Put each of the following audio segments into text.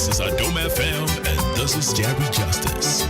This is Adom FM, and this is Jerry Justice.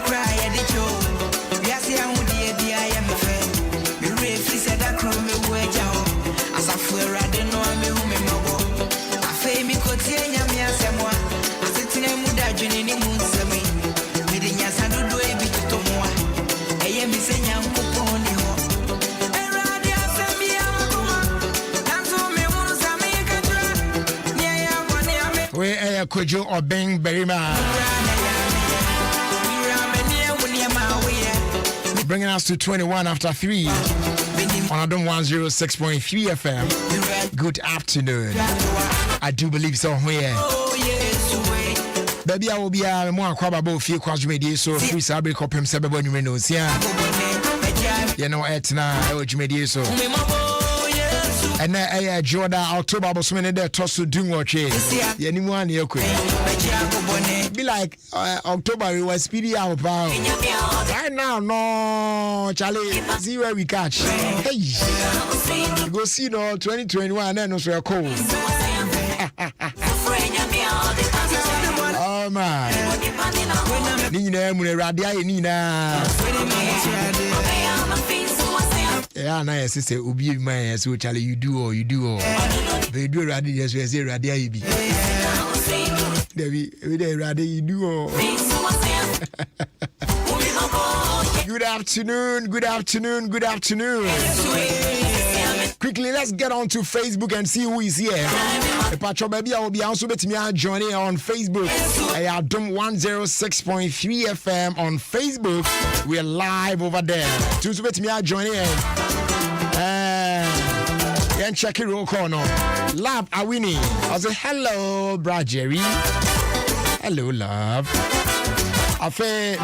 Cry at the show. Yes, I would Where Kojo or Beng Berima. Bringing us to 21 after 3 on Adam 106.3 FM. Good afternoon. I do believe so here. Baby, I will be a more quabable few quadrumedia, so free sabre cop him several minutes. Yeah, you know, etna, ojmedia so. And then Jordan October was when they toss to do what you anyone you could be like October it was speedy out right now. No, Charlie, see where we catch. Hey, you go see no 2021 and also a cold. Oh man, Nina Radia Nina. Yeah, na sister ubi my so Charlie you do or they do ready as we say radia you be Debbie we dey ready you do or Good afternoon. Quickly, let's get on to Facebook and see who is here. Pacho baby, I will be also with me joining on Facebook. I Adam 106.3 FM on Facebook. We're live over there. To with me joining. And check it roll call now. Love Awini. I say hello, Brad Jerry. Hello, love. I feel.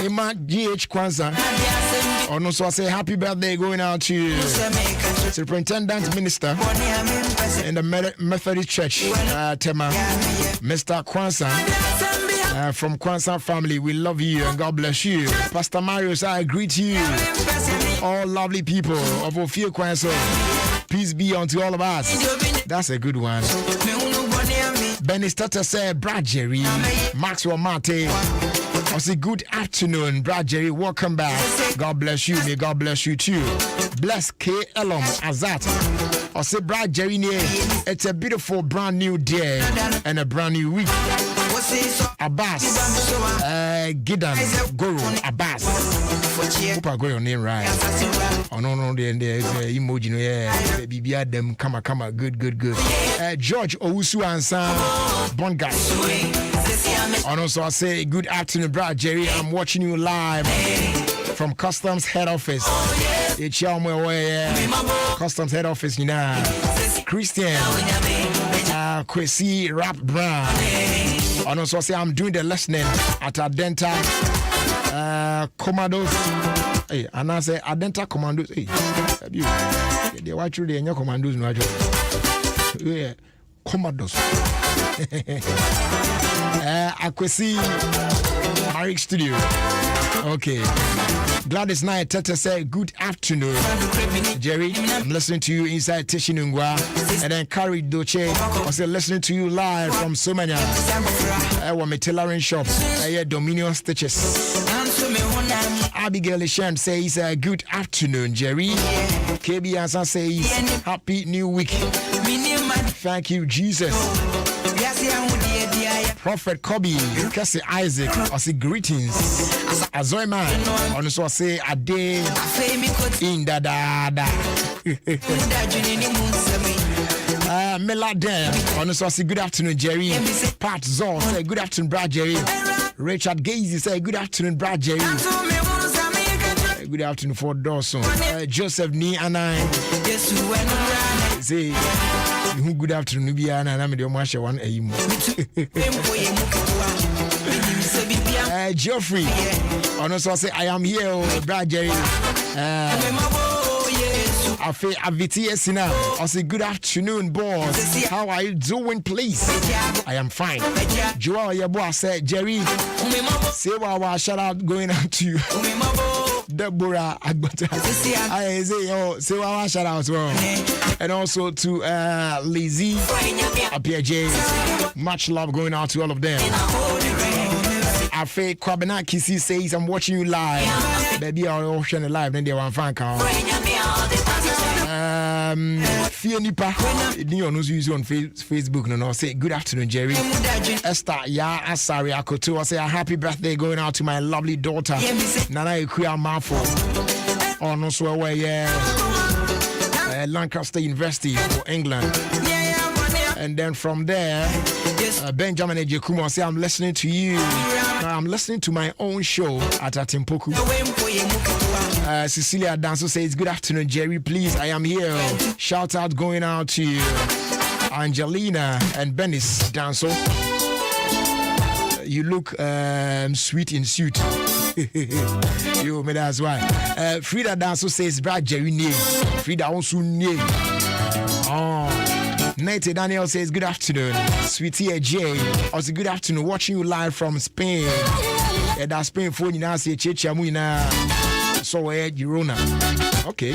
Emma GH Kwanzaa. Oh, so I say happy birthday going out to Superintendent Minister in the Methodist Church, Tema, Mr. Kwanzaa. From Kwanzaa family, we love you and God bless you. Pastor Marius, I greet you. All lovely people of Ophir Kwanzaa. Peace be unto all of us. That's a good one. Benny Starter said, Brad Jerry, Maxwell Mate. I say good afternoon, Brad Jerry. Welcome back. God bless you. May God bless you too. Bless K. Elom Azat. I say Brad Jerry, it's a beautiful brand new day and a brand new week. Abbas, Gidan, Goro, Abbas. Hope I got your name right. Oh no, there's emoji. Yeah, BB them, come, good. George Owusu and Sam Bongai. And also I say good afternoon, Brad Jerry. I'm watching you live from Customs Head Office. It's Customs Head Office, you know. Christian, Kwesi Rap Brown. And also I say I'm doing the listening at Adenta Commandos. Hey, and I say Adenta Commandos. Hey, they watch you the Commandos. Yeah, Commandos. Akwesi Eric Studio. Okay. Gladys Knight Tete say good afternoon. Jerry, I'm listening to you inside Tishinungwa. And then Carrie Doche, I say listening to you live from Somanya. I want me tailoring shop. I Dominion Stitches. Abigail Ishan says good afternoon, Jerry. KB Ansa says happy new week. Thank you, Jesus. Prophet Kobe, Cassie Isaac, I say greetings. Azoy man, on so I say a day in da. Meladen, on so I say good afternoon, Jerry. Pat Zor say good afternoon, Brad Jerry. Richard Gazy say good afternoon, Brad Jerry. Good afternoon for Dawson. Joseph Ni and I say good afternoon, Biana, and I'm the Masha one. Geoffrey, and also I say I am here, Brad Jerry. I feel AVTS now. I say good afternoon, boss. How are you doing, please? I am fine. Joao, your boss said, Jerry, say our shout out going out to you. Deborah Agbata. I say, oh, say our shout out as well. And also to Lizzie, Apia J. Much love going out to all of them. Afe Kwabena Kisi says, I'm watching you live. Baby, I'm watching live. Then they want fan count. Fienipa, use on Facebook. No, say good afternoon, Jerry. Esther, ya Asari Akoto. I say a happy birthday going out to my lovely daughter, Nana Ikuya Mafo. On also away, Lancaster University for England. And then from there, Benjamin Ejekumo say, I'm listening to you. I'm listening to my own show at Atimpoku. Cecilia Danso says, good afternoon, Jerry. Please, I am here. Shout out going out to Angelina and Benis Danso. You look sweet in suit. You, me that's why. Frida Danso says, Brad Jerry name. Frida also name. Oh. Nate Daniel says, good afternoon. Sweetie J. Also, good afternoon. Watching you live from Spain. That Spain phone, you know, say, Checha Muina. So, Girona. Okay.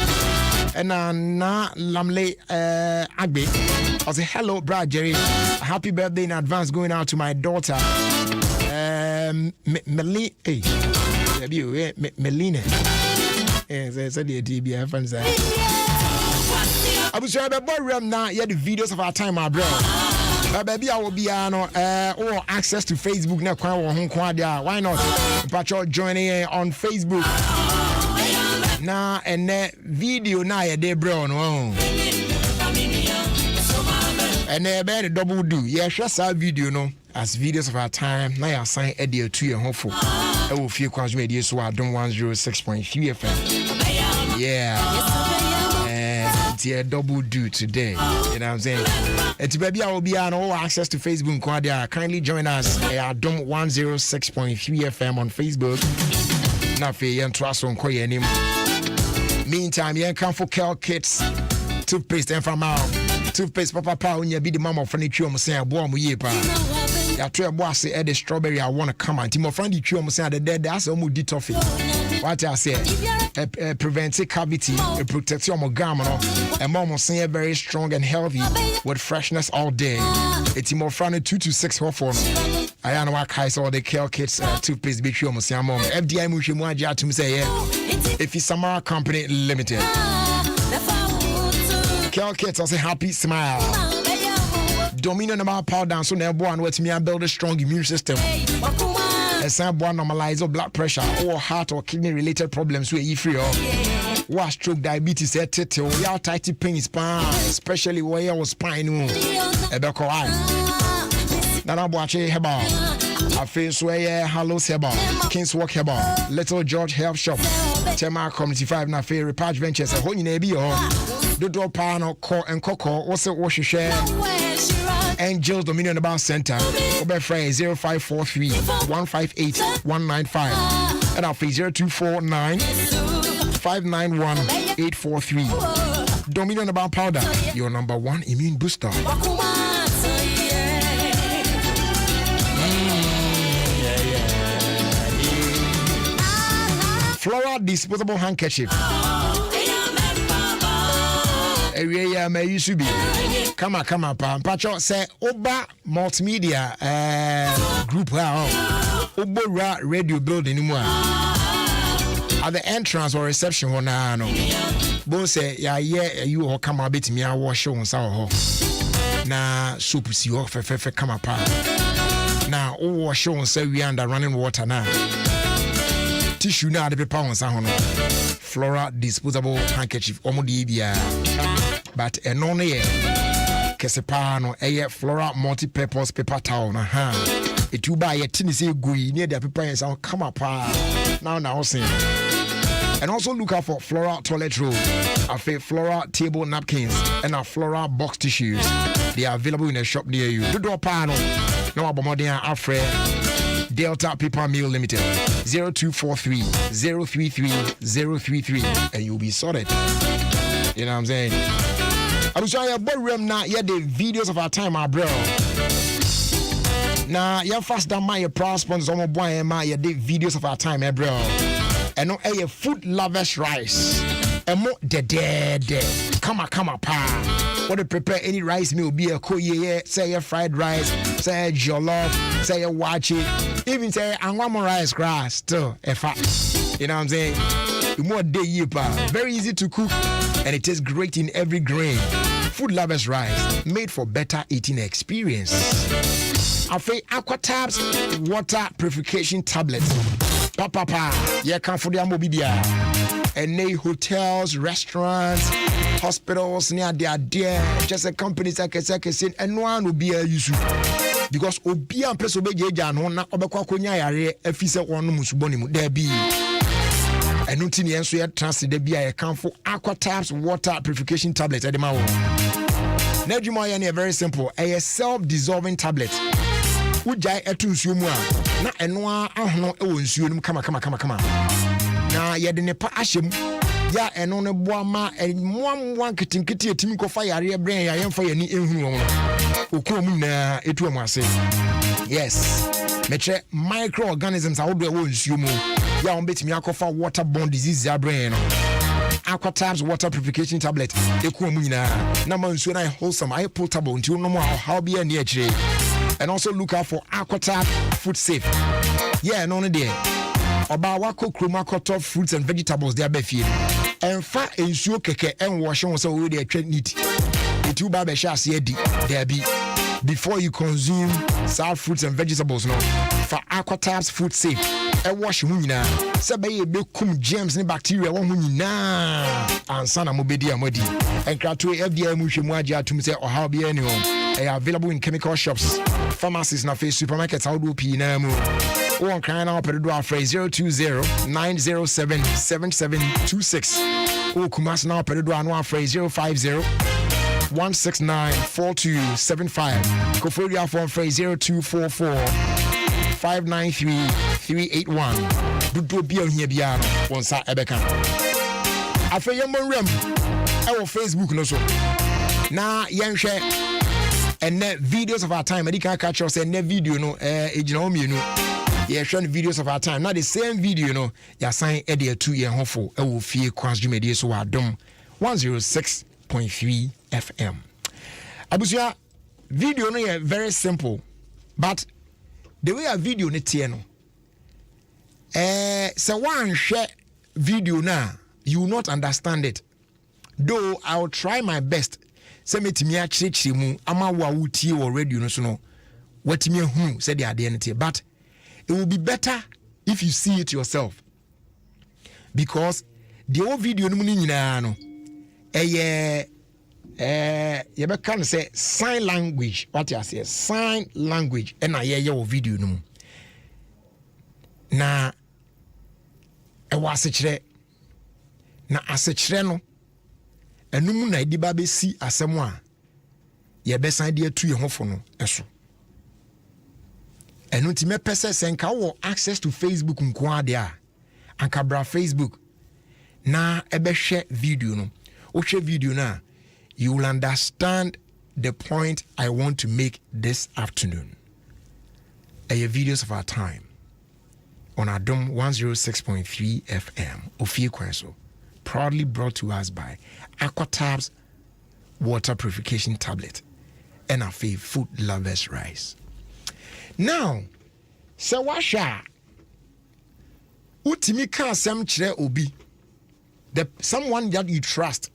And na Lamle Agbe. I say, hello, Brad Jerry. Happy birthday in advance going out to my daughter. Melina. I was sure about now. Yeah, the videos of our time, my bro. Baby, I will be or access to Facebook now. Why not? Patrol joining on Facebook. Now and that video now, yeah, they bro. No. And they better double do. Yeah, just our video, no. As videos of our time, now I sign Eddie to your hopeful. I will feel quite media so I don't 106.3 FM. Yeah. Double do today. You know what I'm saying? And baby, I will be on all access to Facebook. Kindly join us at Dom 106.3 FM on Facebook. Now, for you trust on Koya name. Meantime, you come for Kel Kits toothpaste and from out toothpaste. Papa, when you be the mama from the chum, say a boy, yepa. Ya try boss say the strawberry. I want to come and Timo friend the chum say the dead. That's a moody toffee. What I say, prevents cavity, it protects your gamma, and mom say very strong and healthy with freshness all day. It's more fun 2 to 6 for I know what I saw the Kel Kits toothpaste bitch almost mom. FDI Mushimuaja to say, if it's Samara Company Limited. Kel Kits, I say happy smile. Dominion about power down so never one with me and build a strong immune system. And some one normalize blood pressure or heart or kidney related problems where you free or what stroke, diabetes, etc. We are tight pain spine, especially where your spine. Ebeko I. Nana Boache Heba. I face where Hallows Heba, Kings Walk Heba, Little George Health Shop, Tema Community 5 na Fair Repatch Ventures, a whole nebi or Dodo Pano, Core and Coco, also wash your share. Angels Dominion About Center, Ober Frey 0543 158 195, and our 0249 591 843. Dominion About Powder, your number one immune booster. Flora disposable handkerchief. Area may you should be. Come on, Pacho say Oba Multimedia group Oba Radio Building at the entrance or reception one no. Both say you all come a bit me I wash on sour na soup see you for come up. Now wash on say we under running water now. Tissue now the paper on sound. Flora disposable handkerchief omodibia. But enone Kesepano, Flora multi-purpose paper towel. It will buy a Tennessee gui near the paper and sound come up. Now saying. And also look out for Flora toilet roll, a Flora table napkins, and a Flora box tissues. They are available in a shop near you. The door panel. No Abomodia Afre Delta Paper Mill Limited 0243 033 033 and you'll be sorted. You know what I'm saying? I'm sure your boardroom now, yeah, the videos of our time, my bro. Now, you're fast down my proud sponsors on my boy and my the videos of our time, bro. And no a food lovers rice. And more dead. Come on, pa. What to prepare any rice meal be a koye, say a fried rice, say a jollof, say a watch it, even say I want more rice grass too. If I, you know what I'm saying? The more day you pa. Very easy to cook. and it tastes great in every grain. Food Lovers Rice, made for better eating experience. Aquatabs water purification tablets. Papa, yeah, come for the amobibia. And they hotels, restaurants, hospitals near their dear. Just a companies like say, and one will be a issue. Because Obia Press Obeja Jano, Obeko Konya, a fisa one musubonimu, there be. And Nutini and Suya Transit, there be a account for Aquatabs water purification tablets at the Mao. Nejumaya, very simple, a self-dissolving tablet. Ujai etu nsuomua na enwa ahono ewo nsuo nim kama na yede ne pa ahyem ya eno ne boama enwamwa nkitinkiti etimi kofa yare brɛ ya yemfa yani ehunu won okom na etu amase yes metre microorganisms awodo ewo nsuo mu ya on betimi akofa waterborne disease ya brɛ no Aquatabs water purification tablet ekom nyina na ma nsuo na wholesome I potable nti no mo how be ani akire. And also look out for Aquatab Food Safe. Yeah, no there. Oba wako kroma koto fruits and vegetables there be fie. And fa ensure keke and wash on so we dey treat neat. It you ba be sha se di there be before you consume sour fruits and vegetables no. For Aquatab's Food Safe. E wash hu nyina. Se be ye be kum germs ne bacteria won hu nyina. Ansa na mo be di amodi. And krato FDA mu hwemu agye atum se oha be ani hom. They are available in chemical shops, pharmacies, and supermarkets. How do you know? One crying out per door phrase 020-907-7726. Oh, Kumas now per door and phrase 050-169-4275. Koforia phone phrase 0244-593-381. Do be on here piano once I ebeka. I feel your rem. Our Facebook no so. Na yanshe. And videos of our time, I can't catch us and video no yeah, showing videos of our time. Now the same video, you know, you're saying Eddie 2 year hopeful, I will fear Quans Jumedia so I dom 106.3 FM. Abusia video no very simple, but the way a video netieno so one share video now, you will not understand it. Though I will try my best. Say metimi akyerɛkyerɛ mu ama wo a wotie wo radio no so no watimi hu said the identity, but it will be better if you see it yourself, because the whole video no mu nyina no you can say sign language. What you say sign language and your video no mu na was na asekyerɛ no enum na edi ba be si asɛm a ye besan de atu ye hofo no eso enu ti me pese senka wo access to Facebook nko ade a anka bra Facebook na ebehwe video no wo hwe video na you will understand the point I want to make this afternoon. Videos of our time on Adom 106.3 FM Ofie Kwenso, proudly brought to us by Aquatabs water purification tablet and our Food Lovers Rice. Now, so washa utimi ka sem kire obi, the someone that you trust.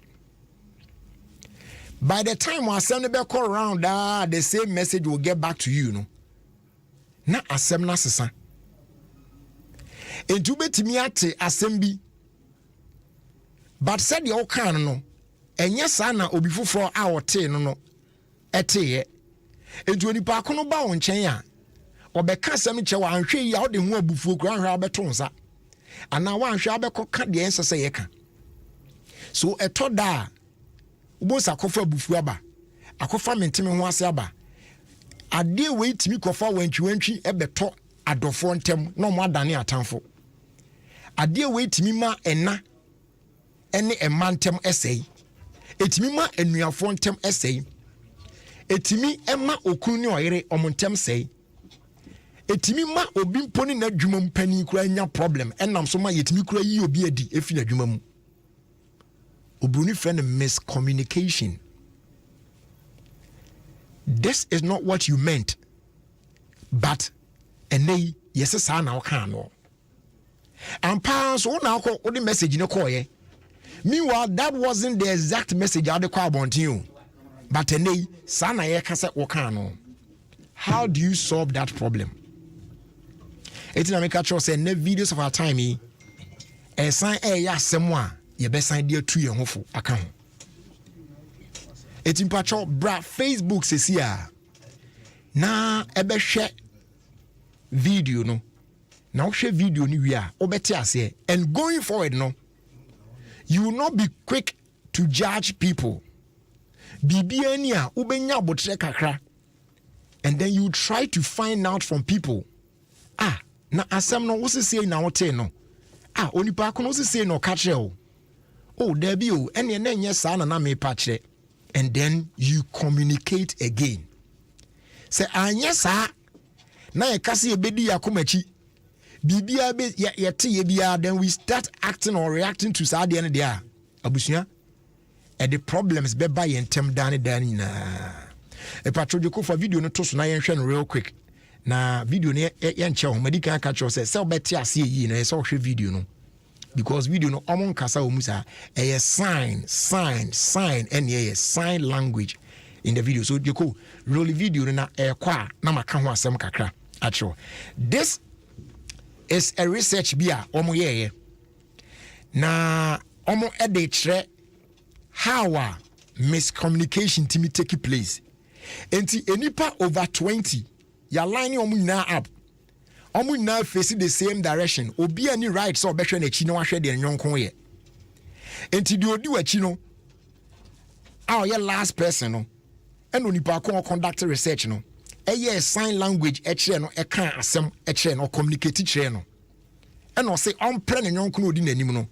By the time we send the call around, the same message will get back to you, no. Na asem na sesa. Entu betimi ate asem bi. But said the old can no. Enye sa na obi foforo a wote no no. Eteye. Entu onipa ko no ba won chen a. Obeka asem che wa anhwe yi a ode hu abufuo kura anhwe abeto nsa. Ana wa anhwe abekọ de ensese ye ka. So etoda ubosa kofa abufuo aba. Akofa mentime ho ase aba. Ade we timi kofa wantwi ebeto adofo ntem no mo adane atamfo. Ade we timi ma ena ene emantem esei. Etimi ma enuafo ntem esei. Etimi ema okunu ne oyere omontem sei. Etimi ma obi mponi na dwuma mpani kura nya problem enam so ma yetimi kura yi obi adi efi na dwuma mu. Obruni friend miscommunication. This is not what you meant, but ene yes sa na o kan no. And pass o na ko o the message no call ye. Meanwhile, that wasn't the exact message I want you. But today, sana ye kasa wakano. How do you solve that problem? It's na make sure say ne videos of our time e sign ya semwa ye be sign there to your hofo account. It's in patcho bra Facebook says here. Na ebe share video no. Now share video ni we are obeti ase and going forward no. You will not be quick to judge people. Bibiania ubenya botre kakra. And then you try to find out from people. Na asem no wo say na wote no. Onipa ko no say no ka kire o. Oh, there be o. Ene na nye sa na me pa kire. And then you communicate again. Say anya sa na ye kase ebedi yakomachi. Bibia be yete ye bia, then we start acting or reacting to sa de ne dia. Abusua the problems be by yentem dan na. E patrojiko for video no to so na yen hwe no real quick. Na video no yen che ho medical catch say obeti ase yi na so hwe video no. Because video no omon kasa o musa sign and sign language in the video. So you go roll video na kwa na maka ho asem kakra actually. This is a research bia omo ye na omo edit how miscommunication timi take place. Enti enipa over 20 ya line omo na up omo na face the same direction obi any right so obehwe na chi na wahwe de nyonko ye enti di odi wachi no ye last person no eno nipa ko conduct research no sign language kire no ka asem kire no communicate kire no eno say on pre ne nyonko no odi nanim no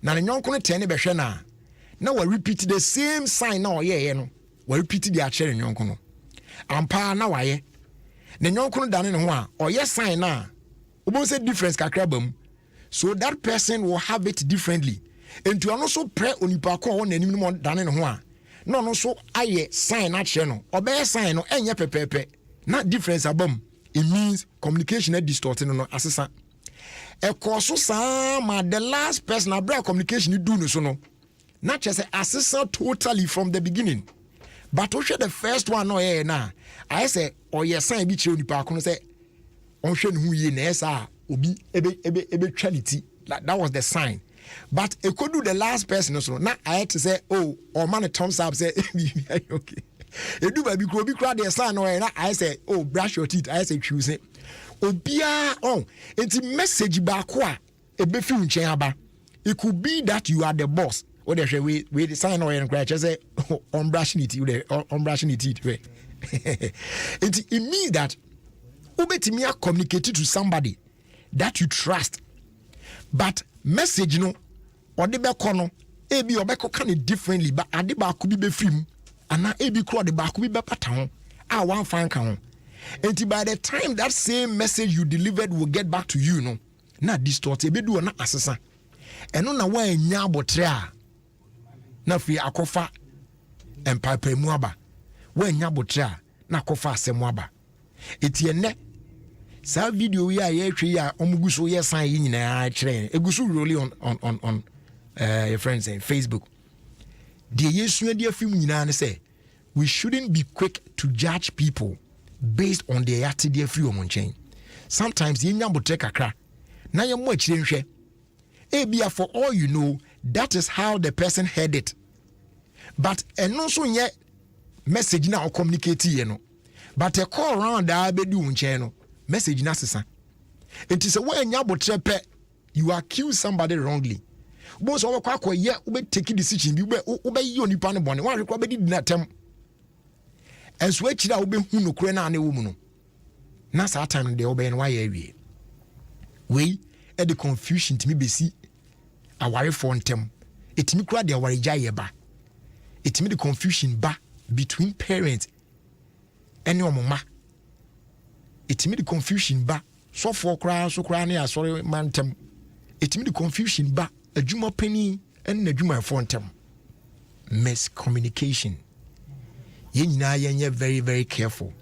na ne nyonko no ten ne behwe na we repeat the same sign na ye no we repeat the akire nyonko no ampa na waye ne nyonko no dane ne ho a sign na obo say difference kakra bam so that person will have it differently into ano so pre onipa ko won nanim no dane ne ho a no no so aye sign na kire no obey sign no enye pepepe na difference abam it means communication is distorted no asesa e koso sama the last person abra communication do no so no na che say asesa totally from the beginning. But we the first one no na I say sign bi che onipa ko no say on hwe ne hu ye na esa obi ebe quality that was the sign. But e could do the last person so na I had to say oh or man thumbs up say okay e do ba bi kro the sign no na I say oh brush your teeth I say choose it obia it's message ba ko a ebe fi nchen aba. It could be that you are the boss. What they we the sign or and crash say on brushing it it means that ubetimia communicate to somebody that you trust, but message no or the bekono ebi obeko can it differently but adeba could be film and na ebi kro the back be pattern one fan kan and by the time that same message you delivered will get back to you no na distort ebi do na asesa eno na wa nya abotre a na fi akofa empapa mu aba wa nya abotre a na akofa asem aba etienne sa video we a ye twe ya omugu so ye san yi nyina kire egusu really on your friends in Facebook the yesu dia film nyina ne say we shouldn't be quick to judge people based on their attitude free omonchen. Sometimes ye nya abotre kakra na ye mo akire nhwe ebia for all you know that is how the person heard it. But eno so nye message na communicate ye no. But a call around da be du nche no message na sesa. It is a way nya botre pe you accuse somebody wrongly. Bo so kwa kwa ye ube take decision bi ube yi onipa no bone. Wa rekwa be di na tem. Enso akira ube hu no kure na ne wo mu no. Na sa time de ube no wa ye awie. We e the confusion timi besi aware for ntem. Etimi kura de aware gya ye ba. Etimi the confusion ba between parents and your mama. Etimi the confusion ba so for kura so kura na sorry mantem. Etimi the confusion ba adwuma pani and adwuma for ntem. Miscommunication. Ye nyina ye very very careful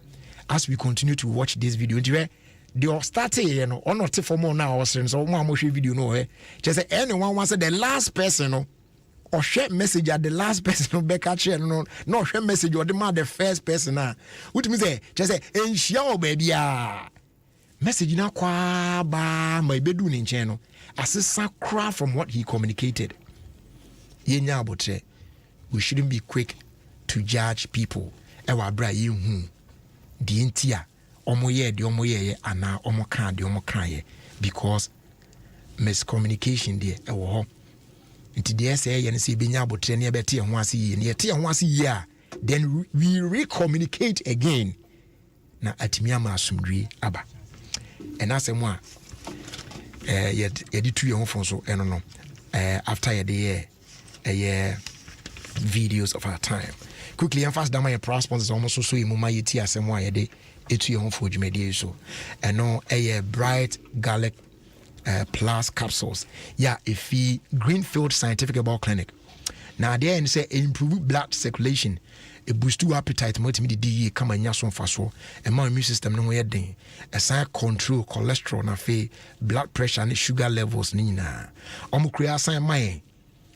as we continue to watch this video. The started you know or not for more now so mo hwe video no just say anyone wants the last person no or share message at the last person who back at share no share message or the first person what me say just say ensure baby message na kwa ba my bedu ni nchen asesa kra from what he communicated yenya abotre we shouldn't be quick to judge people ewa bra yi hu di ntia omo ye ana omo kan ye because miscommunication there ewo ho nti de say ye ne say benya abotre ne bete ho ase yi ne te ho ase yi a then we recommunicate again na atimi ama asumdwe aba enasemo a ye di tu ye ho fon so eno no after ye de videos of our time quickly and fast down my responses almost so mu ma yeti asemo a ye de etu ye ho fo dwumade so eno bright garlic plus capsules if we Greenfield Scientific Herbal Clinic now there and say improve blood circulation a boost to appetite multimedia di come anya so faso and my immune system no ye den aside control cholesterol na fe blood pressure and sugar levels ni na omo create assign my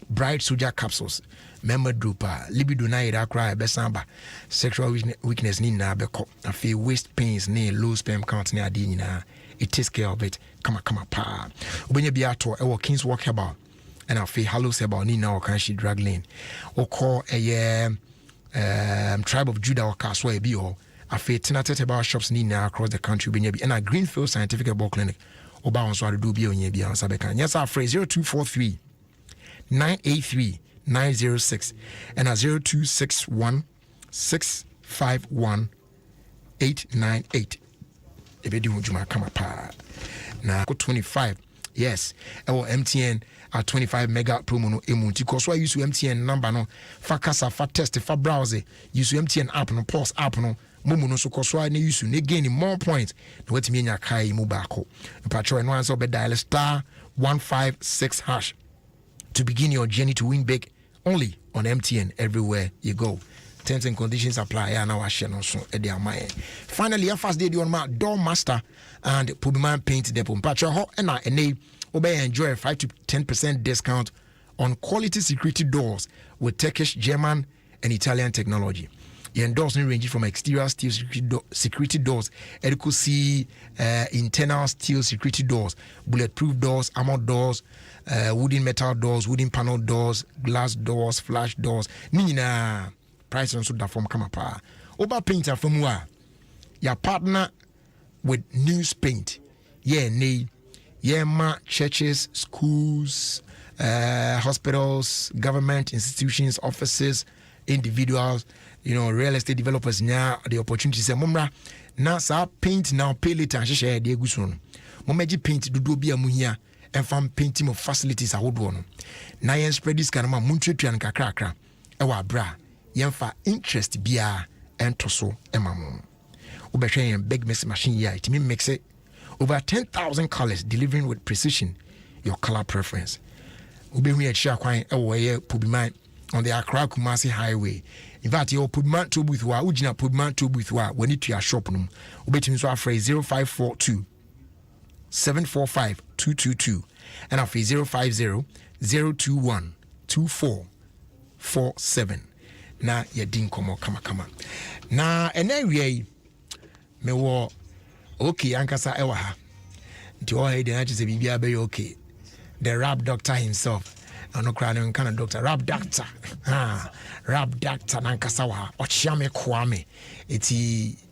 bright soldier capsules member drupa libido na ira cry besamba sexual weakness ni na beko na fe waist pains ni low sperm count ni adi ni na it takes care of it kama pa obenya bia to e work King's Walk Herbal and I feel hello about ni na o kan she drag lane o call Tribe of Judah or Kaswa bi o I feel tenatet about shops ni na across the country obenya bi and a Greenfield Scientific Herbal Clinic oba on so do bi onye bi ansa beka yes our phrase 0243 983 906 and a 0261 651 898 ebedi hujuma kama pa na 25 yes MTN at 25 mega promo no emunti cause why use MTN number no fa kasa fa test fa browse use MTN app no pause app no momu no so cause why na use na gain more points na wetimi anya kai mu baako patro no answer be dial *156# to begin your journey to win big only on MTN everywhere you go. Terms and conditions apply. And now I share no so finally, a fast day on my door master and Pubiman paint depot. Patcha ho and I enjoy a 5 to 10% discount on quality security doors with Turkish, German, and Italian technology. You endorse new range from exterior steel security doors, adequacy internal steel security doors, bulletproof doors, armored doors, wooden metal doors, wooden panel doors, glass doors, flash doors. Nina price on so that from come up. Oba painter from where your partner with news paint. Ma churches, schools, hospitals, government institutions, offices, individuals, real estate developers now the opportunity say mumra na sa paint now pay later share de gusun momeji paint do bia mu hia and fam painting of facilities ahodo no na yen spread this kind of muntwetua nkakrakra e wa bra yen fa interest bia entoso emamo obehwe yen big mix machine here it mean mix it over 10,000 colors delivering with precision your color preference obehu ye chia kwan e wo ye Pubiman on the Accra Kumasi Highway. In fact, your Pubiman to booth wa ujina Pubiman to booth wa when it to your shop no. Ubetimi so afraid 0542 745 222 and afraid 050 021 2447. Na ye din komo kama. Na ene me wo okay ankasa ewa ha. Nti o he de na chese bibia be okay. The rap doctor himself. I'm not crying kind of doctor. Rap doctor. Rap doctor Nankasawa. Ochiame Kwame. It's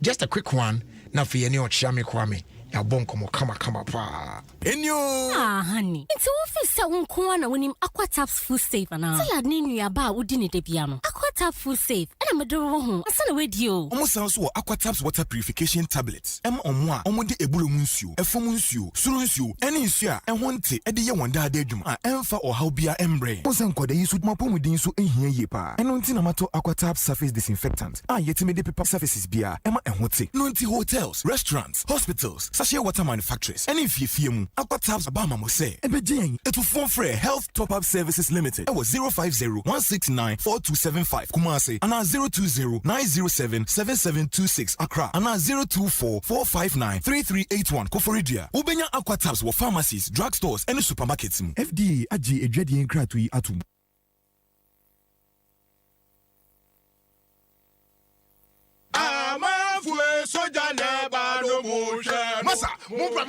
just a quick one. Now for any Ochiame Kwame. Ya bonko mo kama pa. Enyo. Honey. It's office sa unkwana when him Aquataps full safe na. Salad ni ya ba udini de piano. Aquatap full safe. And I'm a door home. Asana radio. Almost sounds so Aquataps water purification tablets. Omwa omonde ebulu munsio. Efomunsio. Surunsio. Any isia. And one te. Edi ya wanda dedum. Emfa or how bia embre. Osanko de yisu mapomu din so ehia yepa. And unti na mato Aquatap surface disinfectant. Yetime de paper surfaces bia. Emma enhote. Nunti hotels, restaurants, hospitals. Sachet water manufacturers. And if you mu Aquatabs Abama mo say Ebejen it will form for Health Top Up Services Limited. It was 050-169-4275 Kumasi and 020-907-7726 Accra and 024-459-3381 Koforidia. Ubenya Aquatabs were pharmacies, drugstores and supermarkets. FDA aji edwedi nkratui atum. soldier never no motion. Masa, mumpa.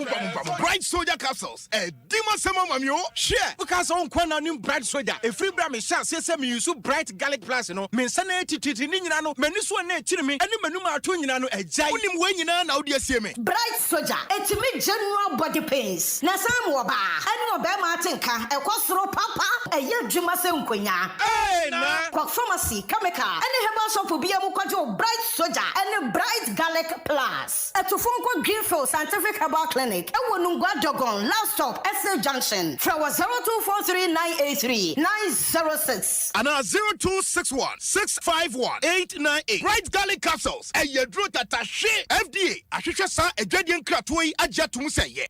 Bright soldier capsules. Dima sema mamio. Share. Because on kwana nim bright soldier. A free bra me share say me use bright garlic plus no. Me sana tititi ni nyina no. Mani so na chiri me. Ani manu ma ato nyina no ejai. Unim we nyina na odi asie me. Bright soldier. Etimi general body pains. Na sam wo ba. Ani oba ma atenka. Ekosoro papa. Eye dwuma se nkonya. Hey na. Kwa pharmacy chemical. Ani herbal shop bi am kwajo bright soldier. Ani bright garlic plus. Etufunko Greenfield Scientific Herbal Clinic. Ewo Nungwa Dogon. Last stop SA Junction. Flower 0243983906. And 0261-651-898. Bright garlic capsules. Eye dro tata she. FDA. Ahwehwe sa adwadien krato yi agya tum sɛ ye.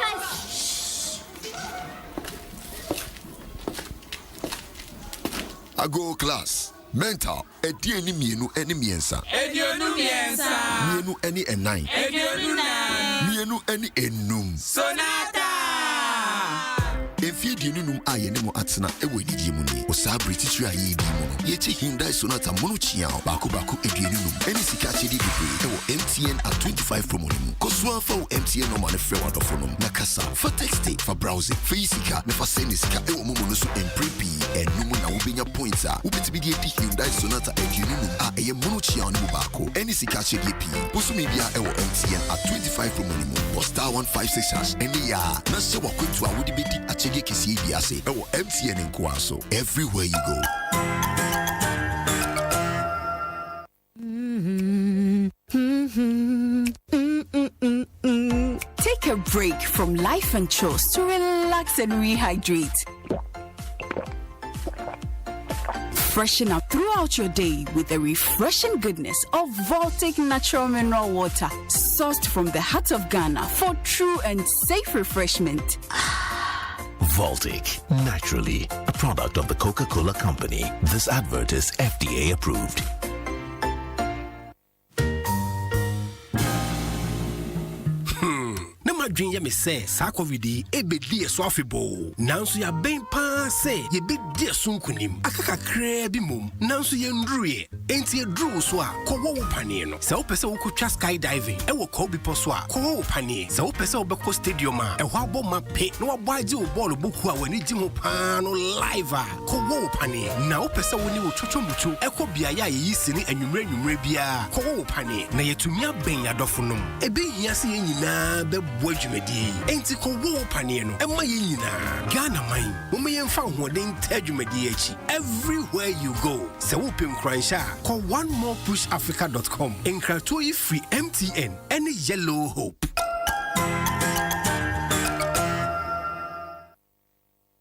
Guys. Ago class. Mental. Edieni mienu eni miensa. Edionu miensa. Mienu eni enai. Edionu nai. Mienu eni enum. Sonata. Efie di nunum a yene mo atena ewo edidie mu ni. Osa British ya yi di mu no. Ye che Hyundai Sonata mono chia baako edienunum. Eni sika che di bebre. Ewo MTN at 25 promo mu. Kosua fa wo MTN no mane frɛ wadofo no. Na kasa for texting, for browsing, for sika, me for send sika ewo mo no so emprepi. Enum na wo benya points a. Wo betimi di Hyundai Sonata edienunum a eye mono chia no baako. Eni sika che di pi. Bosu me bia ewo MTN at 25 promo mu. Posta 156 eni ya. Na se wa kwentu a wo di bedi a Kisi Biase, MTN in Kwaso, everywhere you go. Take a break from life and chores to relax and rehydrate. Freshen up throughout your day with the refreshing goodness of Voltic Natural Mineral Water, sourced from the heart of Ghana for true and safe refreshment. Voltic, naturally, a product of the Coca-Cola Company. This advert is FDA approved. Dream me say sa covid ebedi eso afebo nanso ya ben pa say ye bedi eso nkunim akaka kra bi mum nanso ye ndruye enti ye dru so a kowo wo pane no se wo pese wo kotwa skydiving e wo ko bi po so a kowo wo pane se wo pese wo beko stadium a e ho abo mape no wo gbaje wo ball boku a wani ji ho pa no live a kowo wo pane na wo pese wo ni wo twotwomutu e ko bia ya yi sini anwumre bia kowo wo pane na yetumia ben adofo no ebe hia se ye nyina be dwumadi enti ko wo pane no ema ye nyina Ghana man wo me yemfa hoden tadwumadi achi everywhere you go se wo pem kransha call onemorepushafrica.com enkrato yi free MTN any yellow hope.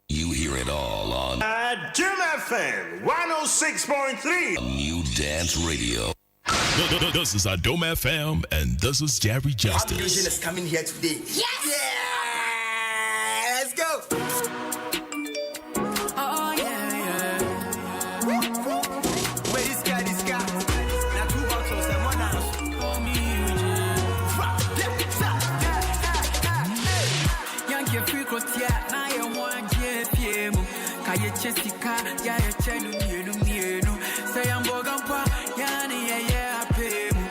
You hear it all on Jim FM 106.3, a new dance radio. This is Adom FM, and this is Jerry Justice. Fusion is coming here today. Yes! Yeah! Let's go! Oh yeah. Where this guy? Now 2 bottles and 1 ounce. For me, young your frequent yeah. Now you want JPM. Kaya Jessica, ya chenu mienu. Say I'm bogampa, yani yeah. Pay mu.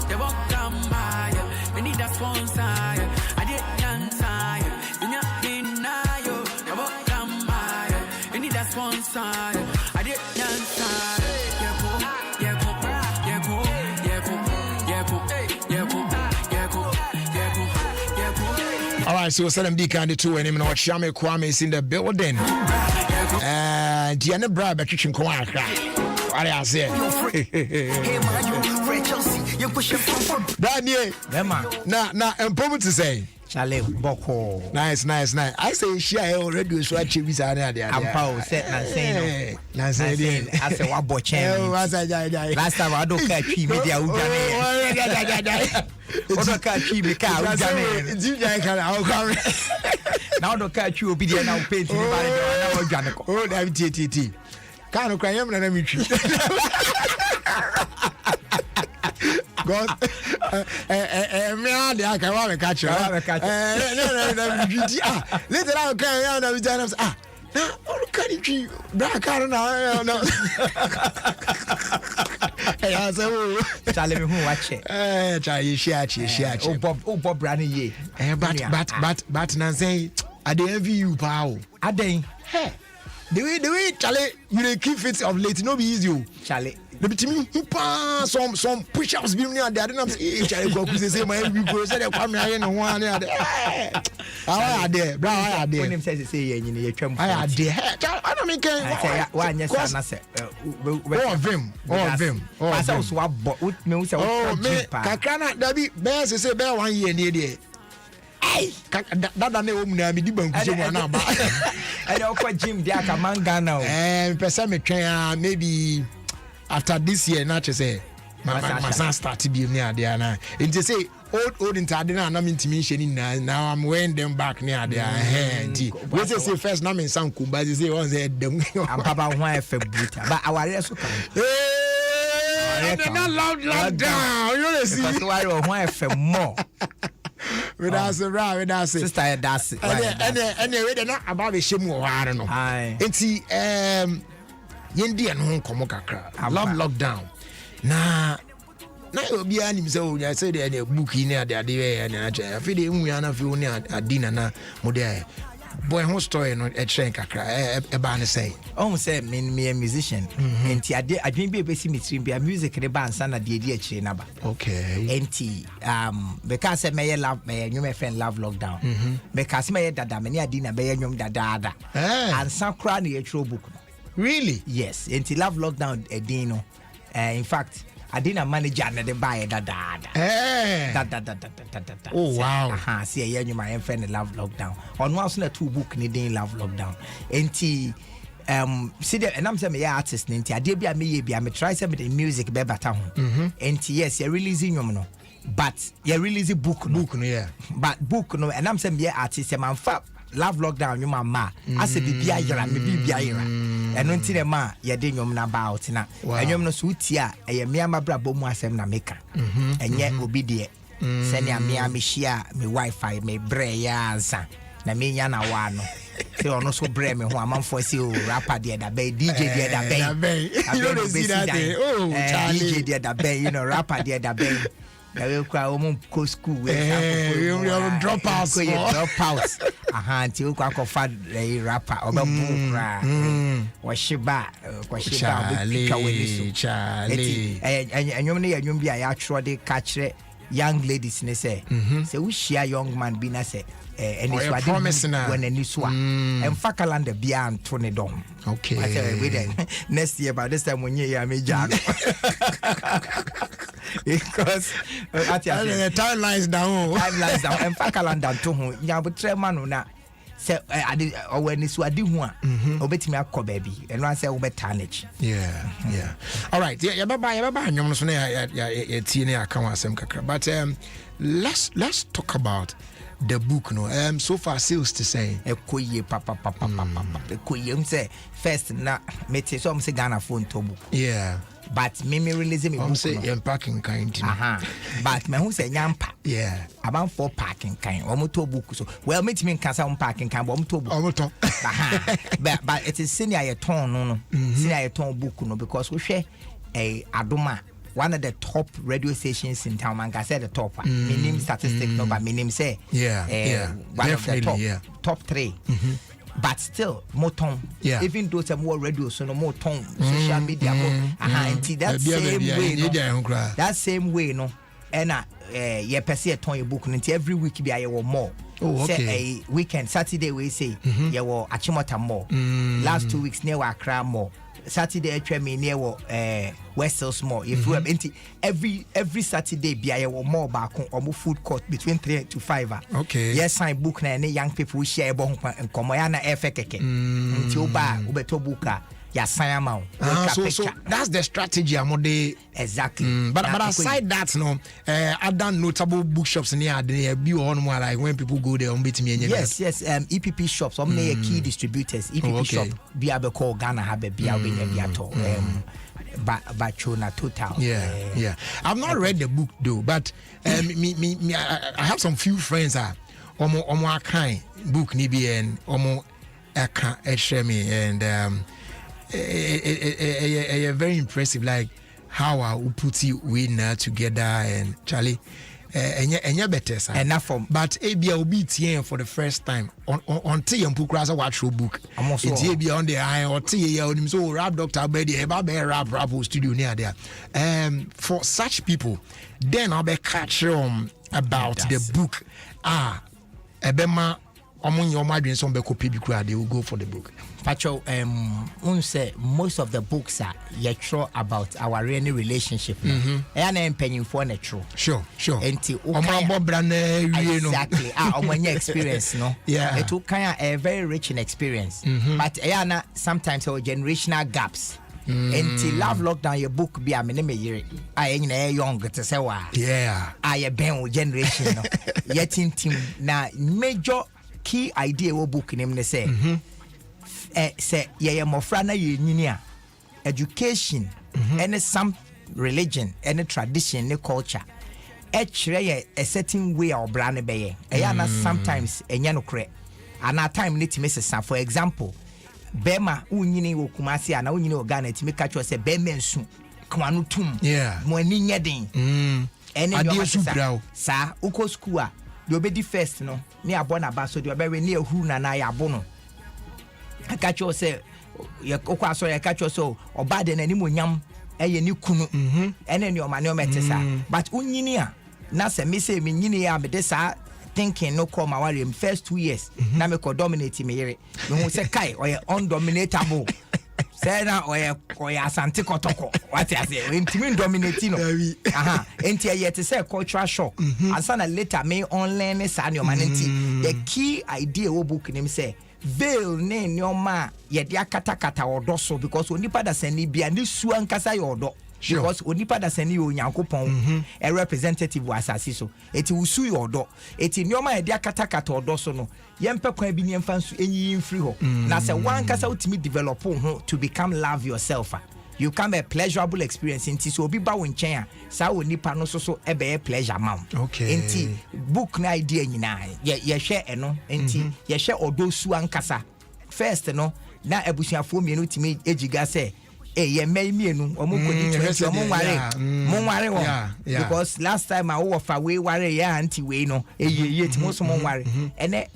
They walk down by. We need a sponsor. I did answer. They walk down by. We need a sponsor. I did answer. All right, so Salam D Candy 2 and him and Shame Kwame is in the building. Diana Brad, but kitchen Kwaka. What I say? Hey, man, you Fred Chelsea. You push your phone. Daniel, na, important to say. Chale Boko. Nice. I say share already so I chill with Anna. I'm power set and saying. I say what boy last time I don't catch you media. What catch you because now don't catch you be there now pay to the oh that TTT can't cry him and me God me I can catch you no later I can now Daddy tree, black car now. No. I say, oh, Charlie, who watch it? Charlie, she. Oh, Bob Branny, ye. But Nancy, I dey envy you, pal. I dey. Hey, the way, Charlie, you keep fit of late, no be easy, Charlie. The between some push-ups being near there. I didn't say Charlie go say my every go say they come here and one there. I are there, bro. I are there. When him says say you twem. I are there. I don't make it. One yes I say. All of them. I say so what me say. Oh me kakana dabi be say 1 year near there. Hey, that na home na me di banku se mo na ba. I don't go gym there ka manga now. Person me train maybe after this year, not to say, my son started being near there now. And to say, old in Tadina, and I'm intimation now I'm wearing them back near there. What they say first, I'm in some Kuba, they say, one said, them. I'm Papa, why for Buta, but our rescue. And then I loud down, you see, why for more. With us around, with us, sister, that's it. And they're not about the shame or I don't know. And see, Yendi and home come kakra. Love lockdown. Na obi anim say o say the book in there dey and I feel the we na feel ni adina na mo dey boy who story no e train kakra e ba ne say say me a musician enti ade adwen bi be si mitrim bi music re ba ansa na de akire na ba okay enti because me love me new friend love lockdown because me dada me ni adina be nyom dada ansa kra na e book. Really? Yes. Until love lockdown, Edino. In fact, I didn't manage to buy that. Oh wow. See, my friend love lockdown. On once na 2 book needing love lockdown. Until see the and I'm saying yeah artist ninti. I did be a me try some the music be better home. Until yes, you're releasing no. But you're releasing book no. Yeah. But book no. And I'm saying yeah artist man love lockdown you mama I say bibia yira me bibia yira eno nti dem a ye de nyom na ba out na enyom no so utia eye me amabra bo mu asem na meka enye obi de se ne amia me share me wifi me bre ya ansa na me nya na wa no se ono so bre me ho amanfo se o rapper de da bay DJ de da bay you don't see that oh Charlie DJ de da bay you know rapper de da bay na we kwa o go school we drop out until you go for the rapper or bukra washiba Charlie and you be I actually catch young ladies ne say we share young man be na say and it's promising when any swa and fa calendar bia and turn it on okay I say we then next year by this time when you me jag because the timelines down and fa calendar to ho ya bo tre man na say awareness wadi ho a obetimi akọ baby and one say we tarnish yeah all right yeah baba nyom so na ya tie na aka wasem kakra but let's talk about the book no so far sales to say ekoye papa ekoye say first na mete so say Ghana phone to book yeah but me release me book say packing kind but me who say nyampa yeah about 4 packing kind omo to book so well me me kan say packing kind but omo to book but it is senior your ton no senior your ton book no because we share Adoma one of the top radio stations in town. Man, I said the top. My name statistic no, but my name say one of the top 3. But still, more tone. Yeah. Even though some more radio, so no more tone. Social media, that same way. That same way, no. And yeah, per se a tone your book. And every week be I more. Oh, okay. Say a weekend, Saturday we say you were Achimota more. Last 2 weeks near Accra more. Saturday actually me near West Hills Mall. If we have every Saturday be I more back on food court between 3 to 5. Okay. Yes, I book na any young people we share bon and come yana efekeke. Until ba ubeto booka ya sign amount. So that's the strategy amode exactly. But aside that no other notable bookshops near there be on more like when people go there on bit me yes EPP shops some key distributors EPP shop be able call Ghana have be able be at all Bachona total yeah I've not read the book though but me I have some few friends omo kind book ni bi en omo aka me and very impressive, like how I put we now together and Charlie. And better, sir. Enough for but ABA will be TN for the first time on T and Pukrasa watch your book. I'm also ABA on the eye or T on so rap Dr. Betty about rap studio near there. For such people, then I'll be catch about the book. Ebema among your migrants on Beko they will go for the book. Pacho, say most of the books are true about our rainy relationship. And I'm paying for natural. Sure. Exactly. When you experience, no? Yeah. It will kind of a very rich in experience. But sometimes our generational gaps. Until love lockdown your book be a minimum year. I ain't young to say why. Yeah. I been with generation. Yet in team now major key idea what book name they say. Say more frana you education and some religion and tradition and culture. A certain way or brand be sometimes no correct. And at time need to miss some. For example, Bema unyini wo Kumasi ana unyini wo Ghana ti make catch say Bema nsu kwanu tum mo ani nyeden ene yo sa uko school a de obedi first no ne abo na ba so de obewe ne ehuru na ya abo no catch say ye kokwa so ye catch so oba de nani mo nyam eye ni kunu ene ne o ma ne o metesa but unyini a na se me say me nyini ya me de sa thinking no come our first 2 years na me ko dominate me yere me hu say kai or undominatable say na or asante kotoko what I say intimi dominate no enti yet say cultural shock asana later me online sa ne o manenti the key idea wo book name say veil ne nyoma ye de akatakata odoso because onipa da sani bia ne su ankasa ye odo. Because onipa da sani yo nyankopon a representative was asiso eti usu yo do eti nyoma e dia katakata odo so no yempe kwa bi ne mfa nsu enyi free ho na se wan kasa utimi develop ho to become love yourself you come a pleasurable experience enti so obi ba wo nchen a sa onipa no so e be pleasure mam enti book na idea nyina ye hwe eno enti ye hwe odo su ankasa first no na abusuafo mienu utimi ejiga se ye may mienu omo kodi 20 omo ware wo because last time I wo fa we ware ya anti we no ye ti mo so mo ware ene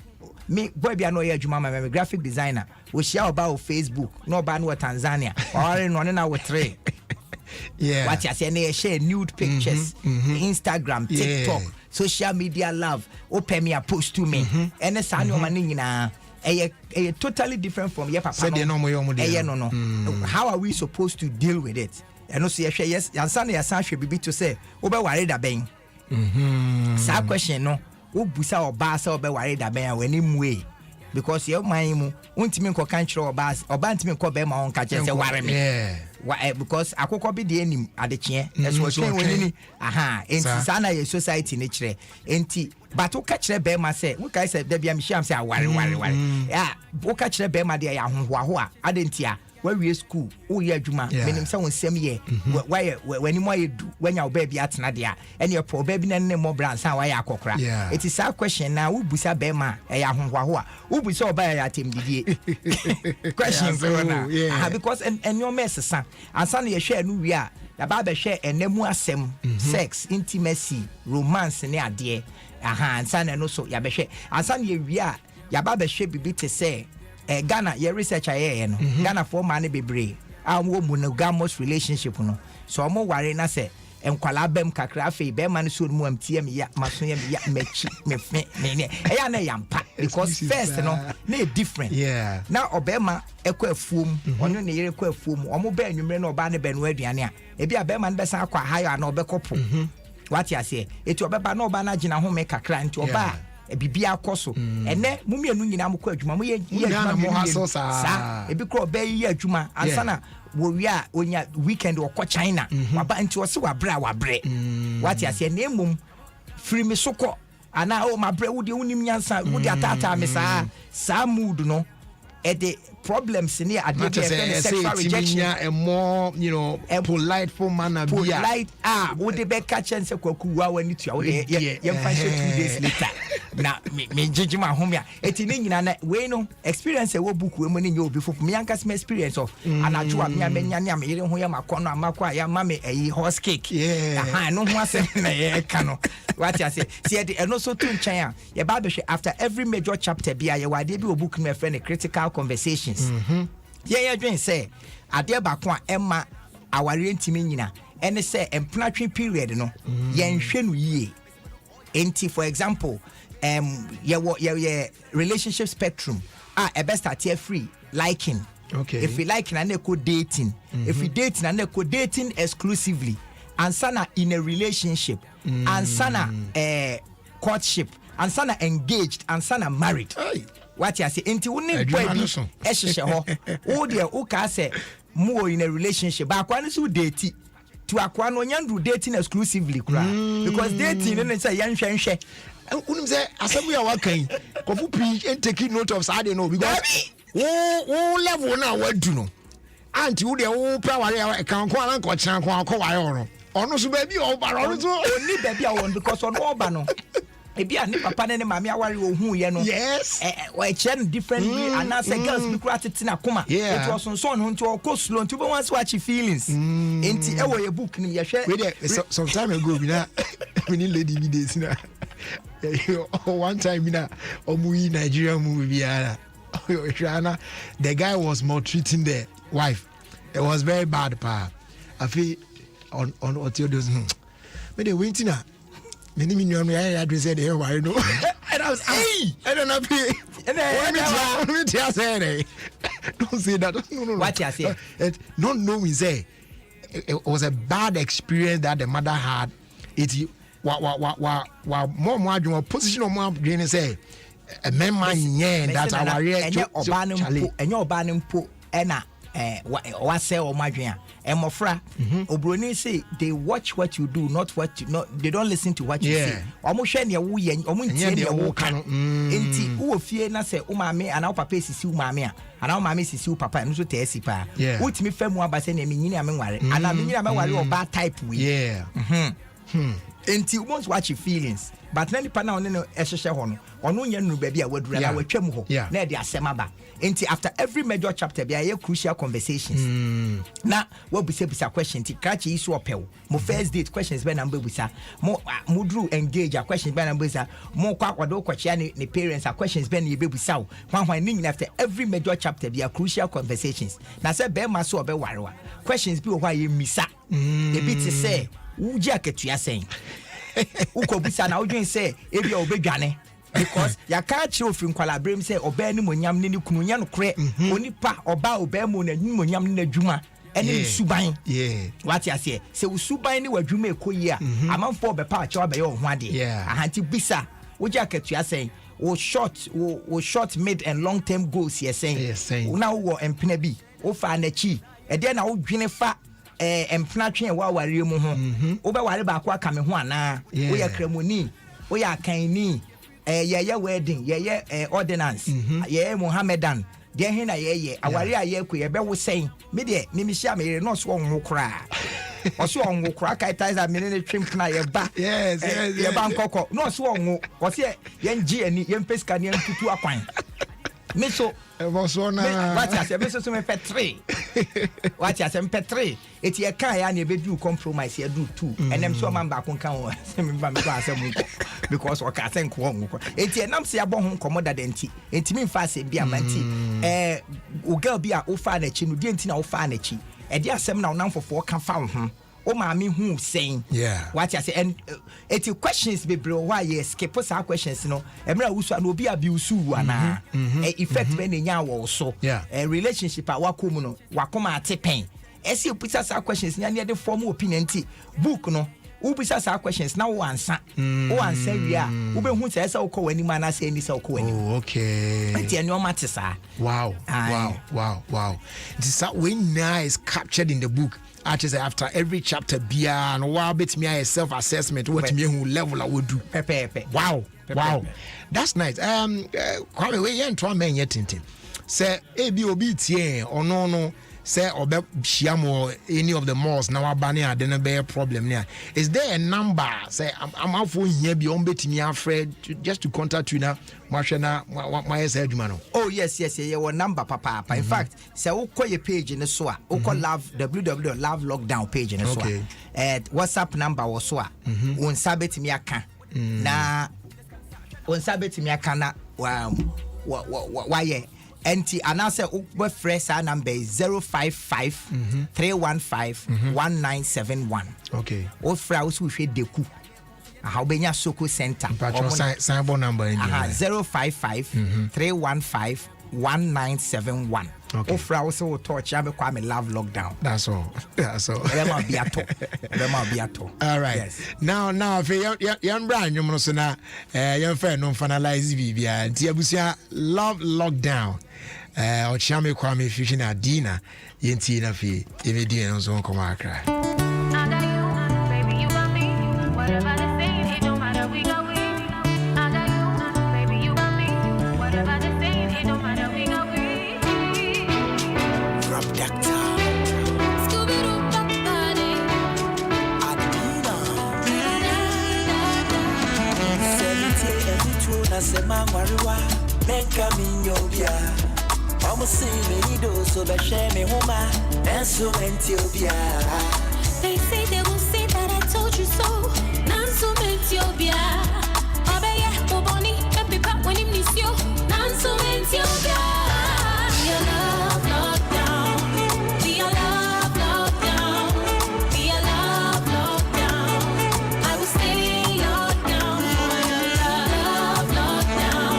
me boy bia no ye adwuma ma graphic designer we share about Facebook no ba no Tanzania ware no na we 3 what you say na share nude pictures Instagram TikTok social media love open me a post to me ene sa no man nyina a totally different from your papa. No. How are we supposed to deal with it? And also, yes, and should be to say, Oba worried that bang. Sa question no, Ubusa or Basa or be worried that bang when him way. Because your mind won't mean co country or bas or bantman co be my own catch and say, worry me. Why? Because I could be the enemy at the chair. That's what you're in Sana society nature. But who catch the Bema say, what I said, Debbie, I'm sure say, worry. Yeah, who catch the Bema there, I didn't hear. Where we school, Juma, meaning someone same year. Why, when you do, when your baby at Nadia, and your poor baby and more brands, how I cocra. It is our question now, who busa Bema, a Yahoo, who we saw by a team question because and your mess, son, and suddenly a share we are. The Bible share and nemu sex, intimacy, romance, and idea. And son and also Yabeshe. And son ye are Yababeshe be to say. Ghana, your research Ghana for money be brave. I'm monogamous relationship no. So I'm more worried na say enkwalabem kakra fe be man so mu amtie me ya maso ya me na yampa because first no na different. Now obema ekwa afuom ono ne yere kwa afuom omo ba anwumre na oba ne be no aduane a ebi abema no be san akwa higher na obekopo. What you say? Eti obeba na oba na gina ho me kakra nti oba bibia koso ene mumienu nyina mukọ adwuma mo ye adwuma sa ebi kro be ye adwuma ansana wo wi a onya weekend okọ China waba nti wose wabre what you say na emum free me sokọ ana o mabre wo de unim nyansa wo de atata me sa mood no e the problems in here at the sexual rejection a more polite for manner polite would the back catch and say kwaku wa wani to ye 2 days later na me jiji ma home ya eti ne nyina na we no experience e wo book we mo ne nye obi fofu me yanka some experience of anajo am ya menya ne am yere ho ya makono amakwa ya mame eyi horse cake aha no ho asem na ye ka no what you say see e no so to nchan a ye ba be hwe after every major chapter bia ye wade bi o book me friend critical conversations ye dwen say ade ba ko a emma aware ntimi nyina ene say emplatwe period no ye nhwe no yie enti for example your relationship spectrum a best at free liking. Okay. If you liking and echo dating, if you dating and echo dating exclusively, and sana in a relationship, and sana courtship, and sana engaged, and sana married. What you say? Into only boy be oh dear, okay, say more in a relationship, but one so dating. To acquire no young dating exclusively, because dating and say young share. Unim say asabu ya wakan kofu pi and taking note of side no because level na wadu no anti wo de wo power ya kan ko an ko chan ko akwa no ono so ba bi o ba no so oni ba bi awon because ono oba no ebi ani papa ne mama aware ohun ye no yes we chen different way and as girls be kura tetina kuma it was on so no nti o ko slow nti be wan so watch feelings enti e wo ye book ni ye hwe some time ago bi na we need lady bi dey sina one time in a Nigerian movie, the guy was maltreating the wife. It was very bad, pa. I feel on what you do. But the winter, many million address said, "Hey, why no?" And I was, "Hey, I don't know." Don't say that. No. What you say? Don't know me say it was a bad experience that the mother had. Wa more adwuma position of more adwene say a man that our enye oba ne mpo ena wa say o madwen a emofra obroni say they watch what you do not what you not they don't listen to what you say omo hwe ne wo ye omo ntie ne wo ka enti wo fie na say o maame ana o papa sisi o maame a ana o maame sisi o papa no so te asi pa wotimi famu aba say na menyini amenware ana menyini amenware oba type we enti won't watch your feelings but nani pa na one no ehhehye ho no ono nya nu ba bia wadura na watwam ho na de asema ba enti after every major chapter bia ye crucial conversations na wabisa question ti kachi isu opew mo first date questions be na mbebisa mo drew engage a questions be na mbebisa mo kwa kwado kwachia ne parents a questions be na yebebisa wo hwan ni after every major chapter bia crucial conversations na say be ma so obewarewa questions bi wo hwa ye misa e bit say uji aketua sen ukobisa na udwen say ebia obedwane because ya ka chi ofin kwala brem say oba ni monyam ni kunu nya no kre onipa oba oba mu na ni monyam ni adwuma ene suban what you say usuban ni wadwuma ekoyi a amanfo obepa acha oba ye ho ade ahanti bisa uji aketua sen o short mid and long term goals ye sen na wo empena bi o fa na chi e de na udwene fa emplatwe wa ware mu ho wo be ware ba ko aka me ho ana wo ya kremoni wo ya kanni ye wedding ye ordinance ye Mohammedan de he na ye aware aye ko ye be wo sen me de me hia me no so onwo kra o so onwo kra kai tizer me ne twim na ye ba yes ye ba nkoko no so onwo o se ye ngi ani ye mpeska ne ntutu akwan me so what I say me so me petre what I say me petre eti e kan ya na be do compromise ya do two and them so man ba kon kan o say me ba me go asem because o ka say nko onko eti enam se abo ho komo da denti enti me fa se bia manti o girl bia o fa na chi no de enti na o fa na chi e de asem na o nam fofo ka fa ho o ma me hu saying what I say and eti questions be bro why you skip some questions no emra wusu na obi abi usu ana effect be nya wo so relationship a wakom no wakoma atepen esi opisa some questions nya ne de form opinion ti book no ubisa some questions na wo ansa wi a wo be hu say say ukọ wani ma na say ni say ukọ wani okay enti eni o matisa wow this way nice captured in the book. Actually, after every chapter, bia and wow, bit me a self-assessment. What me who level I would do. Wow. That's nice. Kwame, we ain't trying men yet. Say, ABOB tie or no. say obe shiam or any of the malls now abani adena be problem there. Is there a number say I'm out for here be on betimi afraid just to contact you now mashana my edumano. Oh yes your number papa. In fact say we call your page in the soa we call love www.love lockdown page in the soa WhatsApp number was soa on sabetimi aka na on sabetimi aka na why NT and I say fresh number is 055 315 1971. Okay. O fra we deku. How benya Soko Center. Sign number in 055 315 1971. Okay. O fra also touch I be love lockdown. That's all. All right. Yes. Now if young Brian you so na young friend no finalize bibia nti abusia love lockdown. O chame kwame fusion adina yenti na fi emedi no so come akra. Whatever they say, it don't matter, we got we. I got you, baby, you got me. Whatever they say, it don't matter, we got we. Rap Doctor. Scooby-Doo, Bop-Body. Adina. Semite ebutu na sema ngwarua. Menka minyobia. Omo sime ido so be share me homa. Enso Ethiopia. They say they will say that I told you so. Nanso Ethiopia. Obeye Boboni, happy back when him miss you. Nanso Ethiopia. Be a love lockdown. Be a love lockdown. Be a love lockdown. I will stay locked down. Love lockdown.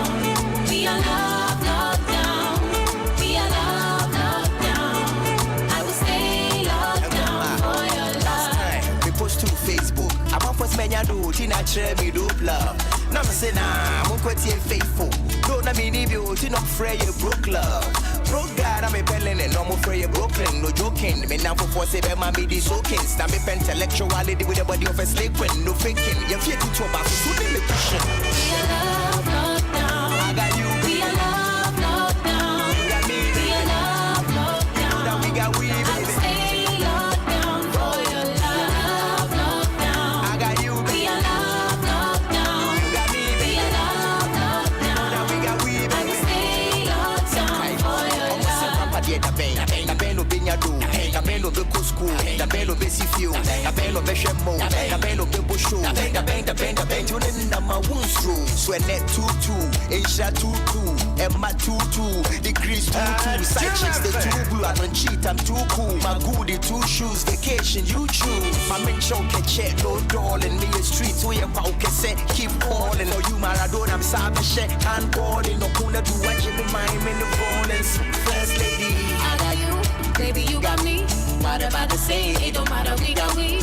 Be a love lockdown. Be a love lockdown. I will stay locked down for your love. We post to Facebook. I want first menya do tina chere me do love. Now me say nah, I'm quite faithful. Don't na me need you, tina fray you broke love. Broke God, I'm a Berlin and no more fray you Brooklyn. No joking, me now for say be my be soaking. Now me intellectuality with the body of a slave when no faking. You feel to about so the question. Be a love lockdown. I got you. Be a love lockdown. You got me. Be a love lockdown. Now we got we. I will stay locked down for your love lockdown. I got you. Be a love lockdown. You got me. Be a love lockdown. Now we got we. I will stay locked down for your love. Na beno binya do, na beno be school, na beno be sifio, na beno be shemo, na beno be busho, na beno you na ma wunstro, so net 22, Asia 22, Emma 22, degrees 22, side chicks they too blue, I don't cheat, I'm too cool, my goodie 2 shoes, vacation you choose, my men choke check, no darling, me a street, so you pauke set, keep calling, or you Maradona, I'm sabe shit, handballing, no kuna do what you be mine in the ballings, first lady. I got you, baby, you got me. Whatever they say, it don't matter, we got we.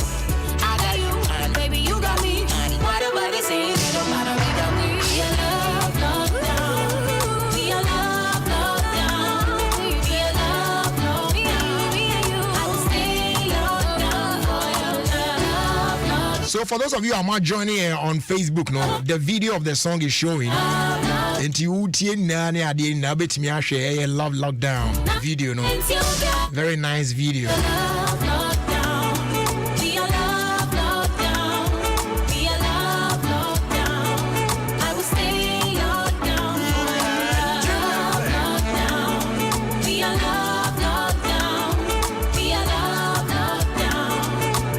I got you, baby, you got me. Whatever they say, it don't matter, we got we. Be a love lockdown. Be a love lockdown. Be a love lockdown. Me and you, I will stay locked down for your love lockdown. So for those of you who are not joining on Facebook, no, the video of the song is showing. And you nane ade na betimi ahwe love lockdown video no. Very nice video. Love lockdown. Be a love lockdown. Be a love lockdown. I will stay locked down for your love lockdown. Be a love lockdown. Be a love lockdown.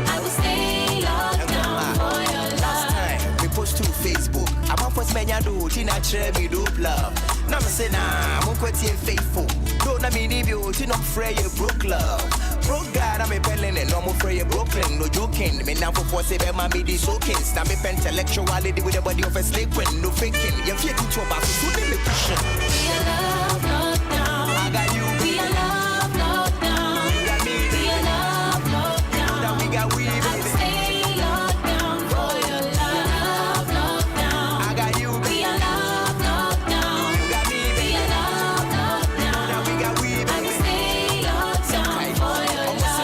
I will stay locked down for your love. We post to Facebook. I want first menya do tina chere me do love. Now me say nah, I'm quite faithful. Don't na me need you tina fray you broke love. Broke God, I'm a Berlin and no more fray you Brooklyn. No joking, me now for say be my be soaking. Now me intellectuality with the body of a slave when no faking. You feel to about so the question. Be a love lockdown. I got you. Be a love lockdown. You got me. Be a love lockdown. Now we got we. I will stay locked down for your love lockdown. I got you. Be a love lockdown. You got me. Be a love lockdown. Now we got we. I will stay locked down for your love.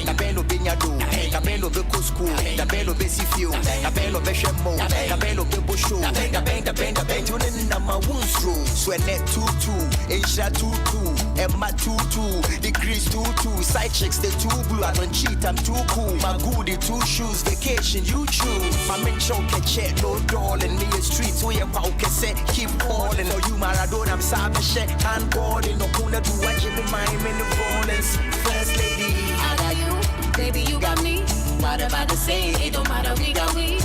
Na beno binya do, na bend of the school, the bend of Bessie Field, the bend of Beshamo, the bend of the Bush, the bend, you didn't my wounds through. Sweat 2-2, Asia 2-2, Emma 2-2, Degrees 2-2, side chicks, they too blue. I don't cheat, I'm too cool. My goodie, 2 shoes, vacation, you choose. My men choke a check, no doll, and me a streets where you say, keep calling. Or you Maradona, I'm Sabe Shek, handballing, no Kuna do what you mind in the violence. First lady, I got you, baby, you got me. What about the say? It don't matter, we got we.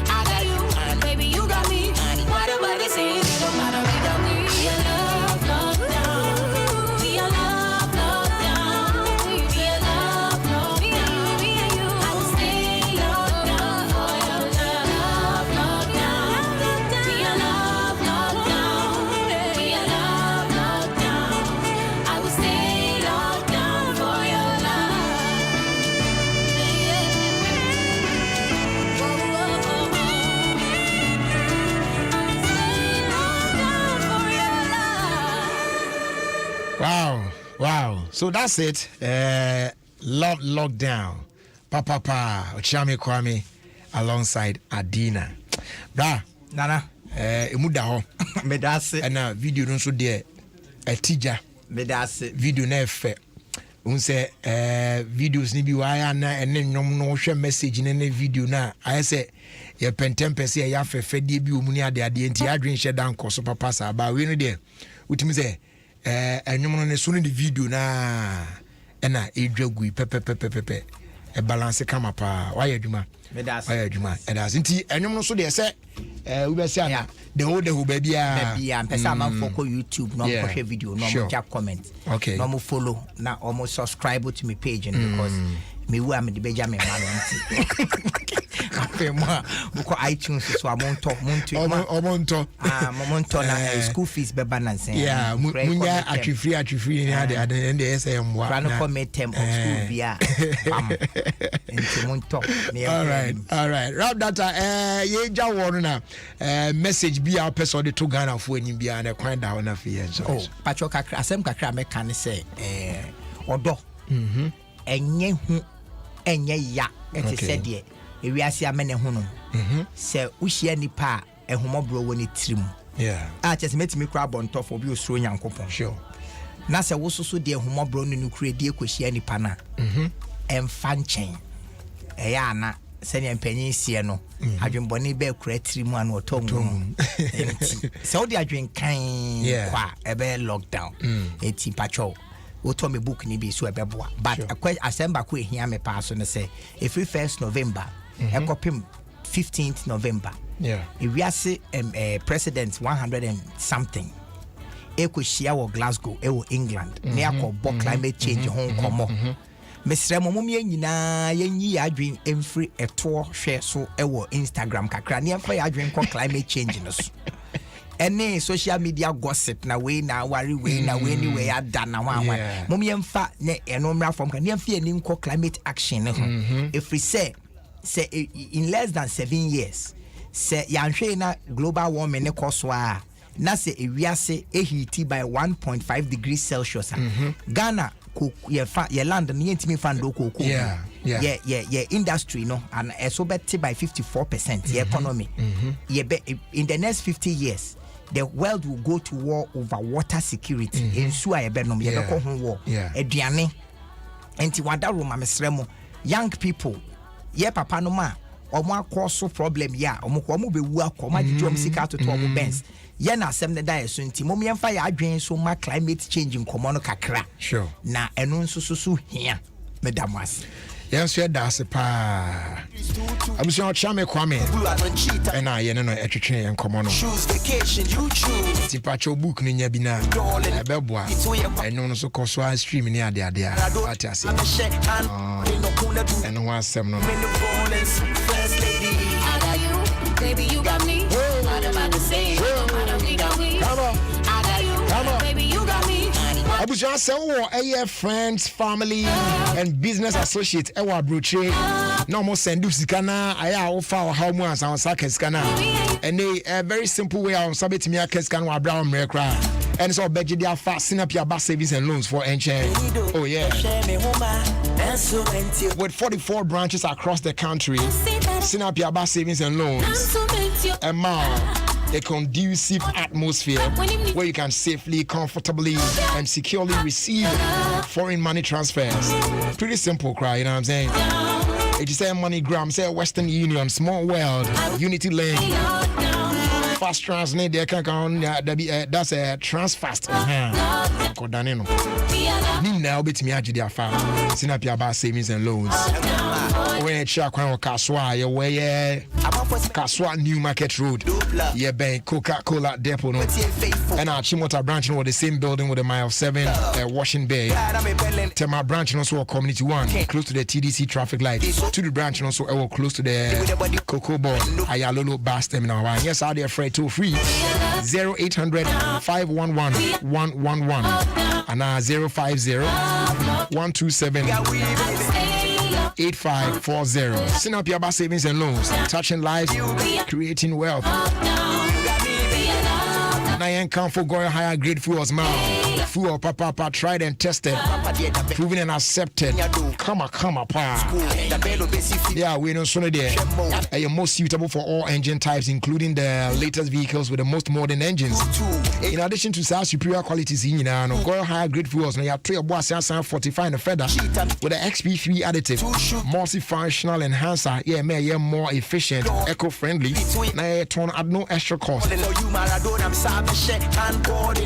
I got you, baby, you got me. What about the say? It don't matter, we got we. We are love, lockdown. We are love, lockdown. We are love, lockdown. Me and you, I will stay locked down for your love, lockdown. We are love, lockdown. We are love, lockdown. I will stay locked down for your love. Wow. So that's it. Love Lockdown. Papa, Ochame Kwame alongside Adina. Bra, Nana. Emuda ho. Medase. And video no so there. Tija. Medase. Video na efe. Unse videos ni bi wa ya na ene nyom no hwe message ne video na aye se ye pentempe se ya fefe de bi omuni ade enti adwen hye dan koso papa sa ba we no de utimi se enyom no ne so no de video na ena edwagui pepepepepe e balance kama pa wa ya adwuma Medase. Wa ya adwuma e das nti enyom no so de se we be se ana the whole ba bia pesa man for YouTube no mo share video no mo ja comment no mo follow na or mo subscribe to my page because me who am the beja me man nti afi mo ko iTunes so amonto na school fees be balance munya atwifri ni ade and the SM wa run comment term of school bia nti monto all right wrap that ye ja won na message bia person de to Ghana for any bia na kwan da na fi enso pacho kakra asem kakra me kan say odo enye hu enye ya ete said de ewiase amene hu no se uhia nipa ehomobro woni tirim chese metimi kra bontofo bi osuro nyankopon na se wososo de ehomobro no nukure de ekohia nipa na emfa nchen eya na se ne mpanyin sie no adwenbone be kura tirim anu otomu se odi adwen kan kwa ebe lockdown eti pacho woto me book ni bi so ebeboa but asemba ko ehia me pa so ne say every 1st November ekopim 15th November ewiase president 100 and something ekohia wo Glasgow wo England ne akobo climate change ho komo mesre momom ye nyina yenyi adwen emfri eto hwe so wo Instagram kakra ne emfa adwen ko climate change no so any social media gossip na we na worry we na we ni we ada na wan mom yemfa ne enomra from kan yemfa ani nko climate action ne ho if we say in less than 7 years say yanhwe na global warming ne koso a na say ewiase heat by 1.5 degrees Celsius Ghana ye land ne yentimi fa ndo koko industry no and so better by 54% the economy in the next 50 years the world will go to war over water security ensu a yebenom yebeko ho war aduane enti wada roma mesremo young people ye papa no ma omo akoso problem ya omo be wu akoma djom sika to omo bens ye na asem ne da so enti mom yemfa ya adwen so ma climate change nkomo no kakra na eno nso hia medam ase yes we da se pa abusi Ochame Kwame ena ye no etwetwe enkomo no tipacho book ni nya bi na ebeboa eno no so koso stream ni ade ati ase eno wa asem no baby you got me what about the say we got we I got you baby you got me Abuja say wo friends, family and business associates e wa broche no mo send you sika na aya wo fa how mu ansa saka sika na and a very simple way on sabet me aka sika na wa bra mre kra and so beje dia fa sinapia ba savings and loans for enche oh yeah With 44 branches across the country, Sinapiaba Savings and Loans, a conducive atmosphere where you can safely, comfortably, and securely receive foreign money transfers. Pretty simple, cry, you know what I'm saying? It is a MoneyGram, say Western Union, Small World, Unity Link, Fast Transnet, that's a Transfast. Now bet me their farm. Sinapiaba Savings and Loans. Where Chakwan Kaswa, where Kaswa New Market Road, yeah, bank Coca-Cola Depot, no, and our Chimota branch was the same building with the mile 7 Washing Bay. Tema branch also Community 1, close to the TDC traffic light. To the branch also close to the Cocoa Ball, Ayalolo Bus Terminal. Yes, are they afraid to free 0800 511 111 and 050-127 8540. Sinapiaba Savings and Loans, touching lives, creating wealth. Nayan come for going higher grade fuels now. Fuel papa tried and tested, proven and accepted. Come on, pa. Yeah, we know sooner there. You're most suitable for all engine types, including the latest vehicles with the most modern engines. In addition to our superior qualities, go higher grade fuels. Now you have 3 boss 45 and a feather with the XP3 additive, multi-functional enhancer. Yeah, more efficient, eco-friendly. Now you turn at no extra cost.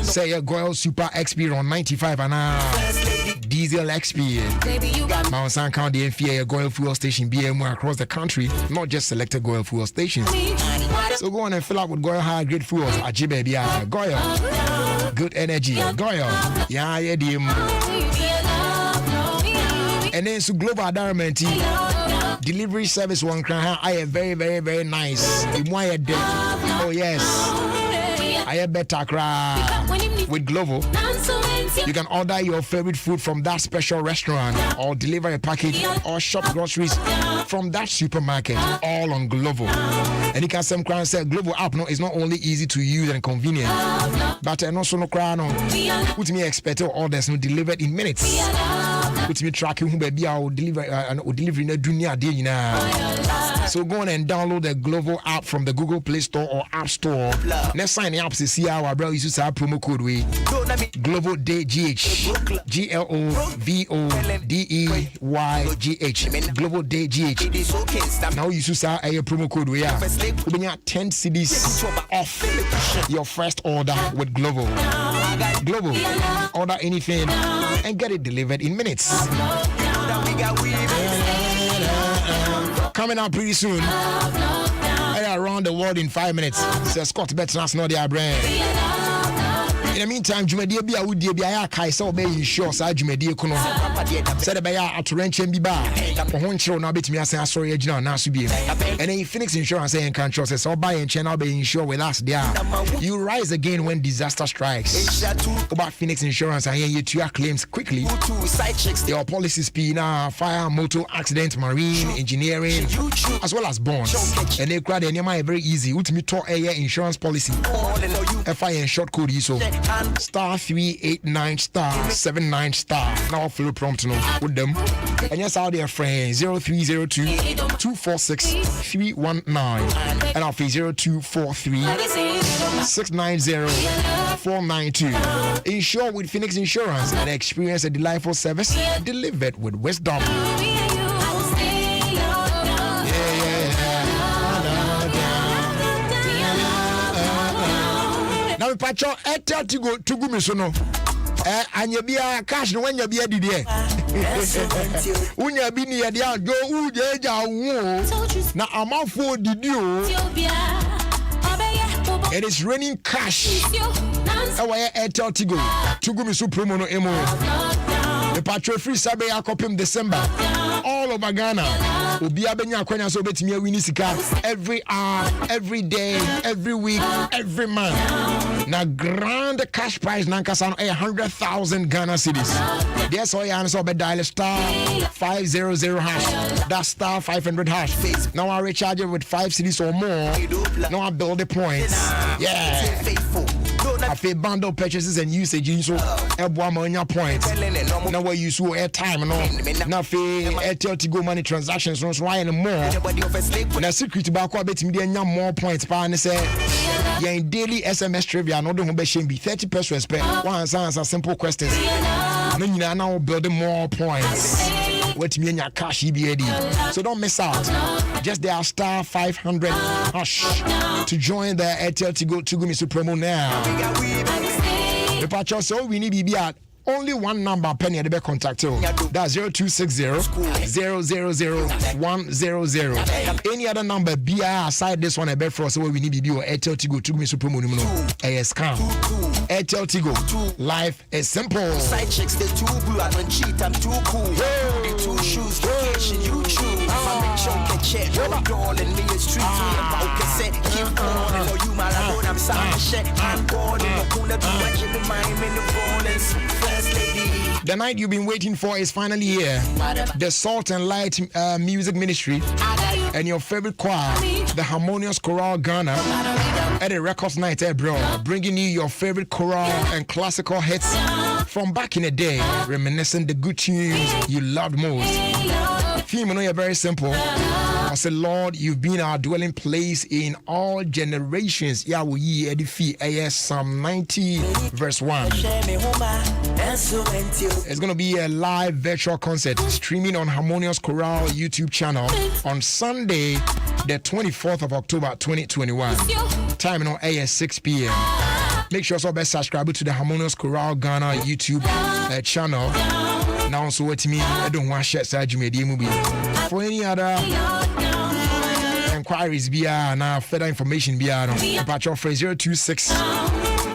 Say a Goyle Super XP on 95 and Diesel XP. Mount San County and Goyle fuel station BMO across the country, not just selected Goyle fuel stations. So go on and fill up with Goyle high grade fuels. Ajibe Bia, Goyle. Good energy, Goyle. Yeah, and then so Global Diamond delivery service one crown. I am very, very, very nice. Oh yes. I am better with Glovo. You can order your favorite food from that special restaurant or deliver a package or shop groceries from that supermarket, all on Glovo. And you can say Glovo app is not only easy to use and convenient, but also no crown. Put me expect orders delivered in minutes. Put me tracking who baby I will deliver in a dunya day now. So go on and download the Glovo app from the Google Play Store or App Store. Next sign up to see our brother use our promo code we Glovo Day GH GLOVODEYGH Glovo Day GH. Now you use our promo code we are. We get 10 CDs off your first order with Glovo. Glovo, order anything and get it delivered in minutes. Coming up pretty soon. Around the world in 5 minutes. Says Scott Betnas, not their brand. In the meantime, Jumedia be a would be a Kaisa obey insure side Jumedia Kuno. Said a bayer at Ranch and Biba. For one show now bit me as I saw now Nasubi. And then Phoenix Insurance saying control says, I'll buy and channel be insured with us there. You rise again when disaster strikes. About Phoenix Insurance, I hear you to your claims quickly. Your policies be now fire, motor, accident, marine, engineering, as well as bonds. And they crowd and very easy. Ultimate talk air insurance policy. FI short code is so. Star 389 star 79 star. Now follow prompt no with them. And yes, out there friend 0302 246 319 and I'll 0243 690 492. Insure with Phoenix Insurance and experience a delightful service delivered with wisdom. Now, Pacho, Etta to go to Gumisono. And you be a cash when you be a DD. When you be near the go, now I'm out for the deal. It is raining cash. Away Etta to go to Gumiso promo no emo. The Pacho free Sabe Akopim December. All over Ghana. Ubia Benya Kwenya so betimi winisika every hour, every day, every week, every month. Now grand cash prize nankasa 100,000 Ghana cedis. There's all you answer be dial star 500 hash. That's star 500 hash. Now I recharge it with 5 cedis or more. Now I build the points. Yeah. Afi bundle purchases and usage so eboa ma onya points. Na we use airtime no. Na afi Airtel Tigo money transactions no so why no more. Na secret ba kwa betimi de anya more points pa ne say yen daily SMS trivia no do ho be shame be 30 pesos per one answer simple questions. No nyina now building more points. What me anya cash EBAD. So don't miss out. Just dial star 500 hash to join the Airtel Tigo Misu promo now. The patch also we need be at only one number penny at the back contact. That's 0260-000-100. Any other number be aside this one a bet for us so we need to be Airtel Tigo Misu promo no scam. Airtel Tigo. Life is simple. Side chicks they too blue, I don't cheat, I'm too cool. The two shoes, vacation, you choose. I'm a chunk and check, no doll and me is street. I'm cassette, keep on, and know you my road, I'm sorry, shit. I'm gone, and I'm gonna do my chip in my in the bonus. First lady. The night you've been waiting for is finally here. The Salt and Light Music Ministry and your favorite choir, the Harmonious Chorale Ghana, at a records night, bro, bringing you your favorite choral and classical hits from back in the day, reminiscing the good tunes you loved most. Theme, you know, you're very simple. I said, Lord, you've been our dwelling place in all generations. Yahweh edifi Psalm 90 verse 1. It's going to be a live virtual concert streaming on Harmonious Chorale YouTube channel on Sunday, the 24th of October 2021. Time on AS 6 p.m. Make sure you subscribe to the Harmonious Chorale Ghana YouTube channel. Now, so what me, I don't want to share such media movie. For any other inquiries, be now further information, be on Patch for 026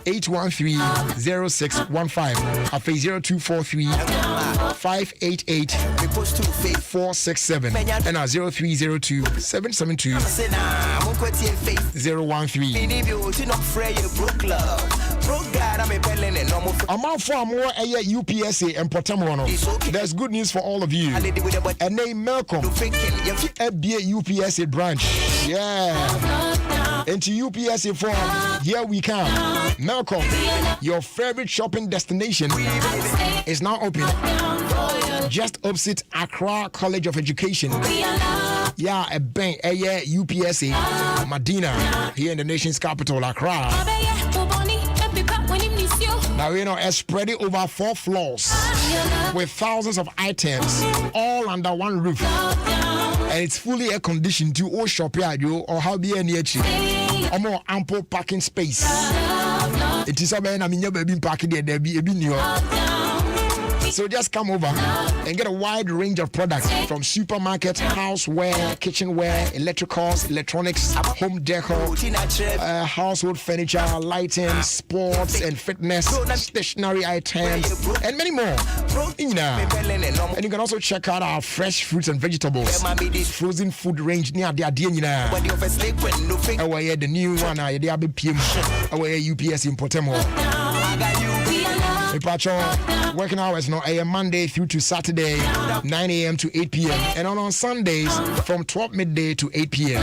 813-0615 at 0243-588-467 and at 0302-772-013. Amount for more UPSA and Potamono. There's good news for all of you. A name Malcolm, FBA UPSA branch. Yeah. Into UPSA for here we come. Malcolm, your favorite shopping destination is now open. Just opposite Accra College of Education. Yeah, a bank, UPSA, Medina, here in the nation's capital, Accra. Now, you know, it's spread over 4 floors with thousands of items all under one roof. And it's fully air conditioned to all shop yard or how be any or more ample parking space. It is a man, I mean, you're being parking there be a new. So just come over and get a wide range of products from supermarket, houseware, kitchenware, electricals, electronics, home decor, household furniture, lighting, sports and fitness, stationery items, and many more. And you can also check out our fresh fruits and vegetables, frozen food range near the Adiena. The new one, the PM, UPS in Potemo. Working hours now Monday through to Saturday 9 a.m. to 8 p.m. and on Sundays from 12 midday to 8 p.m.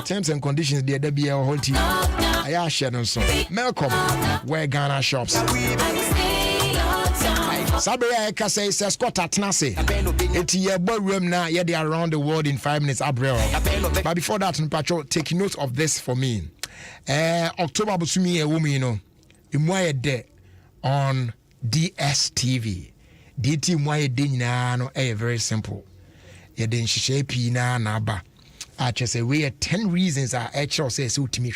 Terms and conditions there be a whole team. I share them so. Malcolm, where Ghana shops. Sabria Eka says Scott Atnase. It's your room now, yeah, they are around the world in 5 minutes. But before that, Patrol, take note of this for me. October Busumi a woman, you know, in day on DSTV. DT Mwaye Dina no very simple. You didn't shape na naba. I just say we 10 reasons are actually say so to me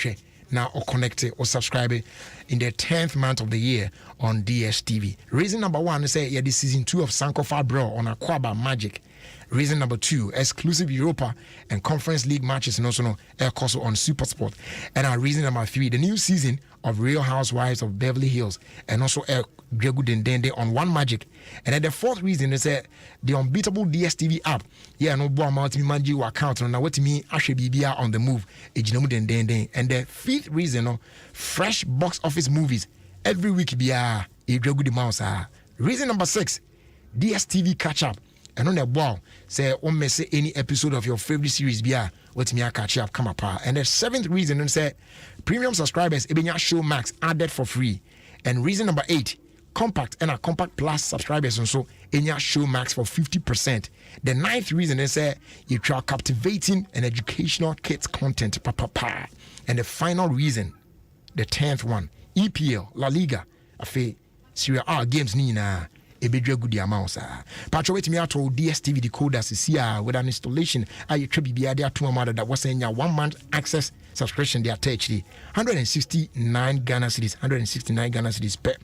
now or connected or subscribe in the 10th month of the year on DSTV. Reason number 1 is say this season 2 of Sankofa Bro on Aquaba Magic. Reason number 2, exclusive Europa and Conference League matches and also also on Supersport. And our reason number 3, the new season of Real Housewives of Beverly Hills and also Gregu Dendende on One Magic. And then the 4th reason is the unbeatable DSTV app. Yeah, no boy amount me manage your account now what me actually be on the move. And the 5th reason, fresh box office movies every week be a Gregu the Mouse. Reason number 6, DSTV catch up. And on the ball, say, on may say any episode of your favorite series be what me catch up come apart. And the 7th reason, and say, premium subscribers, Ebenya Show Max added for free. And reason number 8, compact and a compact plus subscribers and so Enya Show Max for 50%. The 9th reason is you try captivating and educational kids content. And the final reason, the 10th one, EPL, La Liga, Afe, Serie A games nina. Ebedre good amount patch wait me out to DSTV decoders here with an installation I try be there to mother that was saying 1 month access subscription they attach 169 Ghana cedis 169 Ghana cedis per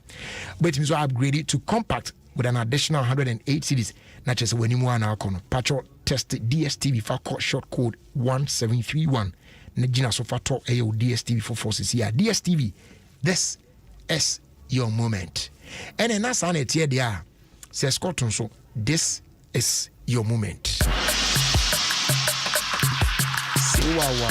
wait me so upgrade it to compact with an additional 108 cedis not just when you want our corner patch test DSTV for short code 1731 Najina so far talk ayo DSTV for forces here DSTV this is your moment. And then that's on it here, there says Scotton. So this is your moment. Siwawa.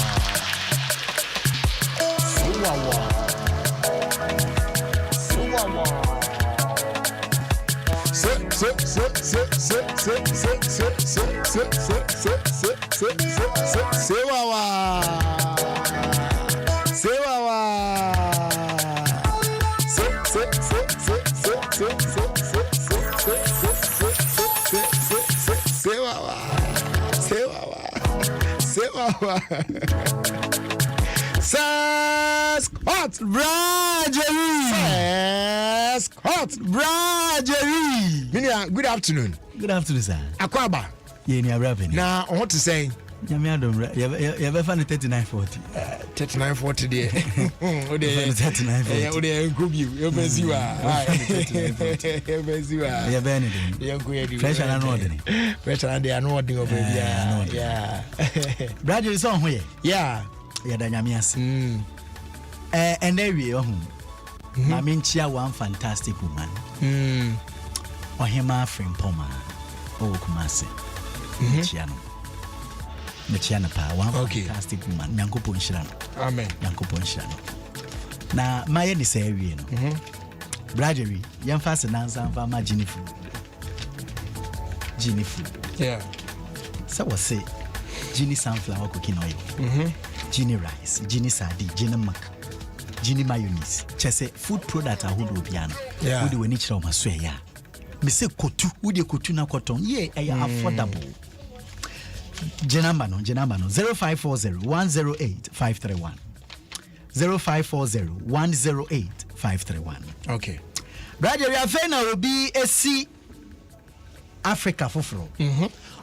Scott Brajery. Good afternoon. Good afternoon, sir. Akwaba. Yeah, near Raven. Now, what to say? You ever found 3940? 3940 there. Oh, there. 3940. Yeah, there. Good you. You're busy. You're busy. You're Benedict. You're good. Fresh and unordinary. Fresh and they are not ordinary. Yeah. Brajery is on here. Yeah. Yeah, Danyamias. And there we are. I mean, she one fantastic woman. Or him, our friend Poma. Oh, Kumasi. Chiano. Mechiana pa one fantastic woman. Nyanko Ponshirano. Amen. Nyanko Ponshirano. Na my ni say we no. Brajery, yan fast nansa fa ma Ginny food. Yeah. So what say? Ginny sunflower cooking oil. Ginny rice, Ginny sardine, Ginny mac, Ginny mayonnaise. Chese food product ahodo biano. Yeah. We do any chira ma so ya. Me say kotu, we dey kotu na cotton. Yeah, affordable. Jenamba no 0540 108 531 0540 108 531. Okay. Brother, we are fena will be a sea Africa foforo.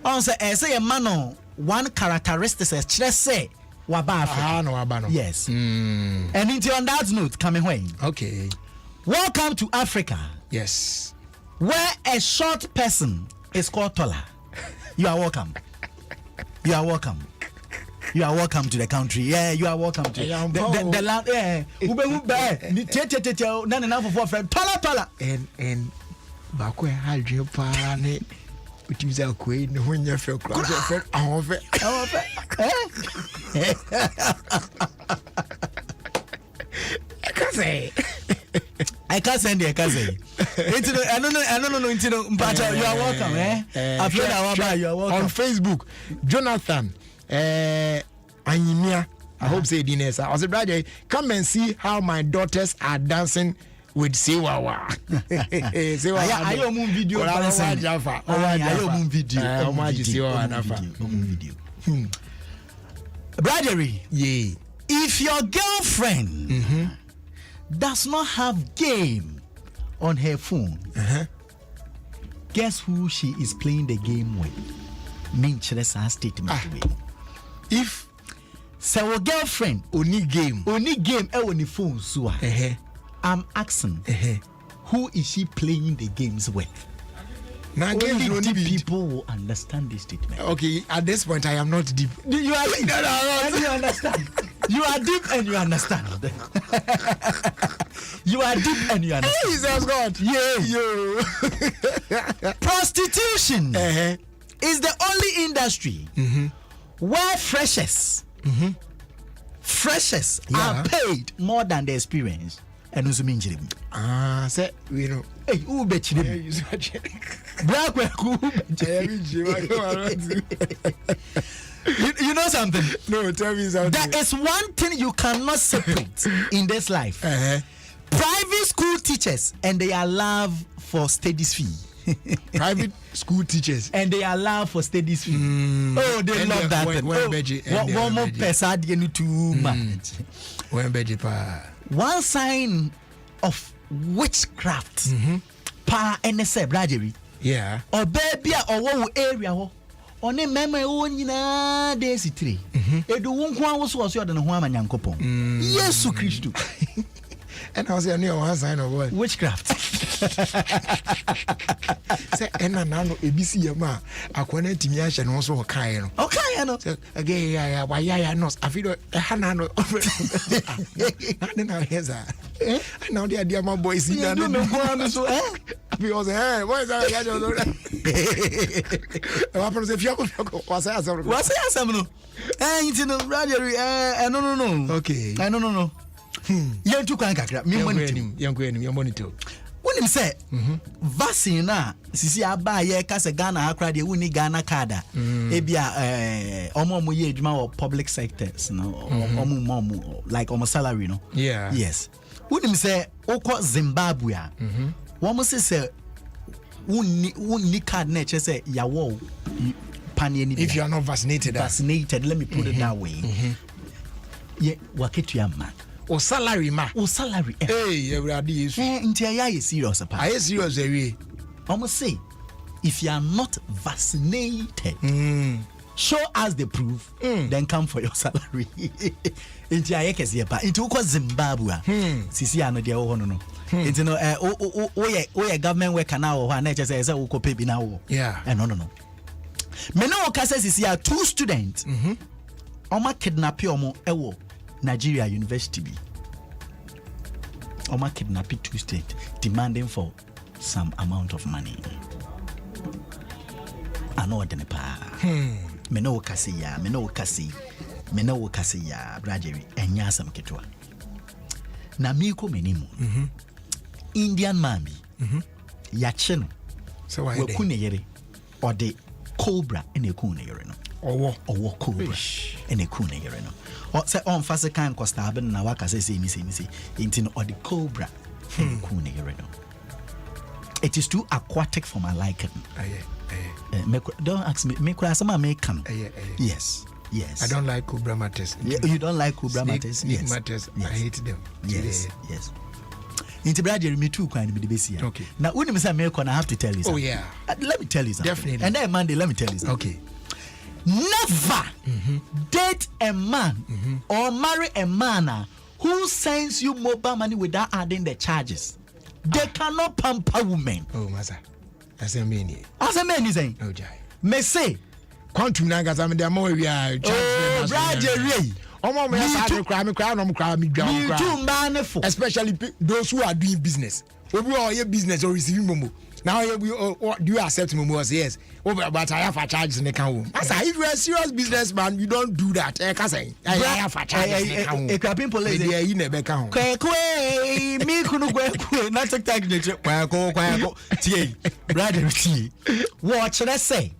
On say a man one characteristic is just say waba Africa. Yes. And into on that note coming when. Okay. Welcome to Africa. Yes. Where a short person is called taller. You are welcome. You are welcome. You are welcome to the country. Yeah, you are welcome to the land. Yeah. Ube. None enough for friend. Taller. And bakwe hydro pane. Which is a queen when you feel close. I can't say. I don't know. But you are welcome. You are welcome. On Facebook, Jonathan, Anyimia, I hope say Dines. I was a brother. Come and see how my daughters are dancing with Siwawa. I am video. Bradery. Yeah. If your girlfriend does not have game on her phone, guess who she is playing the game with? Mention statement. If so, girlfriend only game on the phone. So I'm asking, who is she playing the games with? Now, only deep people will understand this statement. Okay, at this point, I am not deep. You are deep. And you understand. You are deep and you understand. You are deep and you understand. Jesus God. Yeah. Prostitution is the only industry where freshers are paid more than the experience. and also mean Jim. Say, we know. Hey, who bet you? Black, you know something? No, tell me something. There is one thing you cannot separate in this life. Private school teachers and their love for studies fee. Private school teachers and they allow for studies fee. Oh, they and love that. One more person too much. One sign of witchcraft. Pa NSA Bradbury. Yeah. Or baby or one area. On a memory only na days 3. Edu won't was your than Human Yankopon. Yes, so Christo. And I was a new one sign of what? Witchcraft. Say, and now ABC Yama, I connect to me and also a Kayano. Okay, I know. Again, why I know. I feel a Hanano. I don't know. Here's that. And now the idea my boys in the so because what is that? What happens if you was no? You know, no. Okay. I no. You too can kakra. Me money too. When him say vaccine na sisi aba ye ka se Ghana akra de woni Ghana card ebia omo ye adwuma or public sectors no omo like omo salary no. Yeah. Yes. When him say okọ Zimbabwe a womo say woni card na che say yawo if you are not vaccinated, let me put it that way. Yeah, waketu ya man. O salary ma. O salary. Hey, everybody is. Intia serious apa. I serious away. Almost say, if you are not vaccinated, show us the proof, then come for your salary. Intia yekesi apa. Into uko Zimbabwe. Sisi ano dia ho no. Into no o government worker na o na just say uko pay bi na wo. Yeah. No. Me no ka say sisi 2 students. Oma kidnap omo ewo Nigeria University B. Oma kidnap 2 students demanding for some amount of money. I know what pa. Me no kasi ya Bradbury enya sam ketwa. Na mi ko menimu. Indian man bi. Yache no. So why we kune yere or the cobra ene kune yere no. Owo cobra ene kune yere no. Or say on fast kan costa ben na waka say me into or the cobra kune yere no. It is too aquatic for my liking. Don't ask me. Me could some American. Yes. I don't like cobra matters. You don't like cobra matters? Yes. Matters. I hate them. Yes. Into Bradbury, me too, kind of the base here. Okay. Now, when you say American, I have to tell you something. Oh, yeah. Let me tell you something. Definitely. And then Monday, let me tell you something. Okay. Never date a man or marry a man who sends you mobile money without adding the charges. They cannot pamper women. Oh, Masa. As a man is saying. Oh, Jai. Me say. Quantum Nagas, I'm the more we are. Oh, Bradbury. Especially those who are doing business. We are your business or receiving momo. Now do you accept momo? Yes. But I have a charge in the account. If you are a serious businessman, you don't do that. I have a charge in the account. A crapping police in the account. Me couldn't not take Brother T. Watch let's say.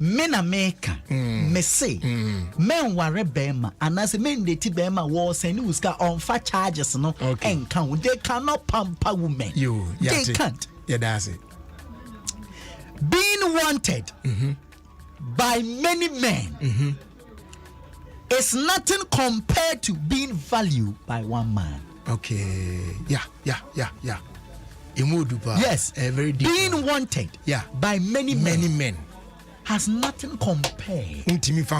Men America, me say, men worry bema, and as a men they ti bema was and who's got on fat charges no and count. They cannot pamper women. They can't. Yeah, that's it. Being wanted by many men is nothing compared to being valued by one man. Okay. Yeah. Yes, very deep. Being wanted by many men has nothing compared.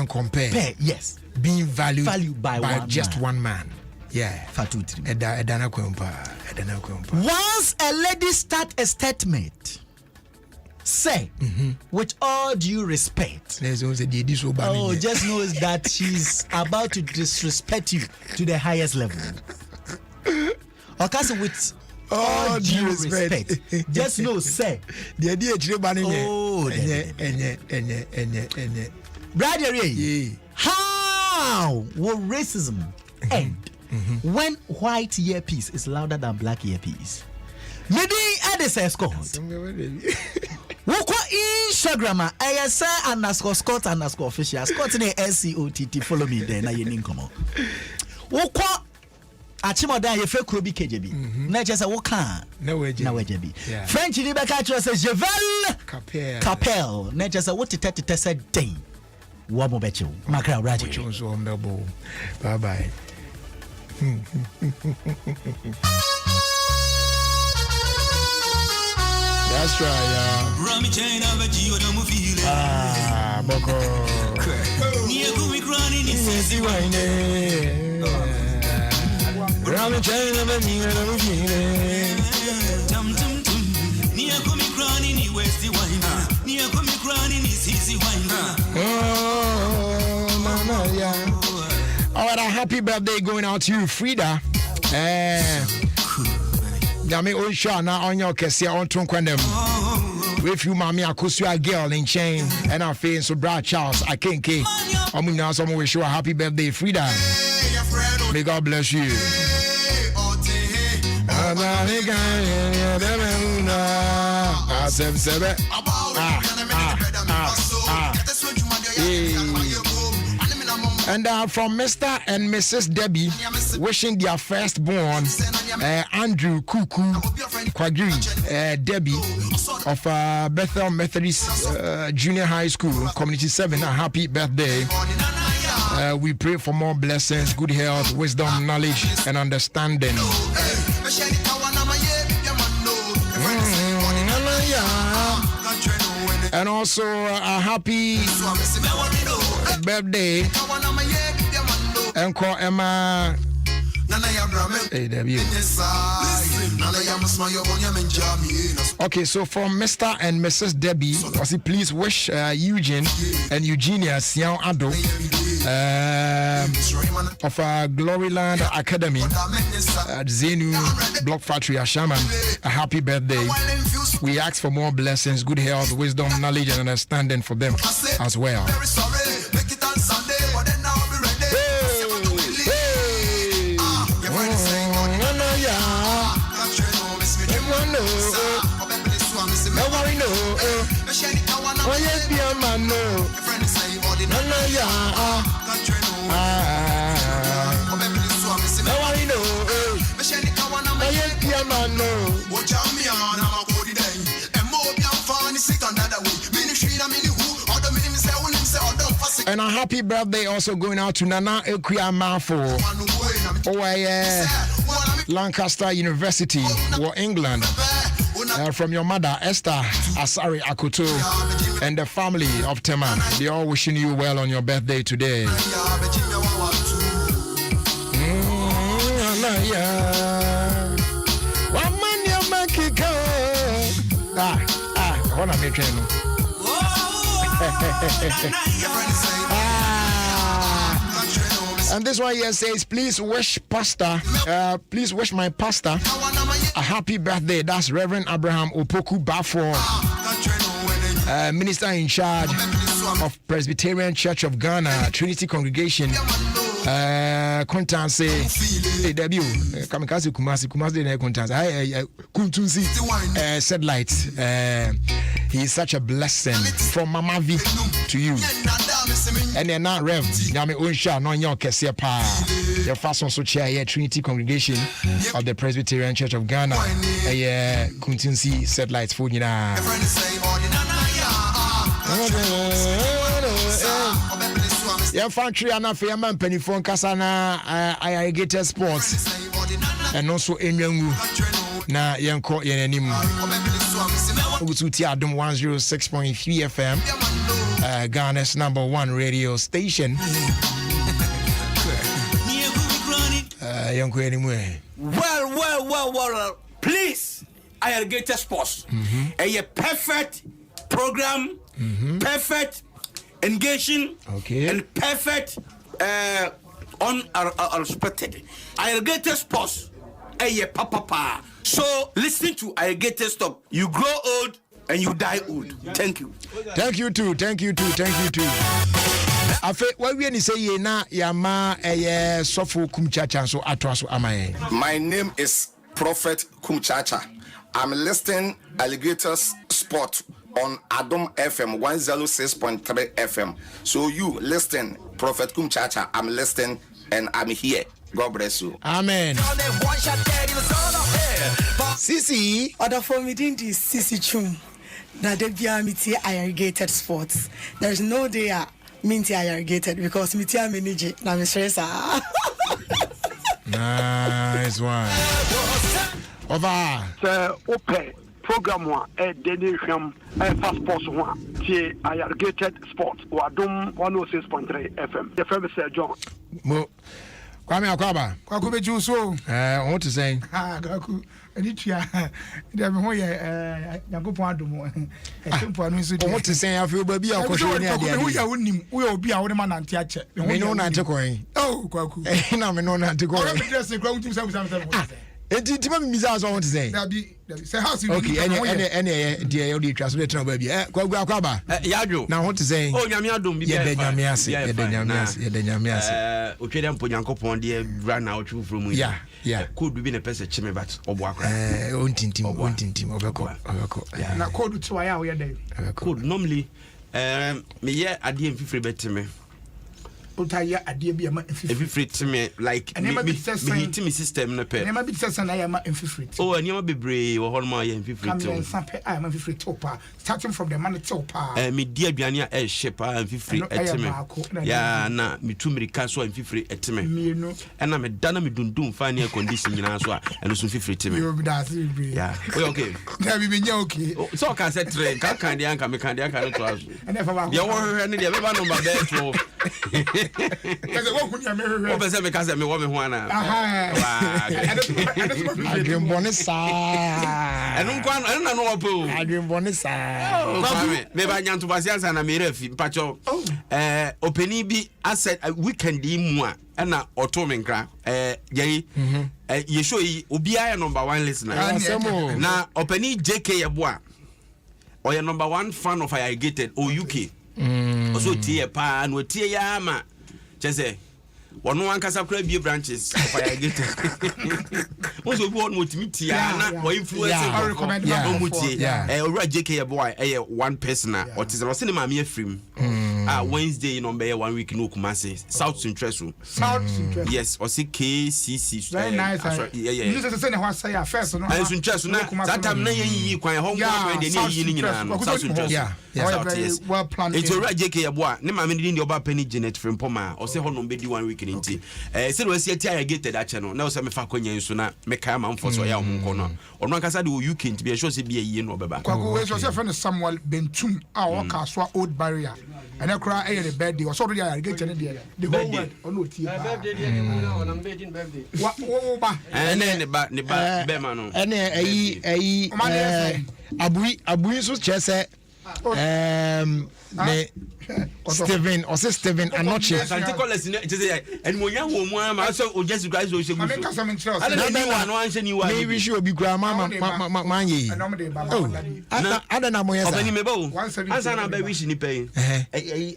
Compare. Yes. Being valued by just one man. Yeah. Once a lady start a statement, say, with all due respect, just knows that she's about to disrespect you to the highest level. Okay, with all due respect, just know, say, the idea Bradbury, how will racism end when white earpiece is louder than black earpiece. Maybe Edison Scott. Woko Instagram ASA _ Scott _ official. Scott ne SCOTT. Follow me there. Na yenin komo. Woko Achimoda ye fe kuro bi KJB. Na je say woka na wajebi. French ni be ka tro say Jevel Capel. Na je say what tete say den. Wo mo be chiw. Makra braje. Bye bye. That's right, yeah. Boko. All right, a happy birthday going out to you, Frida. Yami Onsha na onyo kesia on Tunkwendem. With you, Mammy, Akusua girl in chain, and our face so Brad Charles, I can't key. I'm now someone wish you a happy birthday, Frida. May God bless you. And from Mr. and Mrs. Debbie, wishing their firstborn, Andrew Kuku Kwagiri, Debbie of Bethel Methodist Junior High School, Community 7, a happy birthday. We pray for more blessings, good health, wisdom, knowledge, and understanding. And also a happy birthday. Encore Emma. Hey, okay, so from Mr. and Mrs. Debbie, please wish Eugene and Eugenia Sian Ado of Gloryland Academy at Zenu Block Factory Ashaman a happy birthday. We ask for more blessings, good health, wisdom, knowledge, and understanding for them as well. And a happy birthday also going out to Nana Ekuya Mafo, Lancaster University, or England. From your mother, Esther Asari Akoto, and the family of Teman. They all wishing you well on your birthday today. And this one here says, please wish my pastor a happy birthday. That's Reverend Abraham Opoku Bafo, minister in charge of Presbyterian Church of Ghana, Trinity Congregation. Kontanse, debut, Kamikaze Kumasi, Kontanse, Kuntunsi, Satellite. He is such a blessing from Mama V to you. And they're not Rev, Yami Unsha, no young Kessia Pa. Your first one, so chair, Trinity Congregation of the Presbyterian Church of Ghana, Kuntunsi, Satellite, Fujina. Your factory and a fireman penny phone Kasana Irrigated Sports and also Emyangu na Yanko Yenim Ututi Adam 106.3 FM, Ghana's #1 radio station. Yanko anyway. Well, please, Irrigated Sports. A perfect program, perfect engaging, and perfect unexpected. Irrigated Sports, papa. So listen to Irrigated Stop. You grow old and you die old. Thank you. Thank you too. afe wawie ni say ye na yama sofo kumchacha so atwaso amaye. My name is Prophet Kumchacha. I'm listing Alligators Sport on Adom FM 106.3 FM. So you listen, Prophet Kumchacha. I'm listening and I'm here. God bless you. Amen. Sisi. Other for me didn't Sisi Chum. That they be a irrigated sports. There is no day minty irrigated because me tia manage na me stress. Nice one. Over. Sir, open program one denisham passport one tie irrigated sport Adom 106.3 FM. The famous Sir John. Mo Kwame Akwaba. Kwaku be juso. What to say? Kwaku Enitua. Dem ho ye Yakopon Adom. Tempo anu so. What to say afi oba bia akosho ni ade ade. Wo ya wonim, wo ya obi a wo de ma nante ache. Me no nante koyin. Oh, Kwaku. Na me no nante koyin. Me dress Kwaku tim sam. Enti tima mi miza so want to say. Say house you. Okay, any dia you dey trust me tena ba bia. Kwaku Akwaba. Yadwo. Na what to say? Oh, nyame adom bi bia. Ye de nyame ase. Otwede mpo Nyankopon de bra na otwu from mu. Yeah. Code bi na pese chime but obo akra. Ontintim obeko. Na code to why we dey. Code normally me ye ade mfifre betime. Utaya ade bi ma mfifre time like me hit me system na pe. Nema bi sesa na ya ma mfifre. Oh, anyama bebre wo ho ma ya mfifre to. Come sample I ma mfifre topa starting from the man topa. Me di aduane a shepa mfifre etime. Ya na me tumirika so mfifre etime. Me na me dana me dundum fa ne condition nyina so a eno so mfifre etime. You be that be. Yeah. Okay. Na bi nya okay. So ka say train ka kan dia anka me kan dia kan to aso. Na fa ba. Ya wo hwe ne dia be ba number be to. Kaze wo kunya me hwe. O be say me ka say me wo me ho ana. Agrimbone sa. Enu nkwa na no opo. Agrimbone sa. Me ba nyanto basi ansa na me refi mpacho. Openi bi asset weekend mu a na oto me nkra. Yei ye show yi obi aye number 1 listener. Na openi JK yebo a. Oye number 1 fan of Irrigated or UK. Also tie pa no tie ya ma. Chese wono ankasa kura bie branches of Irrigated. Once we want motimiti ya na we influence I recommend owura JK yebo a one person a otize no cinema me afrim. Wednesday number 1 week no Kumasi South Central. Yes, or see KCC. Very nice. You just say what say first no. And Central na that time na yi kwan home when they need yi nyina no South Central. Yeah. Well planned. It's owura JK yebo a ne ma me ndi oba pani Janet Frimpoma or say ho no be di 1 week nti. Say we see Irrigated a channel. Na o say me fa kwanya nso na me kai ma mfo so ya ho nko no. Ono ankasa de UK nti be sure say be yi no beba. Kwaku we so say friend Samuel Bentum a o ka so old barrier. And I cry the birthday or sorry I get the whole world on no tea. Birthday on birthday. What and then the Bemano and Abui so chese Steven or say Steven Anoche. And when you want so just guys will say maybe she will be grandma manye. I don't know moya. Asa na be wish ni pay.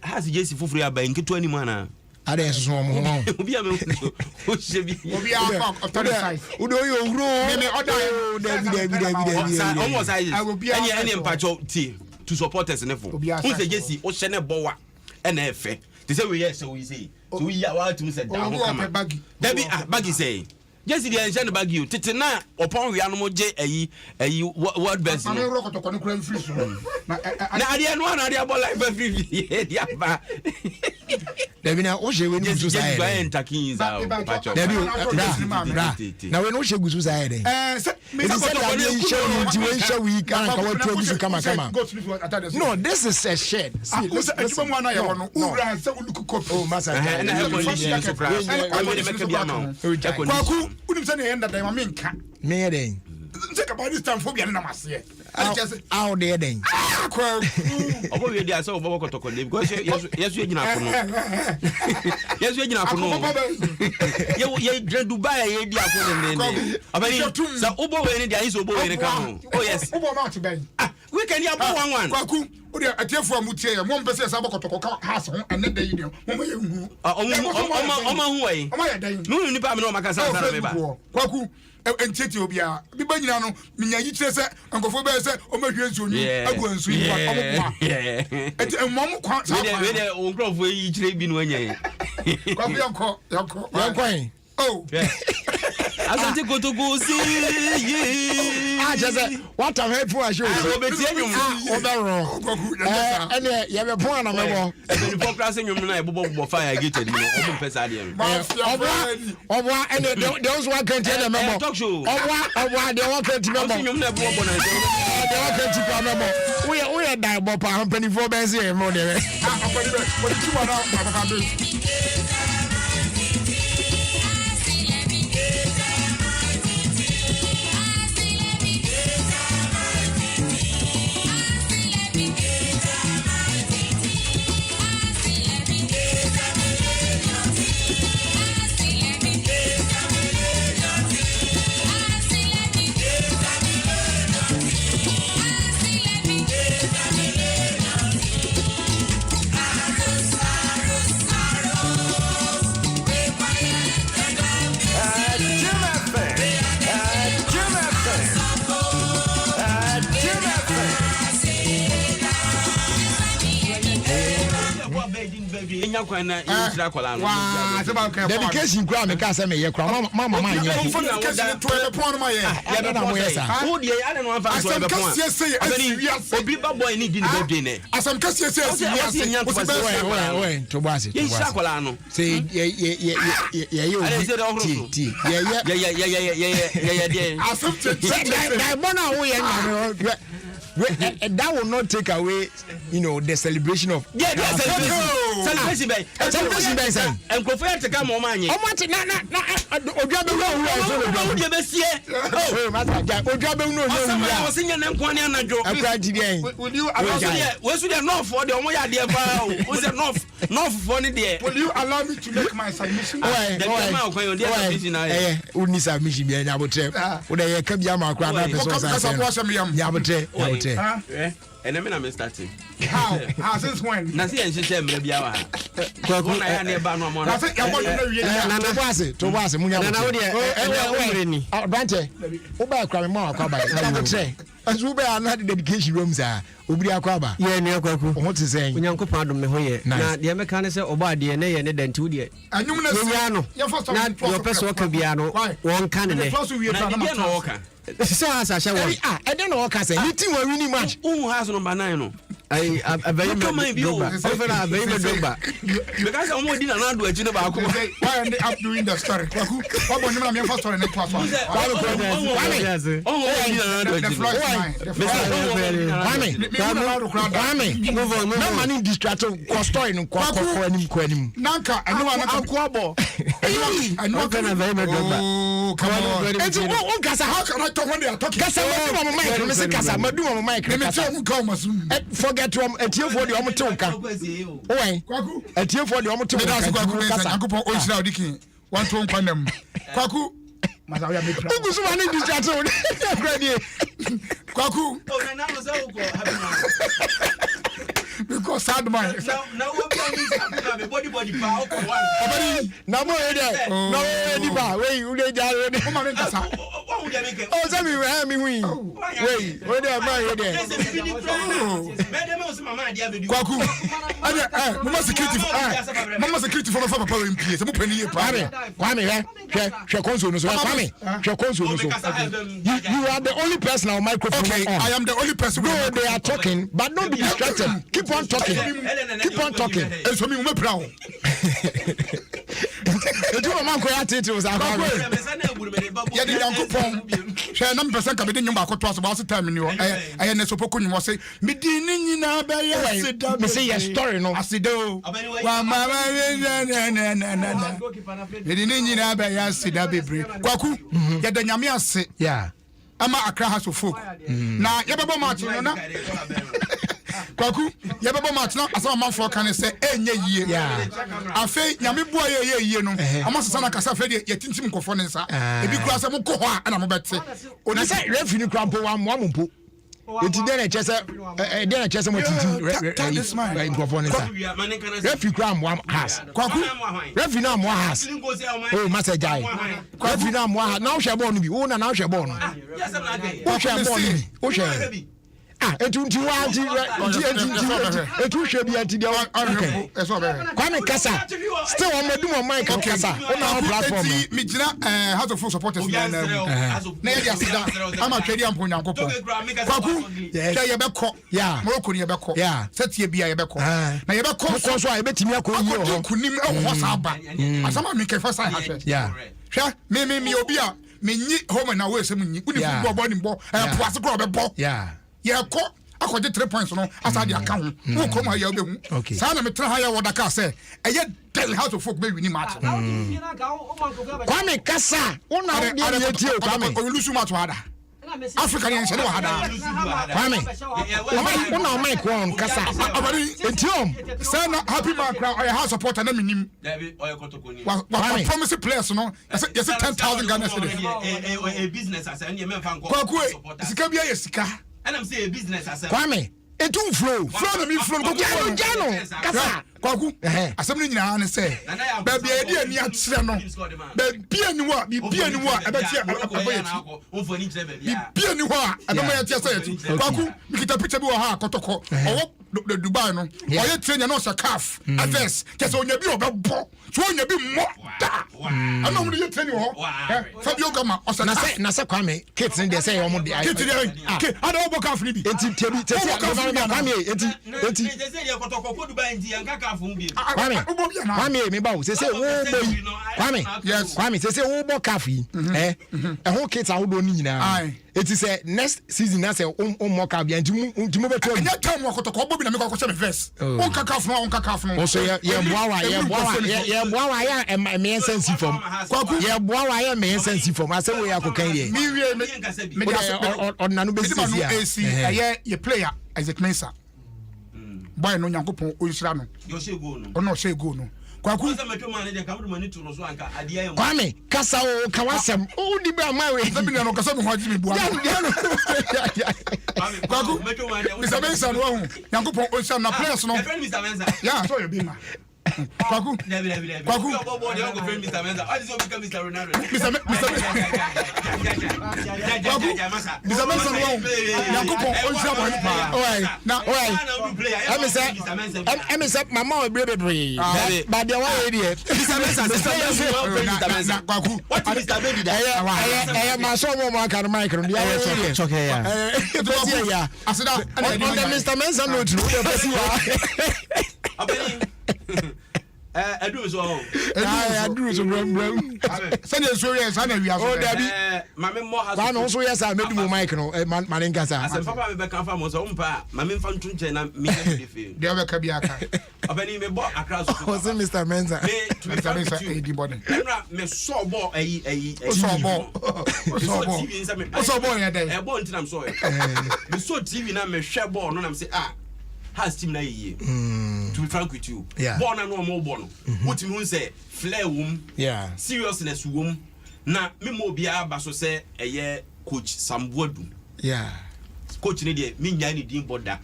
Has Jesse Fufria by nketo ani mana. Ade so mo ho. Obi am o she bi. Obi am of 35. Udo yo ro. Me order David. Almost any mpacho tea to supporters in for. Who say Jesse o shene bowa na efe. They say we yes so we say. So we are what to say down come. David baggy say. Jesse the engine bag you. Tete na upon we animal J what best. Na ade no na ade about life free. Yeah ba. David na o she we no so say. Just taking out. David na we no she gusu say dey. No, this is a shed. Take about this time for being a mass here. Out there then. Oh, we are so about to call because yes, you're not. Yes, you're not. You Dubai, you're so Obo, there is Obo in the car. Oh, yes, we can have one. odi atiefo amutie ya mo mpese sa bokotoko ka house ho ene da yi ne mo ye hu Oma hu ai oma ya dan no nipa me no makasa sa me ba kwaku entiti obia bi ba nyina no minya yi kire se nkofo be se o ma hwe nsu ni agu nsu yi kwa omokwa eti mmom kwa sa kwa we de onkrofo yi kire bi no anya kwaku yankwan oh asante kotoko si just what am I for show obeti enyum obero ene ye be pon na mebo ebeni pon class enyum na ebobo fire gated ni obo pesa de obwa ene they also want to tell them mebo obwa they want to mebo enyum na ebobo na they want to tell mebo we die bo pa company for ben say mo de company be what you want na papa do dedication kura me ka say me ye kura mama ma nye dedication to e pon ma ye ya da mo ye sa wo de ya na no fa so e be pon obi ba boy ni di ni birthday ne asam kase say we to boss ye sha kwala no say ye asam say bona wo ye nya that will not take away, you know, the celebration of. Yeah, celebration by. Celebration by saying. And Kofi to come on, man. Oh, what? Ojabe no. I was singing them Kwani and Joe. Will you allow me? What's with the north for the Omoya dear? Was the north funny there? Will you allow me to make my submission? Uni submission be na botre. Wo dey come ya ma kwa na person say. And I'm not starting. How? Since when? Nancy and she said, maybe I want to nearby no more. I think I want to know to was Munya. Bante, Oba Kramma, Kwaba. Say, as we are not dedication rooms are. Obi akwaba. Yeah, near Kwaku. What is saying? Unyanko pardon me hoye. Na the American say Oba DNA and then 2 years. Anyumno. Your person can be ano. One candidate. I don't know what I say. You think we're winning match? Who has number 9? No. I very much because I'm more dinner not do it. Why are they up doing the story? What about me? First story next one. No money distracted. Costoy no quanim. Nanka, I know I'm quabo. I know I'm very much. Come on, how can I talk when they are talking? Kasa, Madu on mic. Let me tell you, come forget to etier for the Omotoka. Oh, etier for the Omotoka. Kwaku, original Dicky. 1 to 1 pandem. Kwaku, Mazaya make Kwaku. Because sad man. Now body power. No more there. No anybody. Wait, you dey jare. Oh, tell me where me win. Wait, where there man there? Kwaku. Mama security for papa MP. Se mo pani e pa. Kwame, hwe console no so. Kwame, hwe console no so. You are the only person on microphone. Okay, I am the only person. No, they are talking, but don't be distracted. Keep on talking. Keep on talking. And so me we proud. You man ko ya tete was akwa. Ya di yankopon. Hwe na mpesa ka be nyum ba koto so ba so time ni o. Aye ne so poko nyum say me di ni nyina ba ya sida. Me say your story no. Asido. Wa mama na. Me di ni nyina ba ya sida bebre. Kwaku, ya da nyame ase. Yeah. Ama Accra House of Folk. Na ya bebo match no na. Kwaku, ya bebo match na asama manfo kan say enye yie. Yeah. Afei nyame boa ye yie no. Ama sesa na kasa fe de ye tintim nkofo ne nsa. Ebi kura se mo ko ho a na mo bete. Oni say referee ni krampo wa mo mpo. enti den chese den chese mo titi nkrofo ne sa refi kra mo has kwaku refi na mo has oh masa jai refi na mo has na wo hwe ball no bi wo na wo hwe ball no wo hwe ball no bi wo hwe etunti wanti etu hwe bi anti dia okay eso be kwame kasa still on medum mic kasa on our platform mi gina house of full supporters na na ya sida ama twedi ampo nyankopon kwaku ye be ko morocco ye be ko setie bia ye be ko na ye be ko so a ye betimi akoyi ho kunim ho saba asama mi kefa sai ha hwe me obi a me nyi home na we sem nyi uni football ball ni bo poase kro be bo yɛkɔ akɔgye 3 points no asa de aka ho wo kom ha yɛ wobɛhu saa na metra ha yɛ wɔda ka sɛ ɛyɛ del house of folk bɛ wini match kwame kasa wona wo de yɛtie o kwame olusu match hada Africa ni nse ne hada kwame wona o mic on kasa abari entiom say na happy man crowd or house supporter na minim wa promise players no yes 10,000 Ghana cedis a business as any man fan kwaku sika bia yɛ sika and I'm saying business as kwame etu flow na mi flow ko jano kasa kwaku asem ni nyina ne se ba bia edi ani akyere no ba bia ni wa bi bia ni wa ebeti abayeti bia ni wa adama yeti asa yeti kwaku mikita picture bi wa ha kotoko owo the Dubai no oye trainer no sa calf address kese onya bi obebo so onya bi mo da ana mo ye trainer ho Fabio Gama osa na se kwame kids ni dey say omo dey kids dey ada obo calf ni bi enti tebi kwame enti say dey kotoko ko Dubai ndi anka calf mu bi kwame me ba wo say wo boy kwame say wo bo calf yi ho kids awodo ni nyina eti say next season na say mo calf bi enti mo beto anya time kotoko na me ko se me verse on kakaf no so ye boawa ya me sense from ye boawa ya me sense from asem we akokan ye mi wie me odna no besi ye player Isaac Mensah boy no nyankopon oyisira no yo she go no ono she go no kwaku kwame kasa o kawasem o di ba ma we sabi na no kasa me ho agimi bua kwaku Mr. Benson wo nyankopon oyisira na players no ya so you be ma kwaku kwaku Mr. Benson wo nyankopon oyisira bo pa na emisa mama o brebebre ba de wa we die Mr. Benson kwaku what Mr. Baby da ma so mo aka no mic no dia we choke ya ya asida on Mr. Benson no tru de pesi wa adu so adu so bram send you so yes na wi aso o dabi mame mo ha kwa no so yes a medu mo mic no malenka sa asem papa me be kan fa mo so umpa mame mfa ntu nche na me de fe de be ka bi aka obani me bo akra so o se Mr. Mensa Mr. Mensa edi body na me so bo ayi so bo ya dey e bo ntinam so me so TV na me hwe bo no na me say has team na ye to be frank with you born na no more born what you say flair wom seriousness wom na me mo bia ba so say eye coach Sambuadu coach ne de me nya ni din boda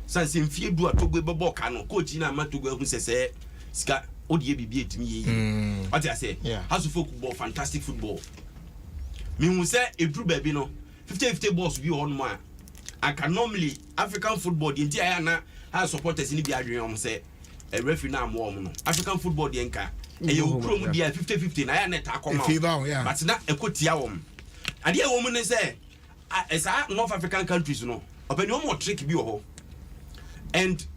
san se mfie du atogbe bebo ka no coach na matogbe hu se sika odi e bibie timi ye what I say has football fantastic football me hu say edru ba bi no 50-50 balls bi on ma aka normally African football the entire na has supporters ni bi adwen say a referee na am no African football the nka e ye ukro mu dia 50-50 na ya net akoma but na ekotia wom ade e wom ne say esa North African countries no obani o mo trick bi ho and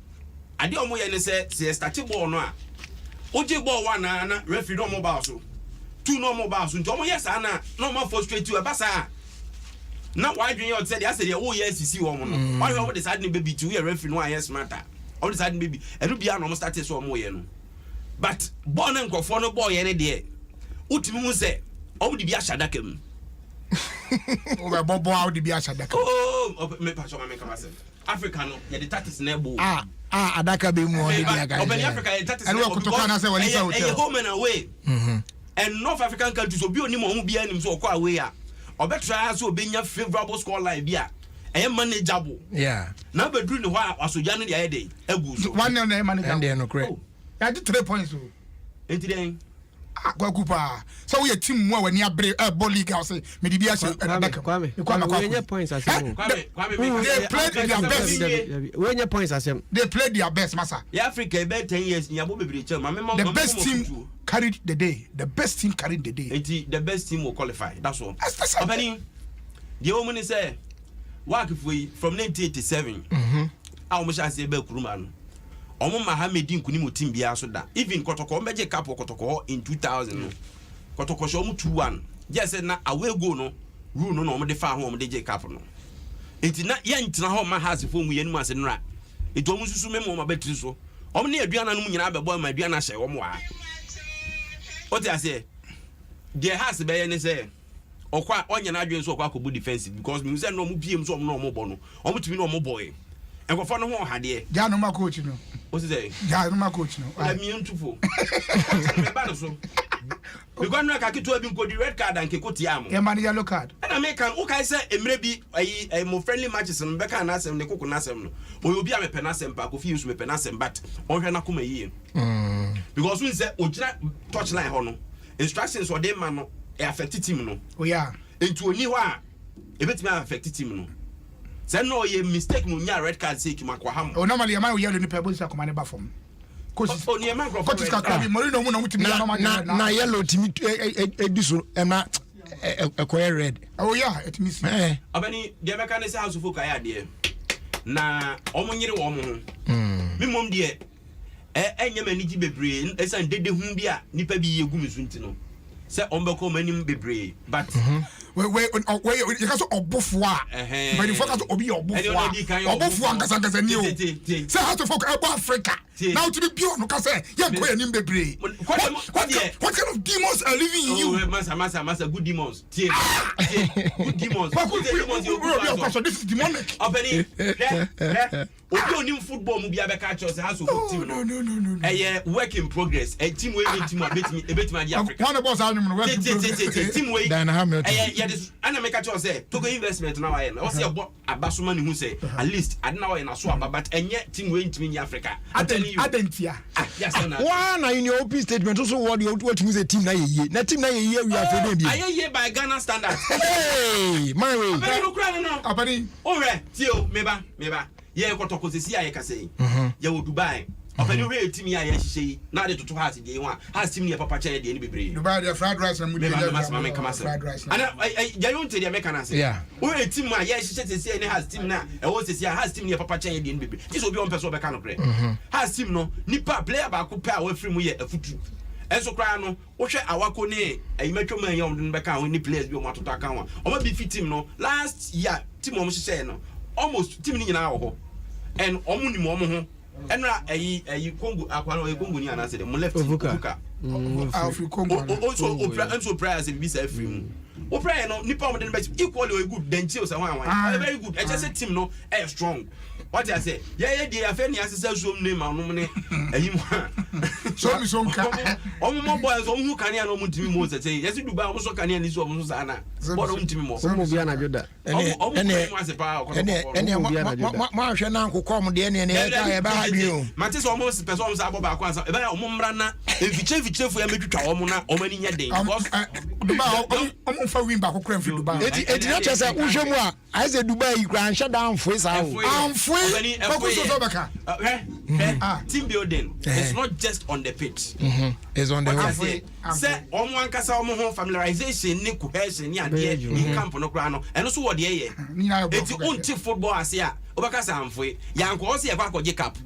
ade o mo ye ne say start ball no a oje ball one na referee no mo ba so two no mo ba so nti o mo yes na no mo frustrate you e ba sa na why do you say they say oh yes see wo no why we decide ni baby to we referee no yes matter all decide baby e do bia no start so mo ye no but born nkofo no boy ye ne de utimi mu say o di bia shadaka mu o be bobo a o di bia shadaka oh me pa so ma me come say Africa no ye the tactics na ebo adaka be mu o di bia guys open Africa ye tactics and we kutoka na say wali say hotel home and away and North African countries obi oni mo hu bia nim so okwa away a obetra so obenya favorable score line bia ɛyɛ manageable na bɛduru ne hɔ a asogya no deɛ ayɛ de agu so one na manageable ɛndeɛ no correct ya di 3 points o enti den akwaku pa so we team mu a wani abre ball league house me di bi ase kwame points asem they played their best we nye points asem they played their best massa Africa about 10 years nyabo bebre che the best team carried the day enti the best team will qualify that's all opening the woman say work from 1987 a omo sha se be kuruma no omo Mahamedin kunimu team bia so da even kotoko meje cap kotoko in 2000 no kotoko sho omo 2-1 just na away go no rule no omo de fa ho omo de je cap no enti na ya ntina ho ma has fo mu yenu ase nra enti omo susu memo omo betri so omo ne aduana no mu nyina bebo ma aduana hye omo a o ti ase de has be ye ne say okwa onya na adwen so okwa akobu defensive because me say no omo biem so omo no omo bo no omo timi no omo boy enkofo no ho hade ja no ma coach no o say ja no ma coach no I mean tufo me ba no so because no ka kitu abi nkodi red card and kekoti am e man yellow card and I can o kai say emre bi ayi mo friendly matches no be ka na asem ne koko na asem no o obi a me pena asem pa ko fi use me pena asem but on hwe na kuma yie because we say ogina touchline ho no instructions or dem man no e affect team no oh yeah into oni ho a e betimi affect team no say no ye mistake no nya red card say kimakwa ham oh normally e man we yellow ni pe bosi akoma ne ba form coach ka krabi Morino mu na mutimi na normal na yellow timi ediso na ekoye red oh yeah it means abani de meka ne say house folk aya de na omunyire wo mo ho mimom de enya manigi bebre esan dede hu bia nipa bi yegu misunti no say ombeko manim bebre but we you can so obofo a when you focus obi obofo ankasa ni o say how to focus about Africa now to be pure no ka say ye ko yanim bebre what kind of demons are living in you masa good demons good demons so this is demonic opening obi onim football mu bia be ka cho say how to team no work in progress a team we team abetimi adi Africa one boss anyum no work team we Hamilton ana make sure say to go investment na why na o say abasoma ni hu say at least adna why na so aba but enye team we ntimi in Africa adentia yes na one in your open statement also what you say team na ye we are for them aye by Ghana standards hey my way abani ore tio meba ye kotoko sisi aye ka say ye wo Dubai openi we team ya hihye na de toto has de ho a has team ne papa cha de ne bebre Dubai the fried rice na mu de fried rice ana ya you ntede me kana say we team a ye hihye sisi ne has team na e wo sisi has team ne papa cha de ne bebre this obi on person be ka no kre has team no nipa player ba ko pa a wa free mu ye afutu enso kra no wo hwe awako ne ayimatwo man ya on be ka ho ni players bi o matoto aka ho o ma bi fit team no last year team o mo hihye no almost team ni nyina wo ho and omu ni mo ho enra ayi Congo akwano Congo ni anase dem left Vuka Congo also opera prayer say be say free mu opera no nipa mo den be equally good then chill say wan very good I just say team no strong what I say yeah dey afa ni asesa zoom name anom ne ayi mu so mi so nka omo mo boys omo kan ya no mo ntimi mo say yes Dubai omo so kan ya ni so omo so sana bodo mo ntimi mo omo bia na joda ene ma hwe na nkokọ mo de ne e ba ha bi o mate so omo person omo sa aboba akwa e ba ya omo mra na efiche fu ya metwitwa omo na omo ani nya den Dubai omo fa win ba kokora mfi Dubai eti na chese uhwe mu a ai say Dubai kra nsha da amfo sa o amfo team building it's not just on the pitch it's on the way say omo ankasa omo ho familiarization ni cohesion ni ade ni camp no kra no eno so wo de ye eti unti football ase a obakasa amfo yanko o se yakwa akọje cap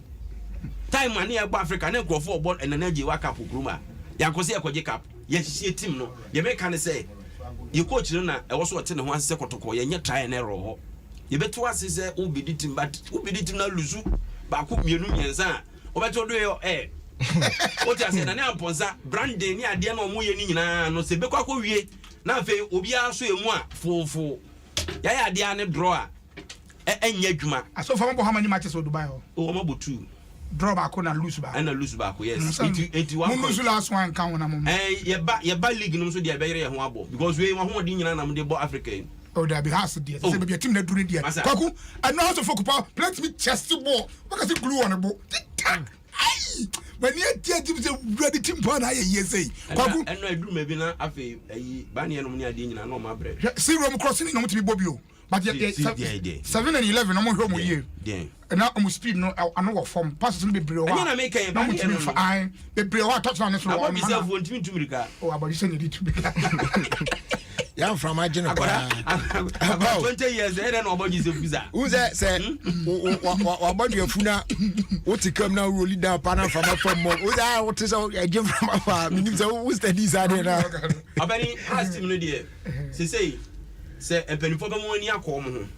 time ani ya gba Africa na nkrofo ball enanaje wa cap kuruma yanko se yakọje cap ye hihie team no ye make kan say ye coach no na e wo so ote ne ho ase kotoko ye nya try na ero ho ye beto ase say ubidi team but ubidi team na luzu ba ko mienu nyenza obeto do yo o ti ase na ne amponza branding ni ade na omo ye ni nyina no se bekwa ko wie na afi obi aso emu a fofo ya ade ane draw a enya adwuma aso fa mo hamani matches o Dubai ho o mo botu draw ba ko na lose ba and lose ba ko yes 81 mo lose last one kan wona mo ye ba league no so dia be yere ho abo because we ho di nyina na mo de bo Africa Oh, there be has there. Say be a team that do it there. Kwaku, and now to focus power. Let me chest ball. What can glue on a ball? Aye. When you tell team say ready team pan I say. Kwaku, and I do maybe na afi bani no money adi nyina no ma bre. See Rome crossing no to be Bobio. But 7 and 11 no more home year. And now almost speed no I know form passes be brew. And na make am no to for I be brew touchdown so. I myself want to Mirika. Oh, about you say you need to be. Yeah, from my general. About 20 years then nobody is a visa. Who's that say what about your funa? What to come now rolling down panel from a from who's that what is a gym from a farm? Who's the designer now? Abani asked him no dear. Say a penny for the money I come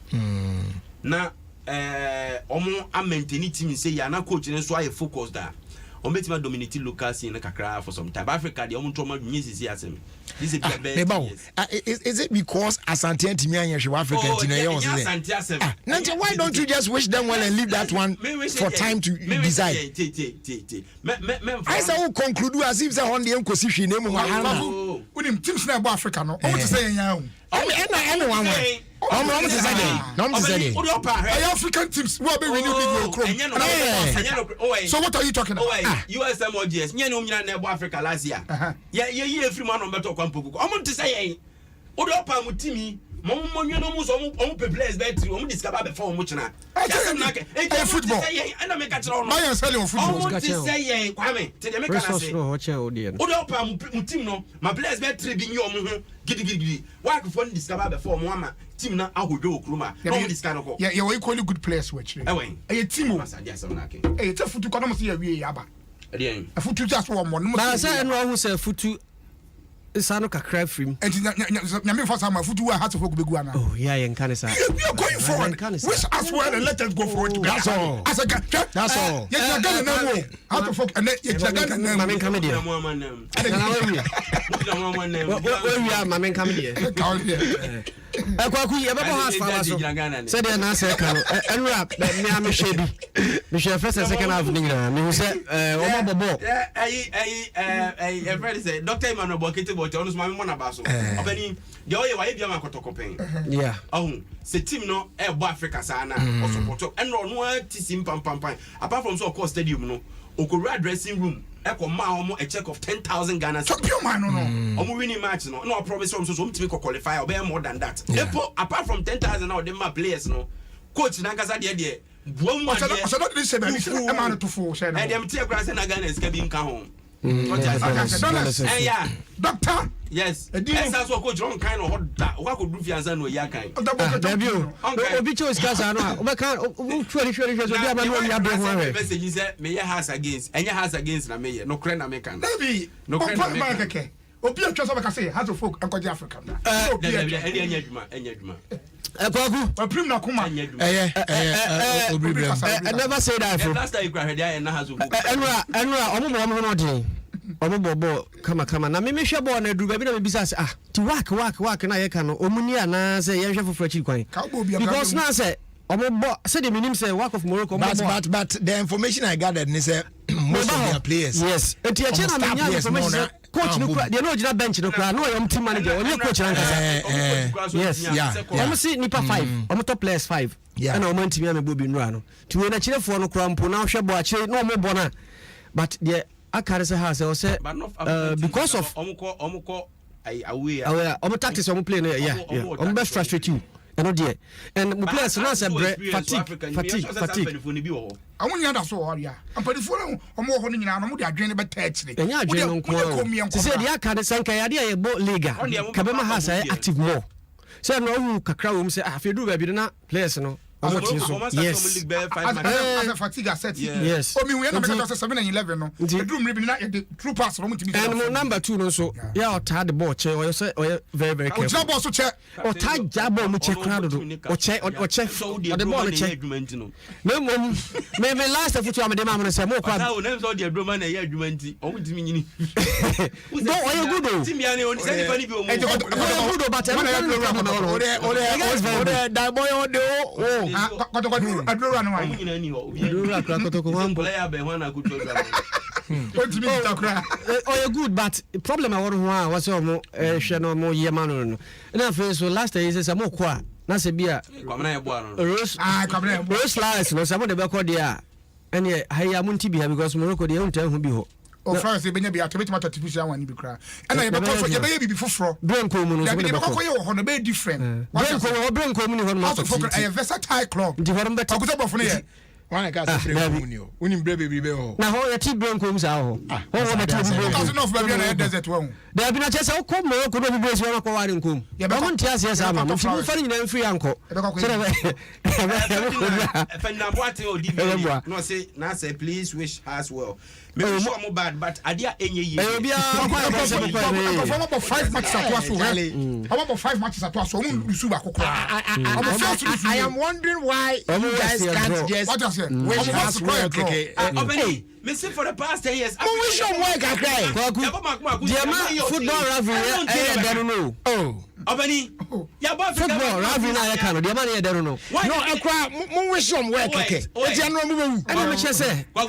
na omo a maintain team say ya na coach so I focus that on betima dominate local scene na kakra for some time Africa the omo trauma nyesi asem this is is it because Asante team anya hwe African team ya was there why don't you just wish them well and leave that one for time to decide I say who conclude as if say on the enkosi hwe na mu ha unim teams na Africa no o to say nya anyone African teams who are being renewed. So what are you talking about? USMOGS. You know, Africa last year. Yeah, every man on better Kwampuku. I'm going to say, Odopa Mutimi, Momo, no players better, discover before Muchana. Football. And I make a tron. I am selling football. To say, Kwame, to the American. Odopa Mutino, my players better be your giddy. Why could discover before Mama? Team na ahodo okruma no this kind of yeah you equally good players which a team it's a foot economy here we yaba a foot just one more but say no who say foot sano kakra free and na me for some foot we have to go be guana oh yeah you can say we are going forward wish as well and let us go forward that's all as a that's all yeah you got no how to fuck and you got no mama come here we are mama come here Kwaku ye bebo has fala so say dey na say kan enra me am shebi me share first and second half nina me say o ma bobo everybody say Dr. Emmanuel Bokete but on so me na ba so obani dey oye wa ye bia makotokopen yeah say team no e bo Africa sana o support enro no atisim pam apart from so course stadium no okori dressing room eko ma omo a check of 10,000 Ghana champion man no omo winning match no promise from so team ko qualify or be more than that apart from 10,000 now them players no coach na kasa de buom ma de so not this say e man to full say no e dem tie kra say na Ghana ska bi nka ho yeah doctor yes esa so coach on kind of hot wa ko du fianza no ya kan obi cho iskasa no o be kan o chori so bia ma no ya be ho ahwe message say me ya has against enya has against na me ye no kre na me kan no kre na me kan obi atwa so be ka say has of folk enkoje Africa na obi enya adwuma Kwaku prim na kuma I never say that for last time you cried there na has of enra omo no dey omo bobo kama na me hwe ball na duru ba bi na me bisa say ti work na ye kan no omuni ana say ye hwe foforo chi kwan because na say omo bo say the minim say work of Morocco but the information I gathered is most of their players yes enti e che na me nya information coach no they no jina bench no kra no your team manager only coach na nkasa yes omo see nipa 5 omo top players 5 and omo ntimi am bobi nura no ti we na chirefo no kra mpo na hwe bo a chire no omo bo na but the akare say has say because of omo away omo tactics omo play yeah omo be frustrate you there and my players now say fatigue I want you to so area and but if you omo ho nyina no mo de adwene be touch ni enya adwene no nko say the akare sanka ya de ye bo liga kabema has active more say no kakra wo say afedu ba bi na players no yes as a fatigue asset yes o mi we na make 7 and 11 no bedroom ribi na the true pass no mutimi and number 2 no so yeah o tad the ball che o say very careful o jabo so che o tad jabo mu che crowd do o che the ball che me last foot am de ma mo say mo kwa na o nem so the adwuma na ye adwuma nti o mutimi nyini no o ye good o team ya ne o say nipa ni bi o mo good but o da boy o de kotoko aduro no wa player be ho na kuto Oh, good, but problem I want to was your more Yamano. And I feel so last day is a more qua. Nasa bia Rose slice no some of the back there. And yet, I am Montibia because Morocco, they don't tell who be ho. O France be be atomatic artificial one be cry. And I because you be before fro. Bronco no so be ho no be different. Bronco no ho a versatile club. The one better go to for no one ka say Bronco ni o. Unim brebe bi be ho. Na ho ya ti Bronco mu sa ho. Ho better Bronco no for be na desert one. There be na chese o ko Morocco no be so ko ware nkom. Ya be mon tia se sa ma. Mo fa ni na free anko. No say na say please wish us well. Maybe sure I'm bad, but idea any year. I want 5 matches at once. I want 5 matches at once. I am wondering why you guys can't just wish us well. Missing for the past 10 years. We should work at football rivalry. I don't know. Oh. Obani, football rivalry. I can't. The money I don't know. No, I cry. We should work. Okay. I don't know. Say. But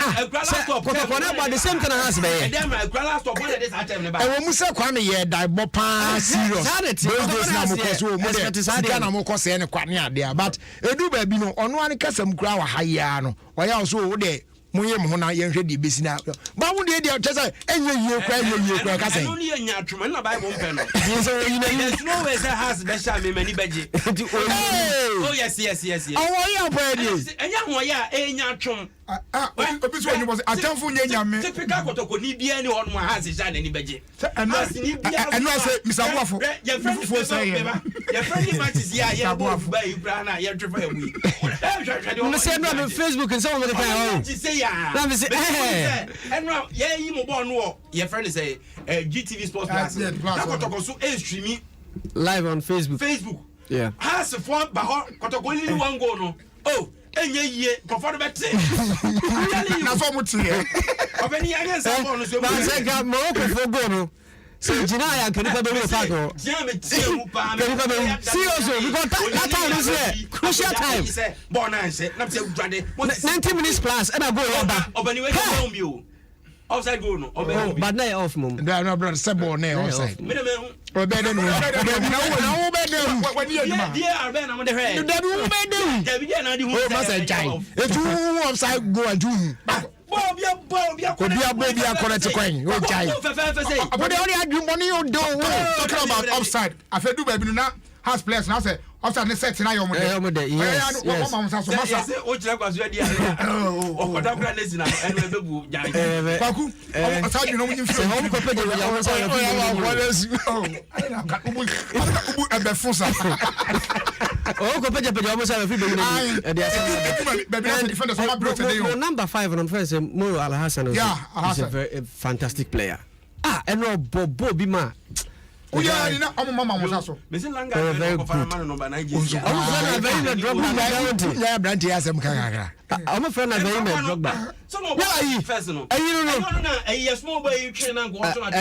the same kind of house, man. I will say, Kwame, yeah, die bopa serious. Those days now, because we Ghana mo kose ene kwani ade but edu ba bi no ono an kasam kura wa haya no wa ya so wo de moye mo na ye hwe de besi na ba wo de tese enye yie kura kase no ne nya atwuma na Bible mpe no there's no way say has be sha me mani beje oh yes oh ya pa de enya ho ya enya atwum obi so onye was atamfo nya nyame typical kotoko ni bia ni on has sha na ni beje eno say misabuafo ya friend say ya friend matches ya ya bo ba ibra na ya trefa ya wi no say no Facebook and some of the time let me say and now yeah you mo born no your friend say GTV Sports Plus na kotoko so streaming live on Facebook yeah has for ba ho kotoko ni one go no oh enye yie kofo bete na so mo tie obeni anya sa bo no so ba say ga mo kofo go no so jina ya kan pa be no fa go jina me tie mu pa me seriously because that time is here crucial time born and say na say udwade 90 minutes plus and I go over obeni we go bi o offside goal no obeni but now off mom no brother say ball now offside me me obeni no no obeni when you dia arbe na mo de hwe da bi obeni da bi dia na di hu oh masa jai etu offside goal and you Bobia baby correct coin o jai but the only adu money you do talking about offside I feel do baby na has players now say offside ne set na your model yes yes o jira kwaso ya dia o koda kura nesi na enu ebebu jai kwaku offside no munyi se hom ko pede ya won say ubu ebe fusa oh ko pede ya say fi be ni e dey baby na defender so ma break today number 5 on first Moro Al Hassan is a very fantastic player and no bobo bi ma Oya ni na omo mama mo saso. Me say langa ko fara man number 9 jersey. Omo friend na very me drop by ya brand ya asem kan omo friend na very me drop by. So no first no. No small boy you train and go on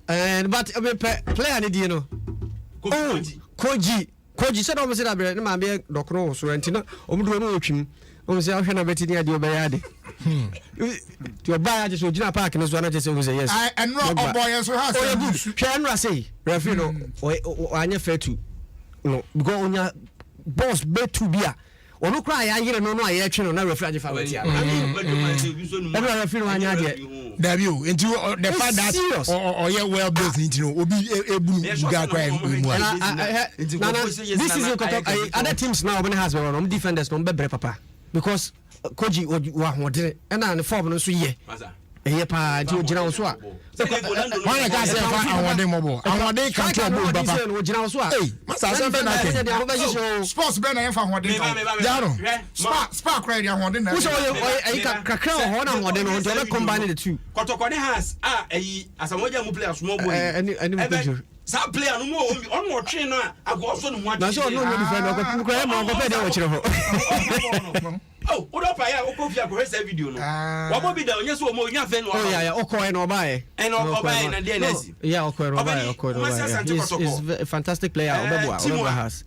and but player ni di no. Koji said omo say that be na be dokro so antina omo do no otwim. Omo say ahwe na beti ni ade obeyade. To buy just original park no so na just say yes. And no boy so has. Oh good. Hwe say referee no anya fair to no because onya boss betu bia onu kra ya yire no aye twe no na referee age fa wetia. Every referee no anya de. Dabi o into the fact that or yeah well based into no obi ebunu ga kra mu. This is other teams now when has one defenders no be papa because Koji wa hodere na ne form no so ye eye pa ti o gina so a why ka say fa awode mobo awode kan to bo baba o gina so a masa say be na ke sports be na fa hodere jaro spa cry dia hodere na so eye kakra ho na hodere no to combine the two kotokone has ayi asamoja mu players mo boy any sa player no mo on mo train no ago so no ho na so no defend ko ko e mo ko pe de o kire ho oh what up ya o ko fi akọ se video no wa bo bi da onye so mo nya fe no oh yeah o ko e no bae na dey nesi yeah o ko no bae he's a fantastic player obebo has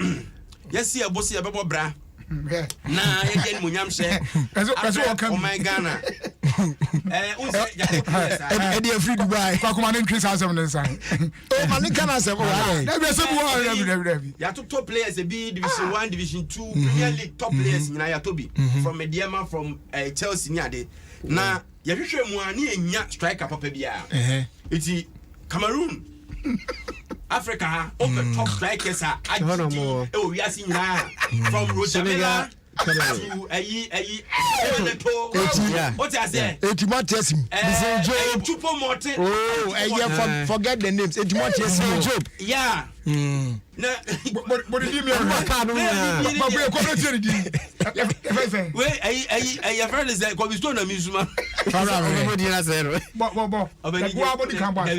yes here boss here bebo bra na yɛgye munyam hyɛ oh my Ghana ɛde afiri Dubai kwakoma ne ntwe saa asɛm ne nsa ma ne kana asɛm yɛatoto players bi division 1 division 2 Premier League top players nyina yɛatɔ bi from Mediama from Chelsea ni ade na yɛhwehwɛ mu a ne yɛnya striker papa biara iti Cameroon Africa ha open top strikers a agidi e o wiase nyina from Rosamela to what I say Etimotesim Chupo Morte forget the names Etimotesim Job yeah na but give me a but we community we I friend is like we stone amusement but body can buy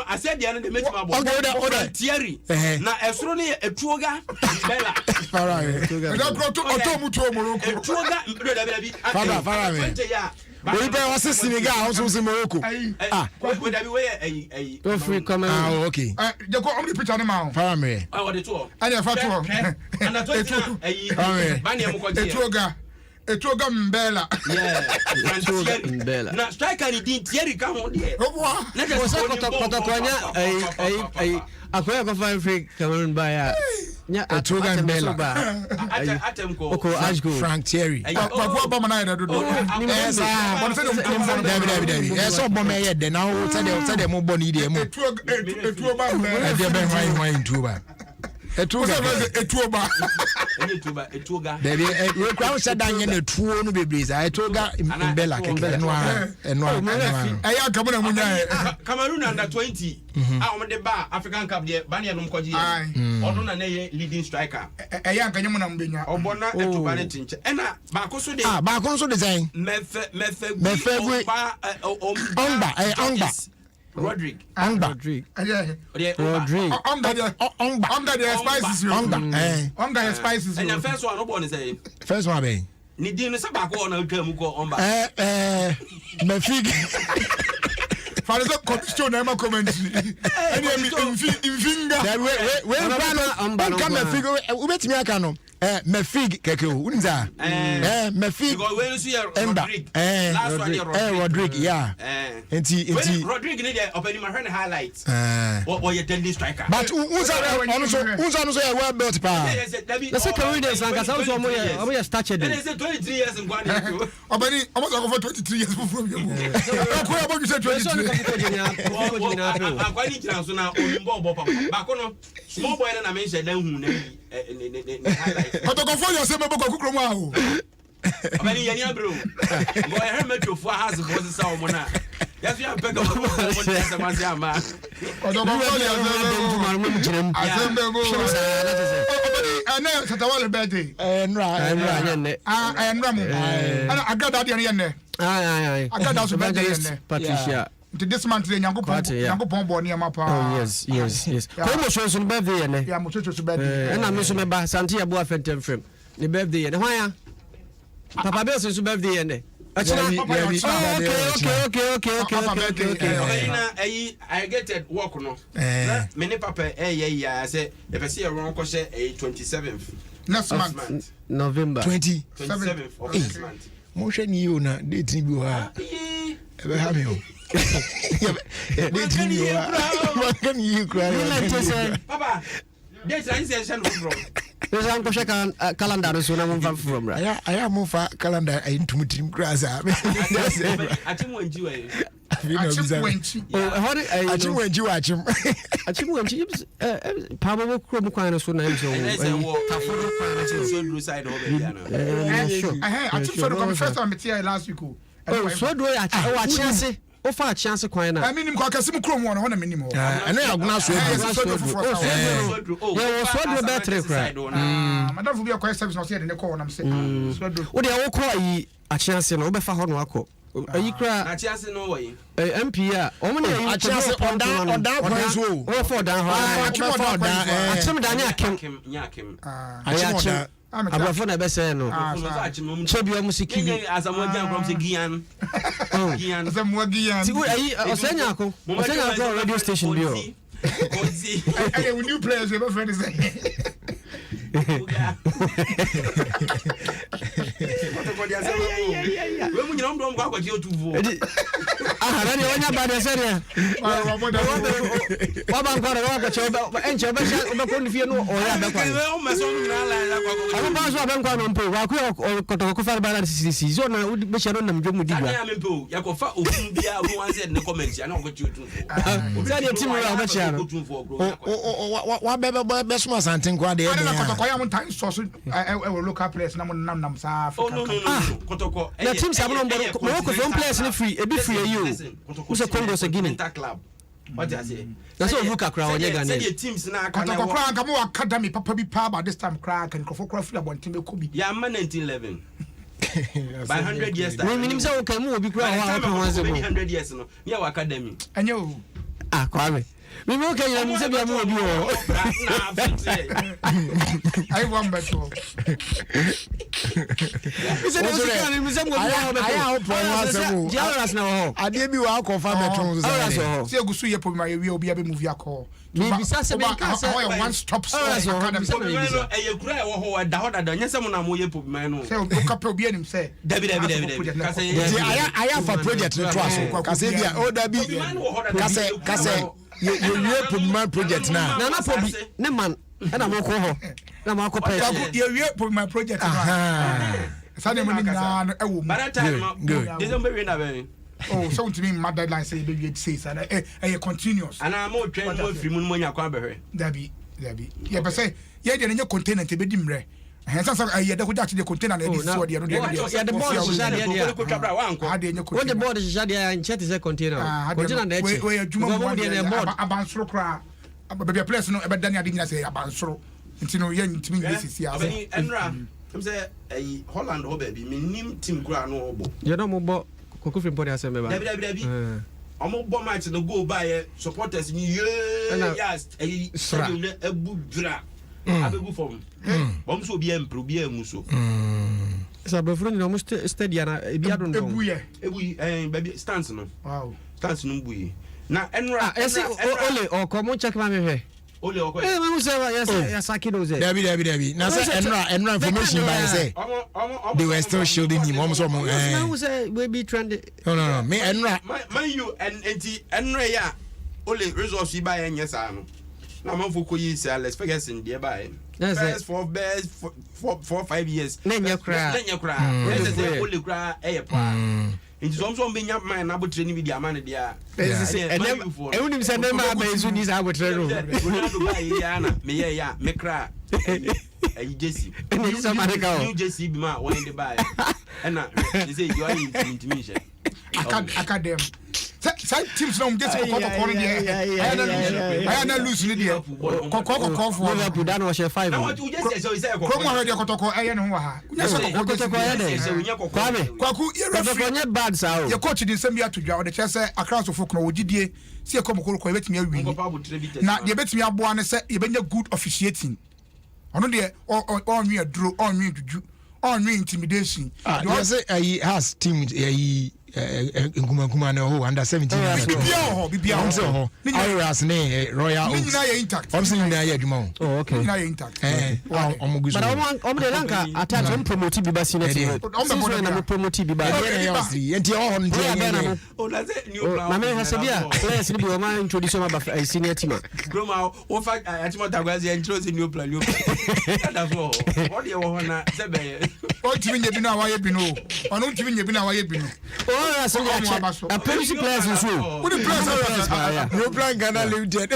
I said the end make my boy Thierry na esro ne etuoga bella we be was Senegal also in Morocco would I be free come okay they go on the picture now Faramere what the tour and the photo and I told you Etuoga Mbella Mbella na striker ni din Thierry ka ho de na just kotokonya akoya ko fa free Cameroon baya nya Etuoga Mbella atem ko Frank Thierry kwa ba mana ya dodo David so bo me ye de na o tade mo bo ni de mo Etuoba Mbella e de ben why Etuoba Etuoga baby we crowd said that you tuo no bebre sa Etuoga Mbella keke eno aya Cameroon munya Cameroon under 20 a o de ba African Cup de ba ne no mkoji ono na ne leading striker aya nkanye mu na mbenya obona Etuoga ne tinche ena ba ko so de ba ko so design mefe Ongba Rodrigue. Under the spices. Under the spices. And the first one, no one is a first one, be. Ni dinu sa ba ko na twa ko omba. Me fig. Farizo competition na ma commentary. Eni infinga. We come me fig. Ubetimi aka no. Me fig keke o. Unza. Me fig. Because when you see Rodrigue. Last one Rodrigue, yeah. Enti Rodrigue need to open my hand highlights. What you tell this striker. But unza no so ya well built pa. The second readers and ka so mo ya started. They say 23 years in Ghana. Obani almost go for 23 years from you. Ko ya you say 23. Akwani jina so na onimbo obo papa. Ba ko no small boy na mention dan hu na highlights. Otokofo yo se mebo kokro mu a o. Obani yanya bro. Go e her metofo has go se sa omo na. Yes you pega omo na se ma se ama. Otokofo yo se mebo asembe go. Ana satawale birthday. Enra mu. Ana agada de ne. Agada so birthday ne. Patricia. This month Nyankopon bo ne ma pa. Oh yes. Ko mo so birthday ne. Ya mo so birthday. Na me so me ba Santi Abu Afentem frame. The birthday ne. Hwan ya? Papa Bell so birthday ne. Okay. I get it work no. Many papa I say if I see a wrong question 27th next month November 27th of this month. Mo hwe ni yo na date ni bi wa. E be ha me o. Date ni yo. What can you cry? Papa, date I say send from. There's an kosha calendar so na mo from right. I am for calendar I into team grass. Achimwenji Pablo Chrome Quine so nice. First time last week. So do I chance. O fa chance kwan na. I mean ko akase mu krom won ho na minimo. Eno ya guna so edu. Yeah, so do better cry. Madam fu bi akwa service no say de ne call na me say. So do. O de wo call yi a chance no, wo be fa ho no akọ. Ayi kra. Na chance no wo yi. MP a, o mo na a chance odan so. O for dan ho. A chim dan ya akem. Nyakem. Abrafo na be say no. Chebi o musiki bi. Asamoja from say Gian. Gian. Asamoja. Ti wo ayi osenya ko. Osenya ko radio station bi o. I new players we be friends. we mu nyina ndo kwa je otuvo nani onya ba de seria wa ba nkora wa ka choba enche ba sha ko ni fie no o ya ba kwa o meso na la kwa ba so ba nkwa no mpo wa ku ko ko fa ba na sisi zo na be sha no nam dwemu digwa ya me mpo ya ko fa ofun bia o wan said ne comment ya na ko chi otuvo o za de timu wa ba cha no wa be so santen kwa de na kotoko ya mo tan so so local players na mo nam sa Africa kotoko na team sa mo ko from players ni free e be free you who say Congo say Guinea club what you say na so vuka kra onye Ghana say the teams na kotoko kra nka mo academy papa bi pa ba this time kra kan kofo kra free abontin be ko bi ya man 1911 by 100 years time minim say o kan mu obi kra wa open one say 100 years no me our academy enye o kwame mi mo kan ya mu say bia mu obi o na afite ai wan beto ade bi wa akọfa beton so se egusu ye pomi ma ye wi obi abe movie akọ mi bisa se me ka se one stop academy e kura e wo ho da ho da nyese mo na mo ye pomi ma no se o ka pe obi anim se dabi ka se aya fa project no to aso ka se bia o dabi ka se ye pomi ma project na na pobi ne man na mo ko ho na mo ko pe ye wi pomi ma project na Sunday morning na e wo by that time December we na be oh so to me my deadline say be we say say e continuous ana mo twen mo free mu mo nya kwa behwe dabi ye be say ye de nye container te be dimre hensa sa ye de ko ja de container na e so de no de ya de board sha de ya ko twabra wa anko ha de nye container what the board sha de ya nche te say container container na eche we adwuma mo de board abansoro kra be place no e be dan ya de nyina say abansoro ntino ye ntimi yesisi ya abani enra say Holland ho baby me nim team kura no obo ye no mo bo kokofri body asem ba dabi omo bo match no go by supporters ni yes ebu dra abegu form bom so bi empro bi amuso sa befro ni no stadium na e bi adon don ebu baby stance no wow stance no buyi na enra ole o ko mo check ma me ole oko mamu say ya sakino say dabi na say enra information by say they were still shielding him almost mamu say we be trend no me enra man you and enra ya ole results by nyesa no na man for koyi say Alex Ferguson dey by best 4 5 years nenya kra say ole kra e pa nti so be nya man na botre ni bi dia man dia e unim say dem ba ezu ni sa botre no Ronaldo ba ya na me ya me kra e Jesse ni so mareka o Jesse bi ma when dey buy na they say you are intimidation academy sai teams no Jesse ko no dia aya na lose ni dia ko for Liverpool dan wa she 5 na what you just say ko ko mo ha dia ko aya no wa ha nya so ko aya de kwame kwaku ye referee onye bad sa o ye coach di nsem ya to dwa o de che say Accra so folk no wogidie se ko mokoro ko betimi awi na ye betimi aboa ne se ye benya good officiating ono de on we adro on we juju on we intimidation you say he has team nkuma na ho under 17 bibia ho Iras ne Royal Oaks ni na ye intact omsi ni na ye adwuma oh okay ni na ye intact omuguzo but de lanka attach on promote bi ba senior team so na promote bi ba enti ho ndi o na say new plan na me hasabia players ni bi o ma introduce ma ba senior team groma o fa atimo tagwazi introduce new plan that for what you want na say be o timi nye bi na wa ye bi no onu timi nye bi na wa ye bi no a police players so who the players no plan Ghana limited e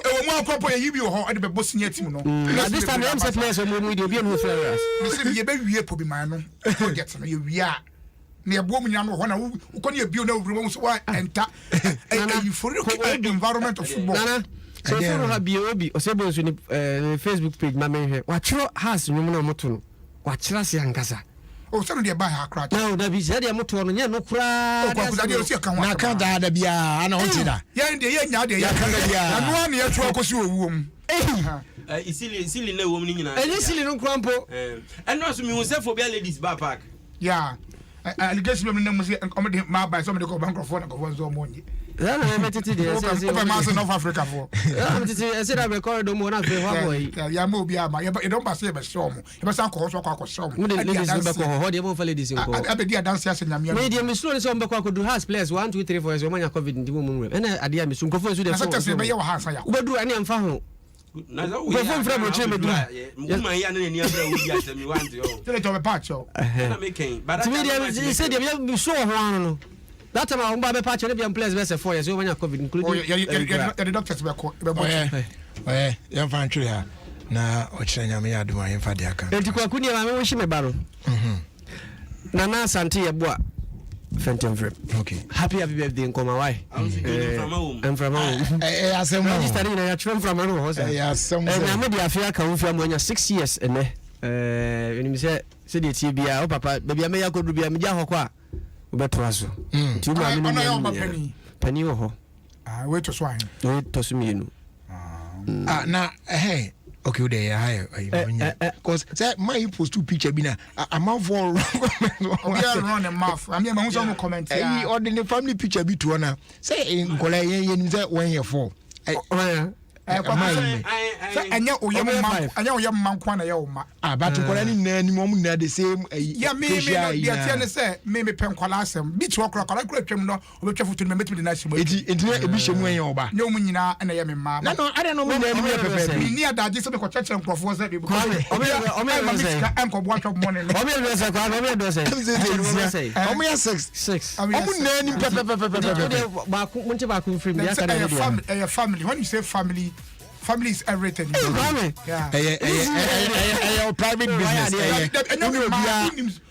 wo mo akropo ye bi ho e de be boss senior team no this time them say players mo mu dey be no players we say ye be wie po bi man no project no ye wia na ebo mu nyam ho na wo ko ne bio na wo so wa enter euphoric environment of football so for ha bio obi o se bo so ni Facebook page ma me hwe wa chiro has nyum na moto no wa chira se ankasa o se no de ba ha kra no da bi se de moto no nya no kra na ka da bia ana on tida ye de ye nya de ya ka da bia na no na ye tro akosi owuom isili na ewom ni nyina isili no krampo no so mi hu se for bia ladies bar park yeah allegation me name say comedy ma by somebody go bankrupt na go so money. Na me titi dey say open man North Africa for. Na me titi say that me corridor mo na fe wa boy. Ya ma obi ama, you don't pass e be show mo. You be san ko so kwa show mo. We dey ladies be ko ho dey mo fa ladies ko. Abi dia dance ya nyame. Me dey me slow so be ko do house place 1 2 3 4 so manya covid ndi mo mo. Na ade ya me so ko fo so dey so. Na say be ya wa house ya. We do ani amfa ho. Na zo we. Ko fo mo che me do. Mo ya na ni abra wo bi asemi want yo. Tell it to be patch yo. Na me ken. But me say dey so ho no. That time I'm back patch any place be say 4 years so manya covid including. The doctors be ko. Oh yeah, fan tree ha. Na o kire nyame ya aduma yen fa de aka. Enti kwaku ni ma me wo hye me ba no. Na na asante ye boa. Phantom Frame. Okay. Happy birthday Nkoma why? I'm from home. Asem. Register ni na from home ho say. Asem. Na me dia afia ka wo fia mo nya 6 years ene. Enim say de tie bia o papa bia me yakodu bia me ja hokwa. Obeto aso. Ti o ma me ni. Pani wo ho. Wait to swine. Wait to so me na hey okay there yeah cause say my post two picture bi na amount for we are run a mouth I mean some comment here ordinary family picture bi to na say nkola yen say 1 year for anya oyam man kwa na ya oma but nkola ni na ni mom na the same ya me dia tie say me pen kwala asem bi to okra twem no obetwa foto me metimi na shimo enti ebi shemu en oba ne omu nyina na ya me ma na no ade no me na ni pepe bi ni adaje se be ko chechere nkrofo se bi ko omi enko bo atwa money no omi do se kwa omi do se omi ya 6 omi na ni pepe ba ku munti ba ku free ya kana family when you say family is everything. Yeah. Private business.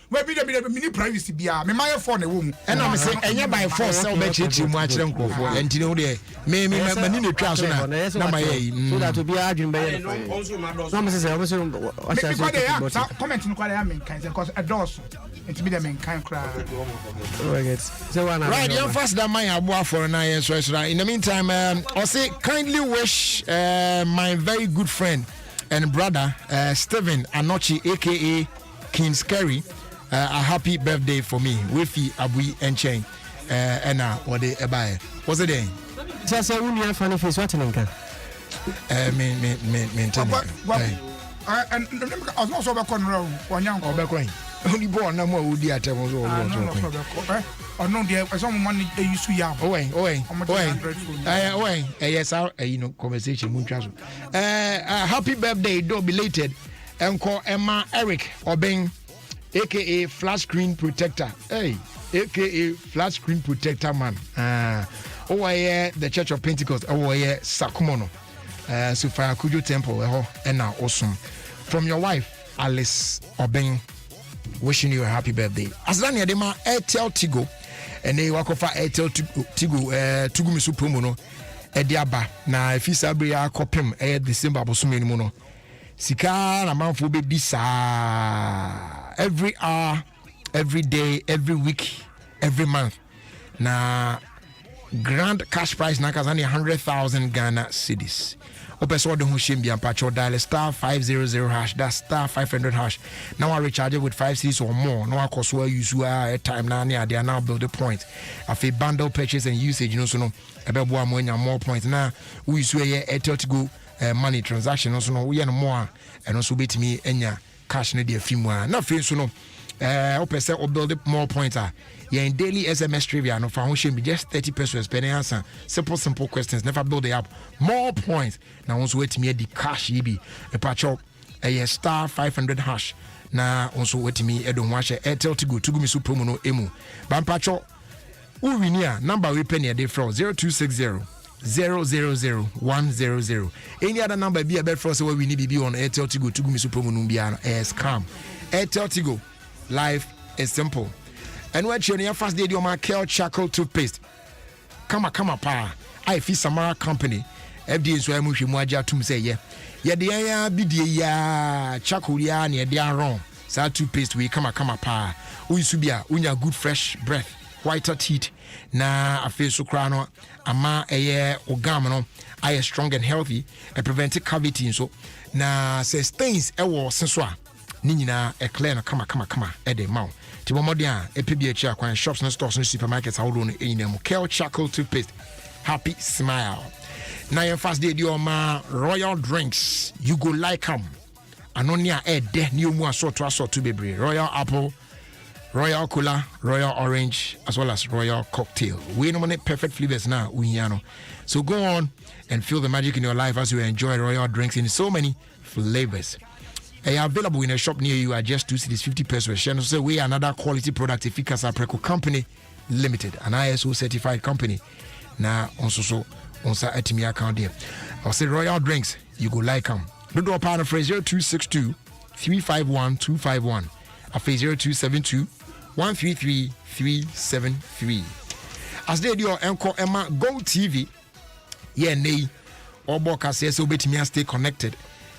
Maybe the mini privacy bia me my phone e wo mu and I'm say enya by force say obechichi mu akire nkofo enti ne wo de me mani na twa so na my so that to be adwin be no me say o so comment no kwale amen kan say cause adults enti be the men kan kra right you first that my abo for na yes right in the meantime I say kindly wish my very good friend and brother Stephen Anochi aka King Scary a happy birthday for me. Wifi Abui Enchain. What they buy? What's it then? Just a union funny face. What in can? And I was also back on road. One young or back way. Only born no more would be at or no, there was some money they used to yam. Yes, you know, conversation. Happy birthday, though belated. Uncle Emma Eric Obeng. AKA flat screen protector. Hey, AKA flat screen protector man. Over here, the Church of Pentecost. Over here, Sakumono. Sufaya Kujo Temple. And now awesome. From your wife, Alice Obeng. Wishing you a happy birthday. Aslan Yadema Airtel Tigo. And they walk off Airtel Tigo. Tugumisu Promono. Ediaba. Na if you sabria copim December Bosumini Mono. Sika na manfo be bisa every hour, every day, every week, every month. Na grand cash prize na kazani 100,000 Ghana cedis. Opeso de hushimbi ampacho dial star 500 hash, that's star 500 hash. Now I recharge it with 5 cedis or more. Now I cost where you time na they are now build a point. If a bundle purchase and usage, you know, so no about more points. Now we use Airtel to go money transaction also no we no more and also bet me enya cash na dey film na fe so no opese o build more pointer in daily SMS trivia no fa ho shame just 30 pesos per answer simple questions never build the app more points now also wait me the cash yibi e pacho star 500 hash na also wait me e don wa share Airtel to go mi so promo no emu ban pacho u winia number we penny dey from 0260 000-100. Any other number be a bed for us where we need to be on Airtel Tigo to me super munumbiano scam. Airtel Tigo. Life is simple. And when you're first day on my Kel Charcoal toothpaste. Come pa. I feel Samara company. FDA so I'm wishing Mwaja to say yeah. Yeah, the ya BD ya charcoal ya near the wrong. So toothpaste we come pa. Uisubia unya good fresh breath. Whiter teeth na afi so kra no ama organ no I strong and healthy and prevent cavity so na say stains e wo senso a ni nyina e clear na kama e dey mouth Timomodia, EPBH, Kwan shops and stores and supermarkets, I will in them. Kel Charcoal Toothpaste, happy smile. Now, your first day, your Royal Drinks, you go like them. Anonia Ed, new more sort to be Royal Apple, Royal Cola, Royal Orange, as well as Royal Cocktail. We nominate perfect flavors now, Unyano. So go on and feel the magic in your life as you enjoy Royal Drinks in so many flavors. They are available in a shop near you at just 2 cities, 50 pesos. So we are another quality product, Eficasa Preco Company Limited, an ISO certified company. Now, also, on sa etimi account there. I'll say Royal Drinks, you go like them. The door partner phrase 0262 351 251. A phrase 0272 133 373. As they do Enco Emma Go TV, yeah, nay, or Boka says so bet me stay connected.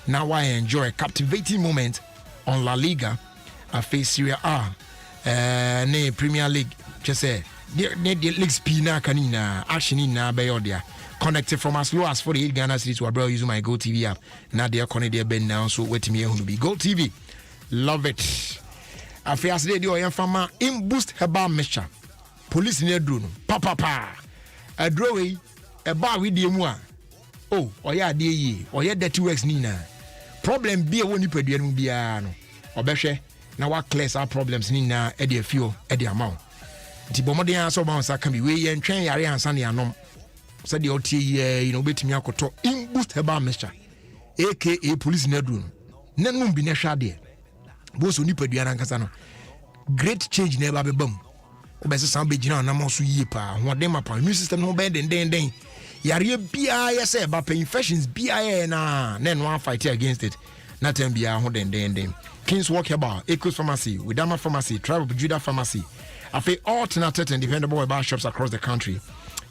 Now I enjoy a captivating moment on La Liga, a face Serie A, nay Premier League. Just say, the league spina canina, action in Bayodia. Connected from as low as 48 Ghana cedis to Abra using my Go TV app. Now they are connected Ben now, so wait me to be Go TV. Love it. A face day do I farmer in boost herbal mixture. Police near drone. Papa. A draway, a bar with the moi. Oh, or ya dear ye, or ya the 2x Nina. Problem be a one per diem biano. Or beshe, now what class our problems Nina, Eddie fuel, Eddie amount. Tibomodian so bounce can be way and train Yari and Sunday anom. Said the OT, you know, bet me I could talk in boost herbal mixture. AKA police near drone. None be nesha dear. Both who nipper Diana Casano. Great change never be bum. Obesa Sambe Jina Namosu Yipa, what them upon new system no bed and then. Yari BIS, but infections BIA na, then one fight against it. Not MBA, hold then. King's Walk About, Echoes Pharmacy, Widama Pharmacy, Travel Judah Pharmacy. I feel alternative and dependable about shops across the country.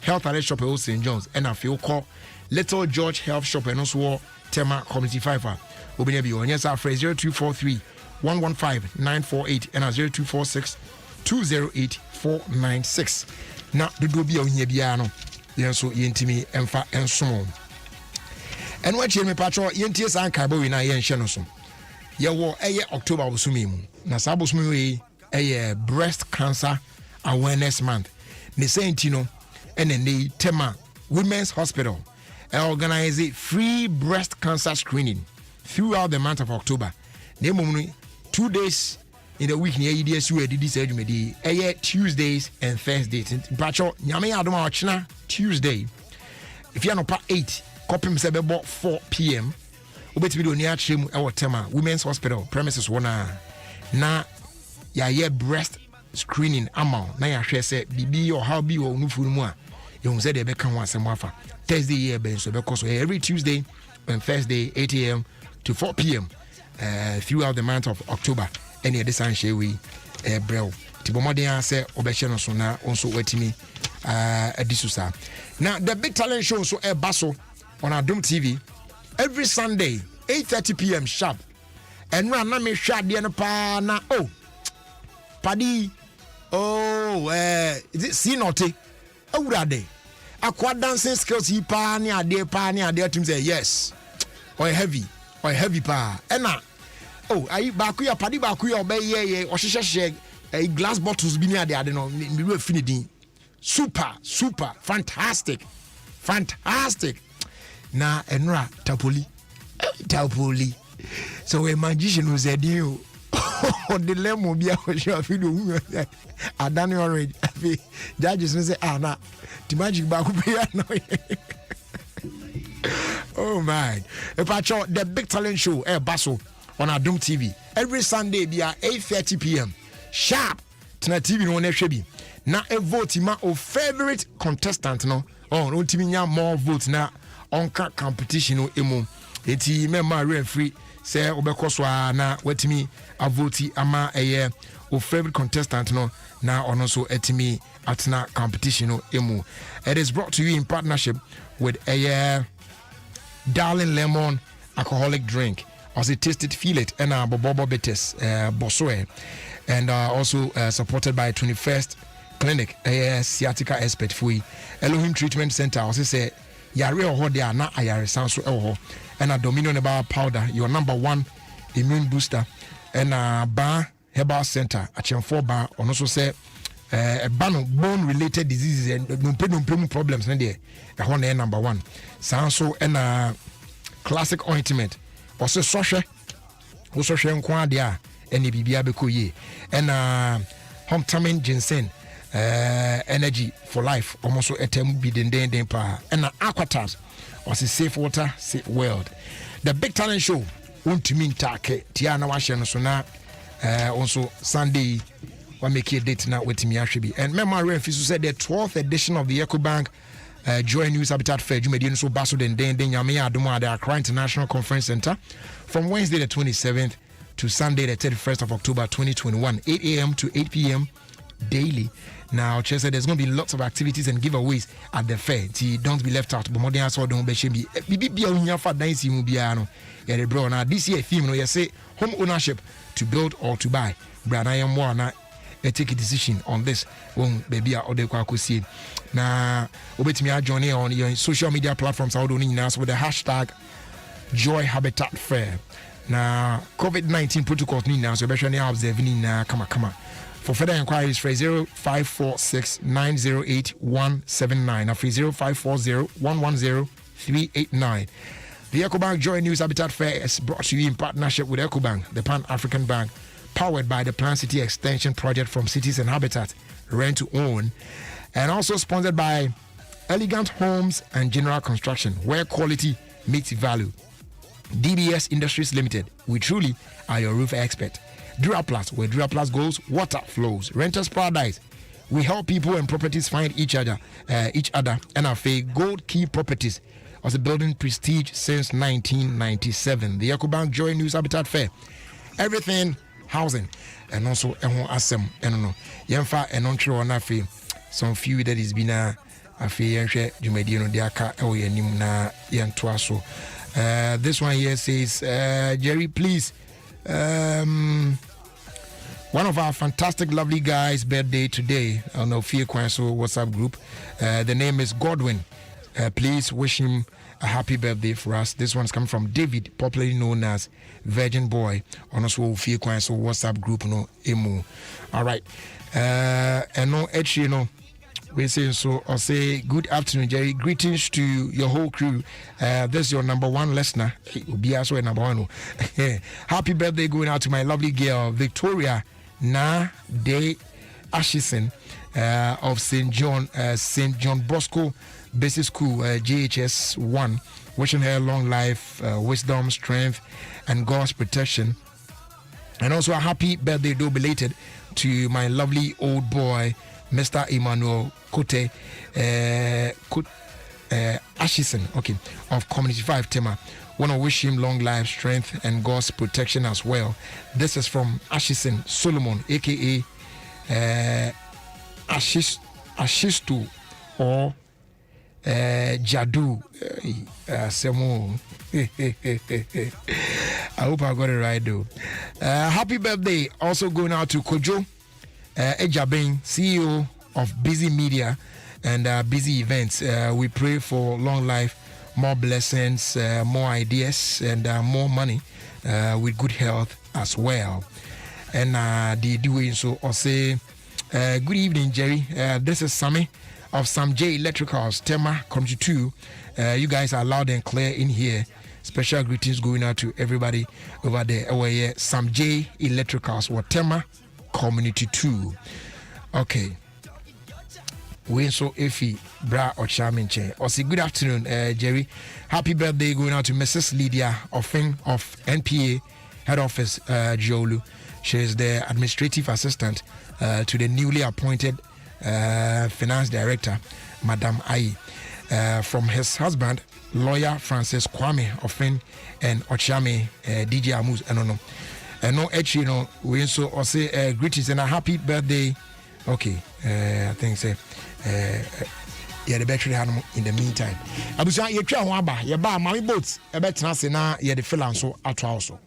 Health Alert Shop at St. John's, and I feel call Little George Health Shop and also Tema Community Fiver. Obinebi on yes, our phrase 0243 115 948 and 0246 208 496. Now, the Dobia on Yebiano, Yanso Yentimi, Emfa and Sumo. And what you may patrol Yentis and Cabo in Ian Shenosom. Yawo October was Sumimu. Nasabos Mui a breast cancer awareness month. The Saint Tino and then the Tema Women's Hospital organize a free breast cancer screening throughout the month of October. Nemomuni 2 days in the week near EDSU did this edumedi Tuesdays and Thursdays. Pacho Nyame Adoma Ochina Tuesday. If you are not part 8, copy me about 4 p.m. Ubeti video near Chim our Tema Women's Hospital premises wana na ya breast screening amount na ya share say bibi or how be or nufuru mu a you say they be kan wan asem afa Thursday here ben so because every Tuesday and Thursday 8 a.m. to 4 p.m. Throughout the month of October any of this and share we brew tibomodin say obehye no so na onso watimi adisusa now the big talent show so baso on Adom TV every Sunday 8:30 p.m. sharp and na me hwa de no pa na oh Paddy, is it Sinote? Awurade. Aqua dancing skills he pa ni ade to say yes. Or heavy pa. Ena. Oh, ayi bakuya Paddy bakuya obey ye or she glass bottles bi ni ade no me we finidi. Super fantastic. Na enra tapoli. So a magician who said you the lemon be a show video Adani orange judges say na the magic back oh my the big talent show Basso on Adom TV every Sunday be at 8:30 p.m. sharp tena TV no na hwe bi na e vote ma o favorite contestant no no timi nya more votes na onka competition no emu eti member referee say obekoso na watimi avoti ama eye o favorite contestant no na ono so etimi atna competition no emu. It is brought to you in partnership with Darling Lemon alcoholic drink. As it tasted, feel it, and Bobo Betes Bosoe, and also supported by 21st Clinic, sciatica expert Fui, Elohim Treatment Center. Also say Yare or they are not Ayare sounds so and a Dominion about powder, your number one immune booster, and Bar Herbal Center Achemfo Ba ono so say bone related diseases and no problems na there that one number 1 so and classic ointment also sohwe wo sohwe nko ade a ene bibia bekoye and homtamin ginseng energy for life almost etem bi den pa and aquatabs was safe water safe world. The big talent show won't mean take Tiana Washan so na also Sunday we make a date now with me actually. And memory Fisu said the 12th edition of the EcoBank Joy News Habitat Fair Jumedian so Basso den Yame Adoma the Accra International Conference Center from Wednesday the 27th to Sunday the 31st of October 2021, 8 a.m. to 8 p.m. daily. Now, Chair said there's going to be lots of activities and giveaways at the fair. Don't be left out. But more than so don't be shame. Now, this year theme, you say home ownership to build or to buy. Brand I am one. Take a decision on this. Baby, or the see. Now, obey me. Join on your social media platforms. How do you know with the hashtag Joy Habitat Fair. Now, COVID-19 protocols now, so especially observing come. For further inquiries, for 0546 908 179 or 0540 110 389. The EcoBank Joy News Habitat Fair is brought to you in partnership with EcoBank, the Pan-African Bank, powered by the Plan City Extension Project from Cities and Habitat, Rent to Own, and also sponsored by Elegant Homes and General Construction, where quality meets value. DBS Industries Limited, we truly are your roof expert. Duraplast, where Duraplast goes, water flows. Renters Paradise, we help people and properties find each other. And our Gold Key Properties was building prestige since 1997. The EcoBank Joy News Habitat Fair, everything housing, and also asem. And Yemfa and Ontra on Afe. Some few that is been a Afe Jumediano Diaka Eoyanim na Yantuaso. This one here says, Jerry, please. One of our fantastic, lovely guys' birthday today on the Fear Kwanso WhatsApp group. The name is Godwin. Please wish him a happy birthday for us. This one's coming from David, popularly known as Virgin Boy, on also Fear Kwanso WhatsApp group. No emu. All right. And no, actually, no. We say so. I'll say good afternoon, Jerry. Greetings to your whole crew. This is your number 1 listener. Be also number 1. Happy birthday going out to my lovely girl Victoria Na De Ashison of St. John Bosco Basic School, JHS 1. Wishing her long life, wisdom, strength, and God's protection. And also a happy birthday, though belated, to my lovely old boy, Mr. Emmanuel Kote Ashison, okay, of Community 5 Tema. Want to wish him long life, strength, and God's protection as well. This is from Ashison Solomon, aka Ashistu or Jadu. Semo. I hope I got it right though. Happy birthday also going out to Kojo Ejabeng, CEO of Busy Media and Busy Events. We pray for long life, more blessings, more ideas, and more money with good health as well. And the doing so, I'll say, good evening, Jerry. This is Sammy of Sam J Electricals, Tema, Community 2. You guys are loud and clear in here. Special greetings going out to everybody over there. Oh, yeah, Sam J Electricals, or Tema, Community 2. Okay. We so iffy bra or charming chair. Or say good afternoon, Jerry. Happy birthday going out to Mrs. Lydia Offing of NPA Head Office, Jolu. She is the administrative assistant to the newly appointed finance director, Madam Ai. From his husband, lawyer Francis Kwame Offing and Ochame DJ Amuz. I don't know. No, actually, no. We so or say greetings and a happy birthday. Okay, I think say. Yeah, the battery had in the meantime. I was saying, you try one bar, your bar, my boats, a better say now, yeah, the freelance so out also.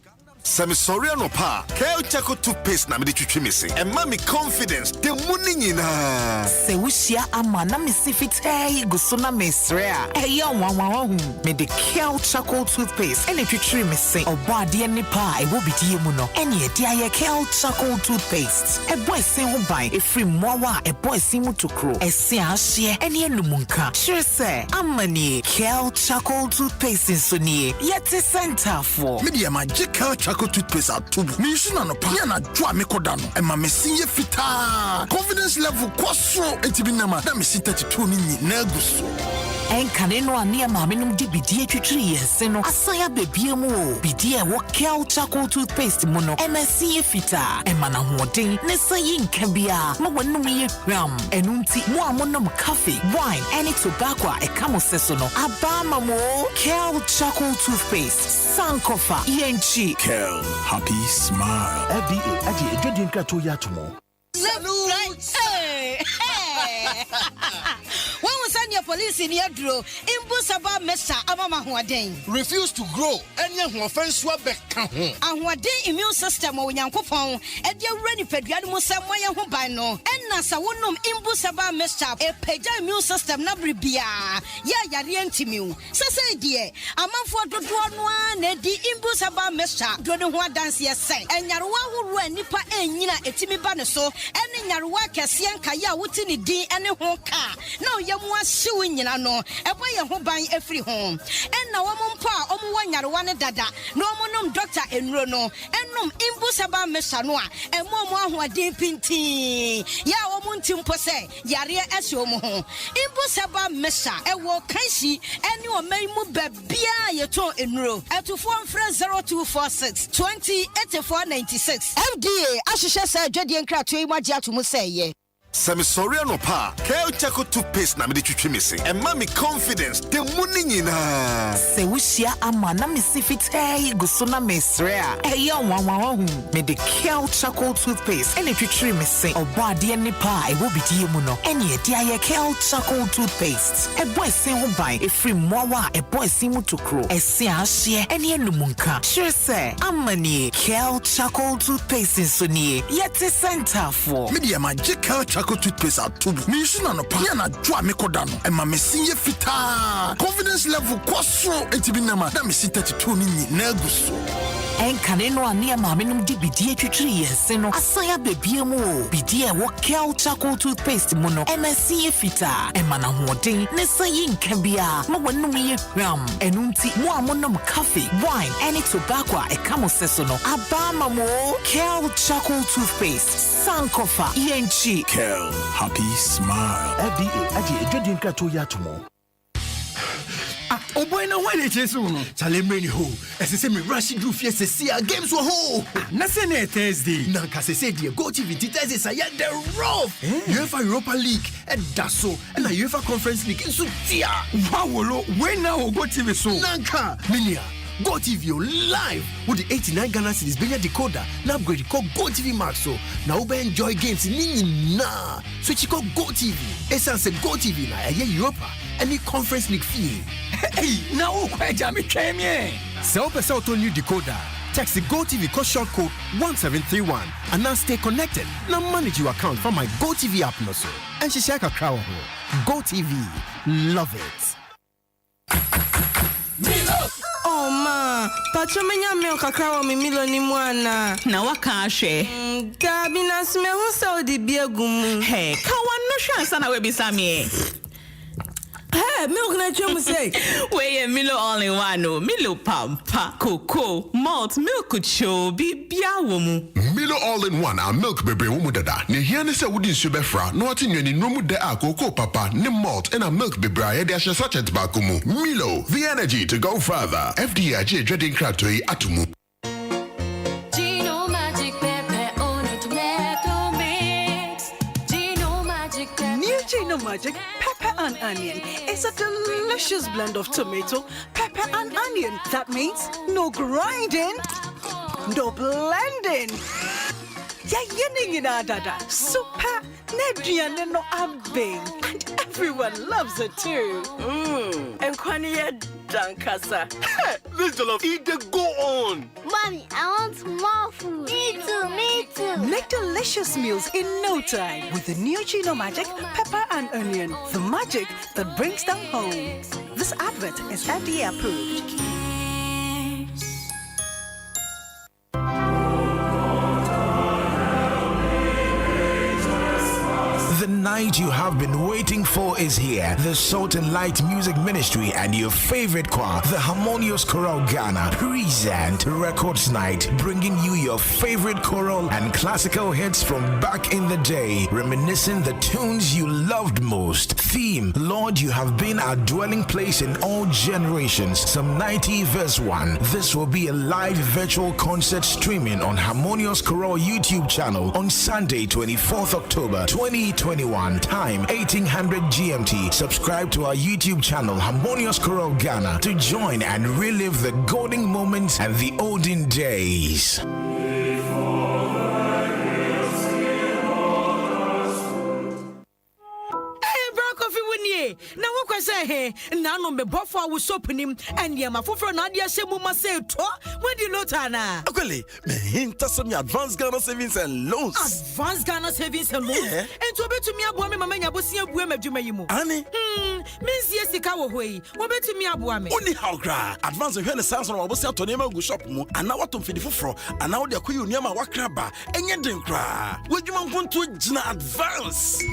Semi sorry no pa. Kel Chaco toothpaste na me de twetwe me se. And mommy confidence the money nyina. Se wushia ama na me si fitai guso na me sre a. Eya wanwan me de Kel Chaco toothpaste ene twetwe me se. Obo ade ni pa e wo bidie mu no. Ene e dia ye Kel Chaco toothpaste. E boy sin ho ban e free mowa e boy sin mu tokro. E se ahye ene enumunka. Sure say amani Kel Chaco toothpaste so ni yet center for. Media magic Kel Chaco toothpaste atubu. Me use na no pa. Ya na dwa me koda no. E ma me sinye fita. Confidence level kwaso etibi na ma. Na me si 32 ni na guso. Enkane no ane ma me num di bidie twetwe yese no. Asaya bebie mu o. Bidie wo Kel Chaco toothpaste mu no. MSC fita. E ma na hoden ne sayi nka bia. Ma wonum ye hwam. Enunti mo amonom coffee, wine, any tobacco e kamo seso no. Abama mo Kel Chaco toothpaste. Sankofa ENG. Kel, happy smile. FDA adi ejodi nka to ya tomo. Hey. When we send your police in your draw, Imbusaba Mesa Amama Huaden. Refuse to grow. Any offense back. And what day immune system or Yankopon, and you're ready for Yadmusa Moya Hubano, and Nasa Wunum Imbusaba Mesa, a Peja immune system Nabribia. Ya Yarientimu. Sasa dear, a man for the one, the Imbusaba Mesa, Dodua dance yes, and Yarua who ran Nipa and Nina Etimi Banaso, and in Yarua Cassian Kaya Wutini D and a honka. No, you want suing, you know, a boy a home buying every home. And now one pa, one Yarwana Dada, no monum doctor and Rono, and num Imbusaba Mesanoa, and Momo who are deep in tea. Ya Omuntim Pose, Yaria Esomo, Imbusaba Mesa, a walk Kanshi, and you may move Bia Yato in row, at to form friends 0246 20 84 96. FDA, Ashisha said, Jedi and Kratui Maja to Musay. Semi sorry no pa. Kel Chaco toothpaste na me de twetwe me se. And mommy confidence the money nyina. Se wushia ama na me si fitai guso na me sre a. Eya wanwan me de Kel Chaco toothpaste ene twetwe me se. Obo ade ni pa e wo bidie mu no. Ene e dia ye Kel Chaco toothpaste. E boy sin ho ban e free mowa e boy sin mu tokro. E se ahye ene enumunka. Sure say amani Kel Chaco toothpaste so ni yet center for. Media magic Kel Chaco toothpaste atubu. Me use na no pa. Ya na dwa me koda no. E ma me sinye fita. Confidence level kwaso etibi na ma. Na me si 32 ni na guso. Enkane no ane ma me num di bidie twetwe yese no. Asaya bebie mu o. Bidie wo Kel Chaco toothpaste mu no. MSC fita. E ma na hoden ne sayi nka bia. Ma wonum ye hwam. Enunti mo amonom coffee, wine, any tobacco e kamo seso no. Abama mo Kel Chaco toothpaste. Sankofa ENG. Kel, happy smile. FDA adi ejodi nka to ya tomo. Oh boy, no one is soon. Chalemeni ho. As I say, me rush through fiesta see games were ho. Nothing Thursday. Nanka say the Go TV details are yet the rough. UEFA Europa League and Daso and the UEFA Conference League in Sutia. Wow, when now Go TV so. Nanka, Minia. Go TV live with the 89 Ghana Cedis Benya decoder. Now upgrade called Go TV Max so now we enjoy games in na. Switch called Go TV. Essence Go TV na Europa any Conference League fee. Hey, now why Jamie came here? Sell to new decoder. Text the Go TV cost short code 1731 and now stay connected. Now manage your account from my Go TV app no so. And she share a crowd. Go TV, love it. Oh ma, pacho menya milk kakra mi milo ni mwana. Na waka ahwe. Gabi na sme hu se odi biegumu. Hey, ka wano hwe ansa na we bisame. Hey, milk na chemu say. We Milo all in one no. Milo pampa, cocoa, malt, milk cho bibia wo mu. Milo all in one a milk bebe wo mu dada. Ne hia ne se wodi nsu befra, no ati nwani nomu de a cocoa papa, ne malt and a milk bebe a de ahye sachet ba komu. Milo, the energy to go further. FDA je dredin kratoi atumu. Gino Magic Pepper and Onion. It's a delicious blend of tomato, pepper and onion. That means no grinding, no blending. Yeah, dada. Super Nedriane no abe. And everyone loves it too. And Kwani Dankasa. This jollof, eat the go on. Mommy, I want more food. Me too. Make delicious meals in no time with the new Chino Magic Pepper and Onion. The magic that brings them home. This advert is FDA approved. The night you have been waiting for is here. The Salt and Light Music Ministry and your favorite choir, the Harmonious Chorale Ghana, present Records Night, bringing you your favorite choral and classical hits from back in the day, reminiscing the tunes you loved most. Theme, Lord, you have been our dwelling place in all generations. Psalm 90 verse 1. This will be a live virtual concert streaming on Harmonious Chorale YouTube channel on Sunday, 24th October 2021. Time 1800 GMT. Subscribe to our YouTube channel Harmonious Chorale Ghana to join and relive the golden moments and the olden days. Na wo kwese he na no me bofo wo sopunim ende ma foforo na ade ahye mu ma se to wadi lotana Akwele me hinta some Advanced Ghana Savings and Loans. Advanced Ghana Savings and Loans ento obetumi aboa me mama nya bosia bua madwuma yi mu Ani mensie sika wo hoyi obetumi aboa me Oni how gra advance hwe ne sanso na obosia to nema gu shop mu ana wato mfidi foforo ana wo de akoyi oniama wakra ba enye den kra wadwuma mponto gina advance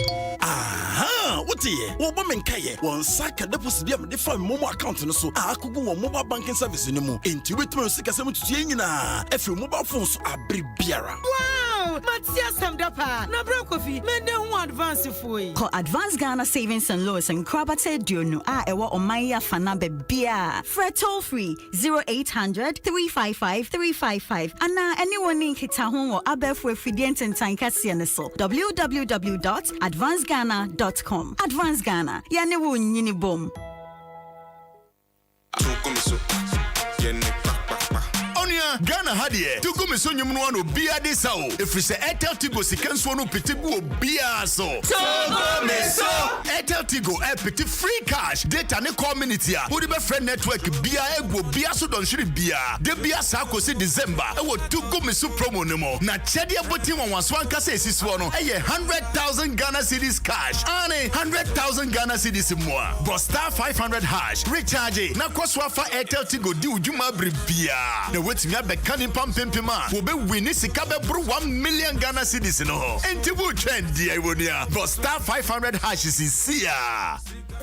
aha wote ye wo bo menkaye won saka deposit bia me de fa momo account no so akogu won mobile banking service ni mu enti wetumi sika sem tutu nyina efi mobile phone so abribiara wow matia sam dapa na bro kofi me ne hu advance foi call Advanced Ghana Savings and Loans and Krabate Dionu ewa omaya fana bebia free toll free 0800 355 355 ana anyone in kita ho wo abefo efidient ntankase ne so www.advancedghana.com Advanced Ghana yane wo nyini bom Onia Ghana hadie tugu me so nyum no no bia de sa o efri se Airtel Tigo sikanso no pitigu obia so Togo me so Airtel Tigo piti free cash data ne community a wodi be friend network bia ego bia so don shiri bia de bia sa kosi December e wo tugu me so promo ne mo na chede boti wanwaso anka se esisiwo no eye 100,000 Ghana cedis cash ane 100,000 Ghana cedis mo but star 500 hash recharge na koso afa Airtel Tigo di ujuma bribia na wetimi abeka ni pampempema wo be win sika be bro 1 million Ghana cedis no ho enti bu trend dia iwonia but star 500 hash is here.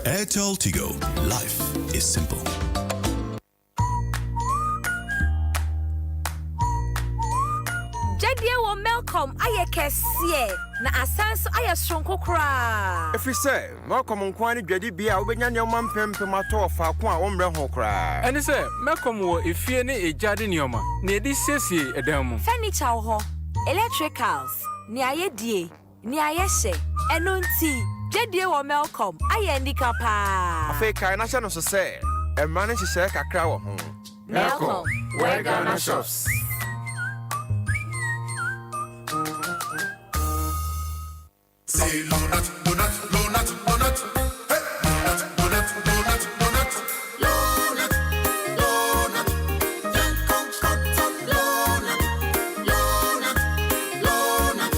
Airtel Tigo, life is simple. Jadie wo Malcolm ayekesie na asanso ayesronko kra. If we say Malcolm nkwani dwadi bia obenya nyoma mpempem ato fa ko a womre ho kra. Eni say Malcolm wo efie ne ejade nyoma na edi sesie edam mu. Furniture ho, electricals, ni ayedie, ni ayehye, eno nti Jadie wo Malcolm ayendika pa. Afi kai na hye no so say emra ne hye kakra wo ho. Malcolm, where Ghana shops. Say donut, donut, donut, donut. Hey, donut, donut, donut, donut. Donut, donut. Yankon cotton donut. Donut, donut.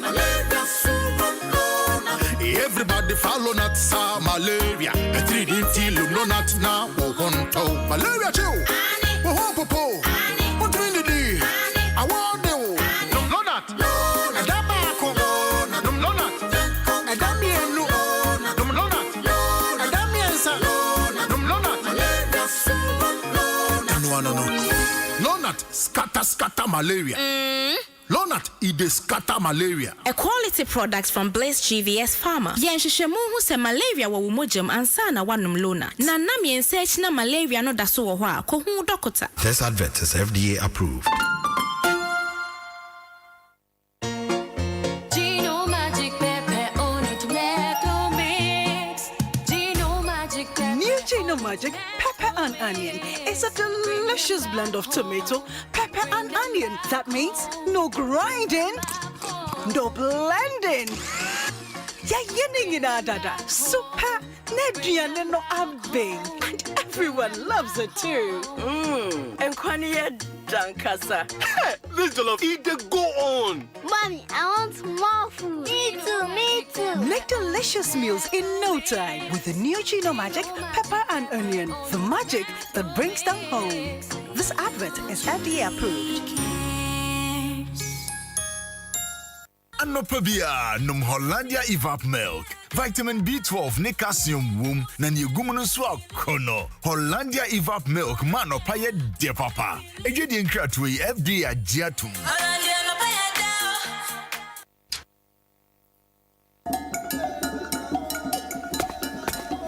Malaria super donut. Everybody follow nut sa malaria. A 3D till donut now. Wokonto malaria too. Wohopopo. What do you do? I want you. Donut. No. Lonat scatter malaria. Lonat ide scatter malaria. A quality product from Blaze GVS Pharma. Yenhwehwemu hu se malaria wo mojam ansa na wanum Lonat. Na nam yensearch na malaria no da so wo ho a ko hu doctor. This advert is FDA approved. Gino Magic Pepper and Onion is a delicious blend of tomato, pepper and onion. That means no grinding, no blending. Ya yening in dada. Super Nedrian no abe. And everyone loves it too. And Kwaniya Dankasa. This jollof, eat the go on. Mommy, I want more food. Me too. Make delicious meals in no time with the new Chino Magic Pepper and Onion. The magic that brings them home. This advert is FDA approved. Anopabia num Hollandia Evap milk. Vitamin B12 ne calcium womb na ni gumunu so akono. Hollandia Evap milk mano paye de papa. Eje di nkratwe FDA agiatum.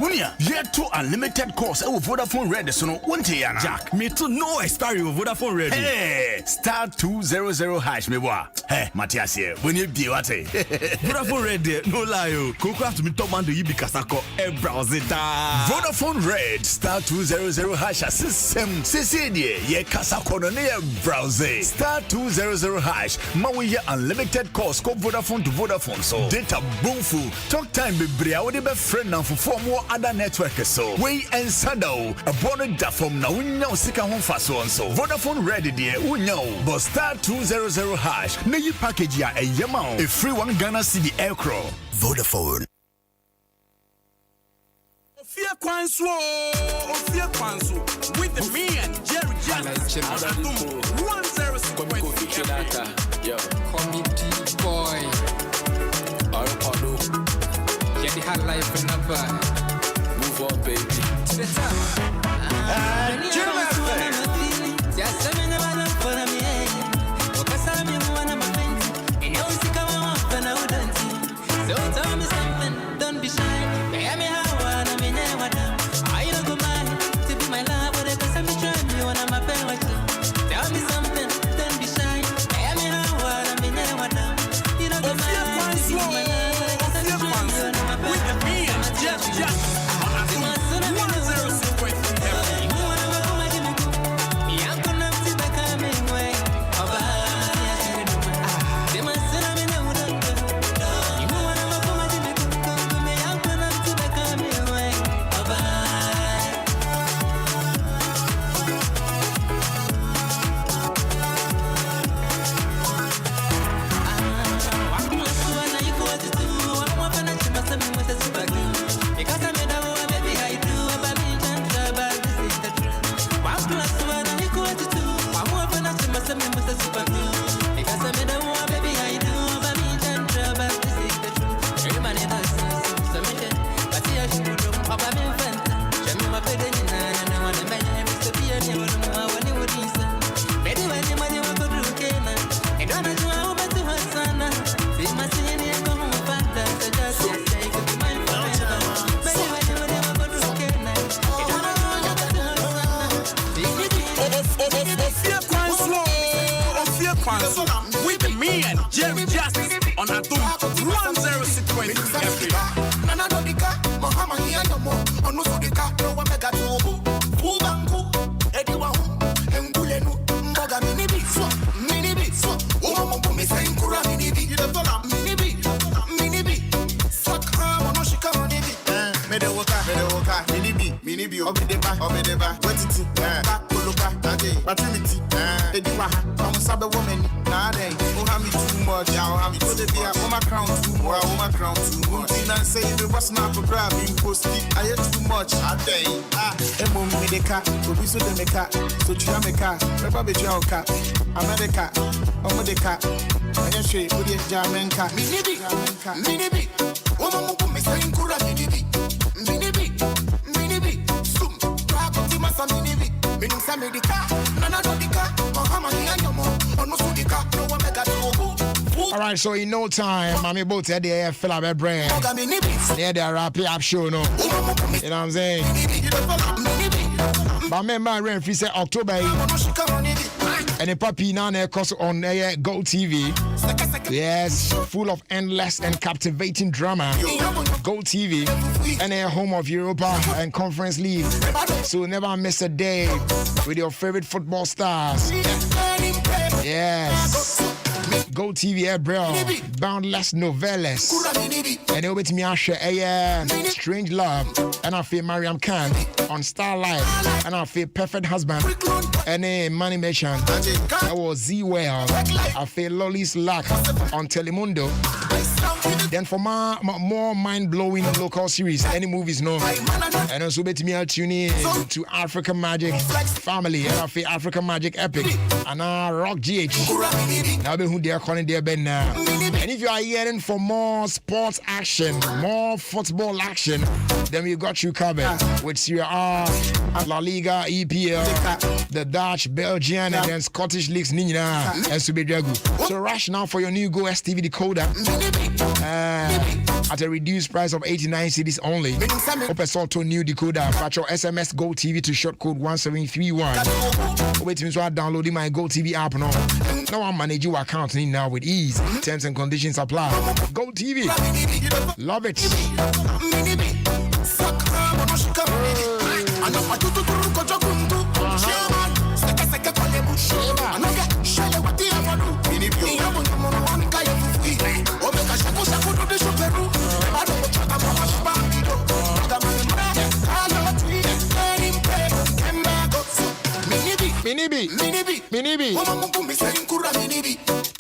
Munia, yet to unlimited course with Vodafone Red so no one yana. Jack, me too no expiry with Vodafone Red. Hey, star 200 hash me wa. Hey, Matthias here. When you be what? Vodafone Red no lie. Koko have to me top man do you be kasako e browse it. Vodafone Red star 200 hash system. Sesedi ye kasako no ne browse. Star 200 hash. Ma we unlimited course ko Vodafone to Vodafone so. Data boomful. Talk time be bria we be friend now for more other network so. We and Sado a bonnet da from na unya sika hon faso so. Vodafone Red there unya but star 200 hash. Na yi package ya e yema a free one Ghana cedi aircraw. Vodafone. Ofia Kwanso with the me and Jerry Jackson. 106.3 yo, committee boy. Arpado. Get the hot life in the vibe. Move on, baby. To the top. So tell me something, don't be shy. Tell me how I mean, I don't go mad to be my love, but because I'm trying you when I'm a parent. Tell me something, don't be shy. Tell me how I mean, you don't go mad to be my love, but because I'm trying you when I'm a parent. With the me and Jeff. With me and Jerry Justice on a 106.3 Nana Dodika, Mahama Yamo, on Nusudika, no one mega to Fubanku, Ediwa, and Gulenu, Moga Minibi, Umu Missing Kura Minibi, Minibi, Sakra, Monoshika Minibi, Medewoka, Minibi, Obedeba, what it is, Kuluka, Paternity, Ediwa, Sabe woman, nowadays, who have me too much, I'll have me to the beer, my crown too much, and say if it was not for grabbing, posted, I had too much, I day, Emo Medica, so we saw the Meka, so Trameka, Rebbe Joka, America, Omodica, I am sure with the Jamenka, Minibi, Woman who is saying Kura Minibi, Soon, Masa Minibi, Minim Samedica, Nana Dodika, Mahama Yamo. All right, so in no time, I'm about to the fill up a brand. Yeah, they're wrapping up show, no. You know what I'm saying? But remember, I said October, and the puppy now comes on Go TV. Yes, full of endless and captivating drama. Go TV, and a home of Europa and Conference League. So never miss a day with your favorite football stars. Yes. Go TV Bro, Boundless Novelas, and over to me Strange Love, and I feel Mariam Khan on Starlight, and I feel Perfect Husband, and Money Merchant. That was Z-Well. I feel Lolly's Luck on Telemundo. Then for more mind-blowing local series, any movies no, and also bet me tune in to African Magic Family, and I feel African Magic Epic, and Rock GH. Now be who they are calling their band now. And if you are hearing for more sports action, more football action, then we got you covered with Serie A, La Liga, EPL, the Dutch, Belgian, and then Scottish leagues Nina and Subedragu. So rush now for your new Go STV decoder at a reduced price of 89 cedis only. Open Salto new decoder. Patch your SMS Go TV to short code 1731. Wait until I downloading my Go TV app now. Now I'm managing your account now with ease. Terms and conditions apply. Go TV. Love it. Minibi.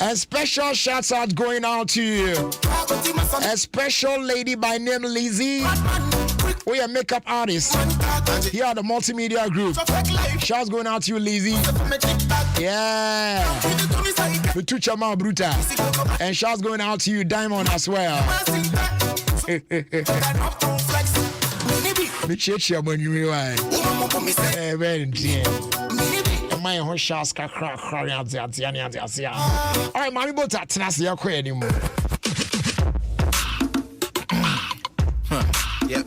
A special shout out going out to you. A special lady by name Lizzie. We are makeup artists here at the Multimedia Group. Shouts going out to you, Lizzie. Yeah. Tuchama Bruta. And shouts going out to you, Diamond, as well. When you realize. My whole shots crack. All right, mommy, but that's your question.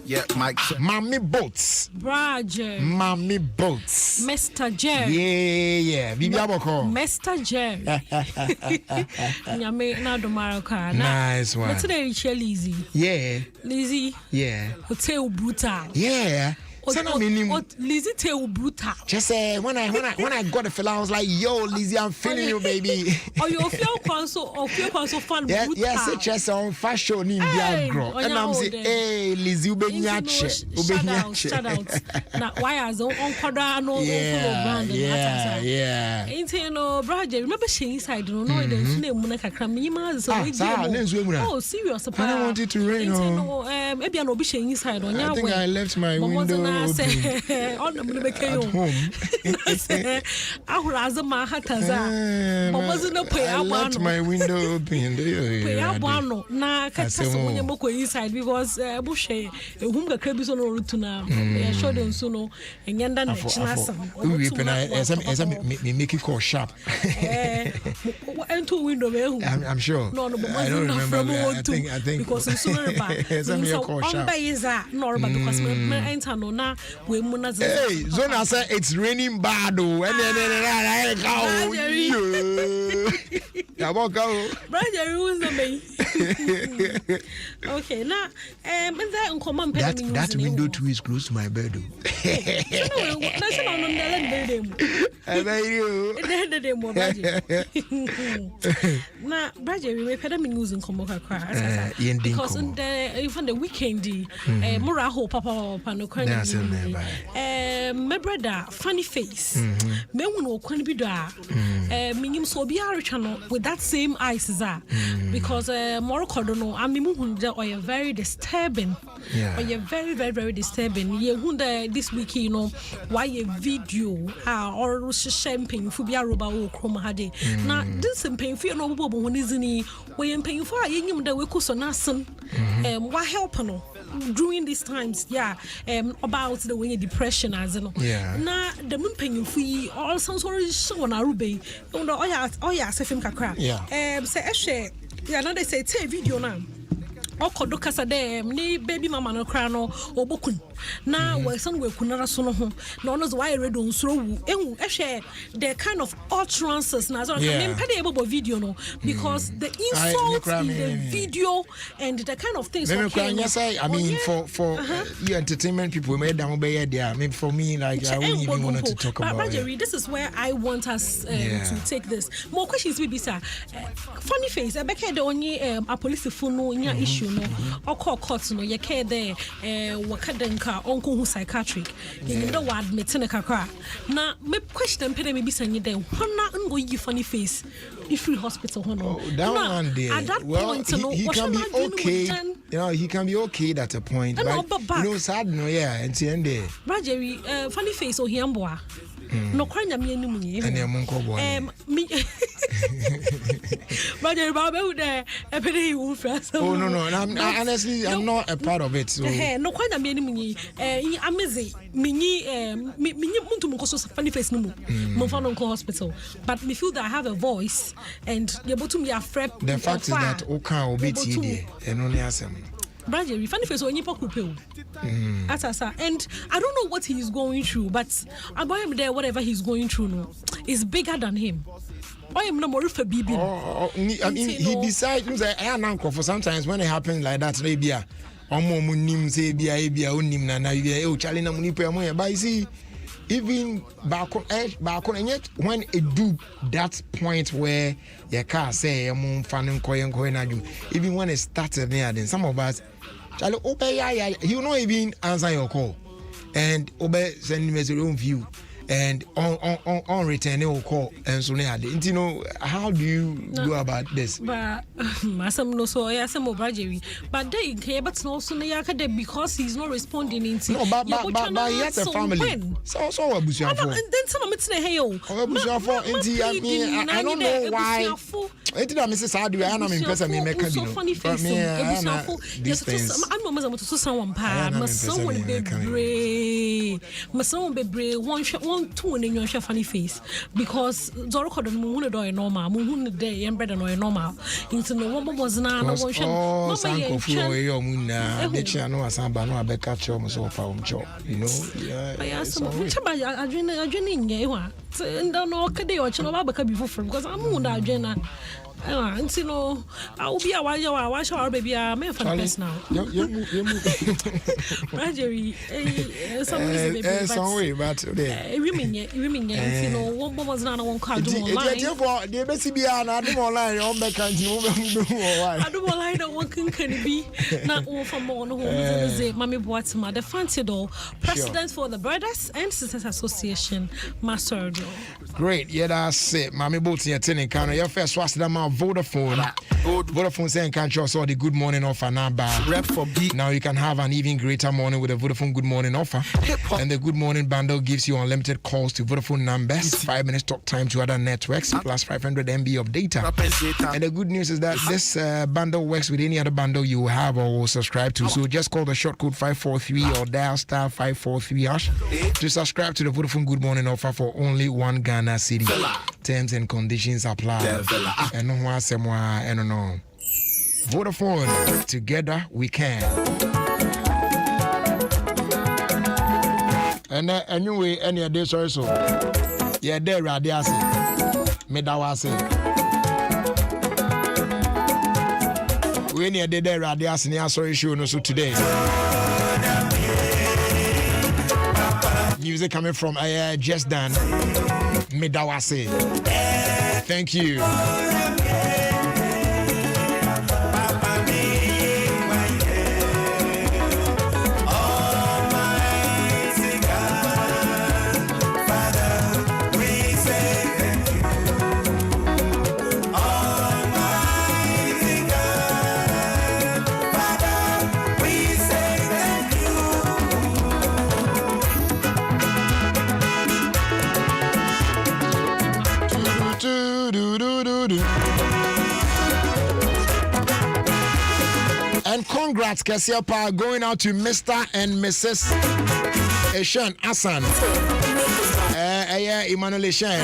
Yep, Mike. Mommy Boats. Roger. Mommy Boats. Mr. Jerry. Yeah. Bibi aboko. Mr. Jerry. Nyame na do maroka. Nice one. What's today Lizzie? Yeah. Lizzie. Yeah. Hotel brutal. Yeah. Lizzie tail brutal. Just when I got the fella, I was like, yo, Lizzie, I'm feeling you, baby. Oh, you feel console fun. Yes, just on fashion in the girl. And I'm saying, hey, Lizzie, shout out. Now, why are the on quadra no brand? Yeah. Ain't no, Roger, remember she inside, no, there's no Monica Cramima. Oh, serious. I don't want it to rain. Maybe I'm not be inside on I think I left my window. On the I left my window open. Na inside because bushe whom the crabs on route now. I showed them so no and yanda me make it call sharp. And two window. I'm sure. No, I don't remember. I think because I'm so bad. Because hey, Zona said it's raining bad. Okay, now that window too is close to my bed. Now, Brajer, we pay them in using Komoka because even the weekend, Muraho Papa my brother, funny face. Me won't can be there. Minim so be our channel with that same eyes because Morocco don't know. I mean, or you're very disturbing. Or you're very, very, very disturbing. You this week, you know, why a video or champagne for be a roba or chroma hade. Now, this and paying for no when isn't he? When paying for a young that we could so nasan. What help during these times, about the way depression as no. Now the moon paying free all some sort of show on Arube. Oh yeah, say film kakra. Say they say video now. Oko do kasa dem ni baby mama no kra no obokun. Now we some we kunara so no ho. No no why ready on sro wu. Ehwe the kind of utterances na so can pay able video no because the insult in the video and the kind of things I mean for you entertainment people made down by there. I mean for me like I wouldn't even want to talk about it. This is where I want us to take this. More questions will be sir. Funny face. I beke the only a police phone no issue no. Or call court no. You care there. Wakadenka uncle who psychiatric. You know what admit in a kakra. Now me question pay maybe send you there. Hona ngo you funny face. If free hospital hono. That one day. At that point, he can be okay. You know, he can be okay at a point. But you know, sad no, and the end there. Jerry, funny face or hiamboa. No crime me any money. And your monko boy. Me. But Jerry Baba there. Oh no. Honestly, I'm not a part of it. So. No crime me any money. Amazing. Me muntu munko funny face no mo. Mo fa no hospital. But me feel that I have a voice and you're able to me afraid. The fact is that Oka obeti there. And only asem. Brother, funny face on you and I don't know what he's going through, but about him there, whatever he's going through, no, is bigger than him. I am no more for baby. I mean, he decides. I am uncle for sometimes when it happens like that. Maybe munim say be unim na challenge munipe but you see, even back on and yet when it do that point where your car say even when it started there, then some of us Charlie obey you not even answer your call and obey send me your own view and on return your call and so you know how do you go about this? But masam no so I some Jerry but they care but also because he's not responding into no but he has a family so abusuafo and then some of hey abusuafo I don't know why it did Mrs. Sadu I am impressed me make so funny face these things I'm not to someone pa someone be one two in your funny face because Zoro couldn't move the normal moon the day and better no normal into no one was now no one oh sanko fuo your moon the channel as amba no abeka cho so fa umcho you know I asked which about adrenaline and don't know kade o channel abeka before from because I'm on adrenaline and you know I will be a while show baby me for this now Marjorie some way but women you know one was not one card online for the best be an online on back and you I don't online one can be not all from one who is Mommy Boatsma the fancy doll president for the Brothers and Sisters Association Master great that's it Mommy Boatsma attending kind of your first was the amount Vodafone saying can't you also the good morning offer now you can have an even greater morning with a Vodafone good morning offer and the good morning bundle gives you unlimited calls to Vodafone numbers 5 minutes talk time to other networks plus 500 MB of data and the good news is that this bundle works with any other bundle you have or will subscribe to so just call the short code 543 or dial star 543 hash to subscribe to the Vodafone good morning offer for only 1 Ghana city. Terms and conditions apply and no one I don't know. Vodafone, together we can. And anyway, any day so yeah, there radiasi. Medawasi. We need a day radiasi near sorry show no so today. Music coming from Just Dan. Medawasi. Thank you. And congrats, Kasiapa, going out to Mr. and Mrs. Eshan Asan. Emmanuel Eshan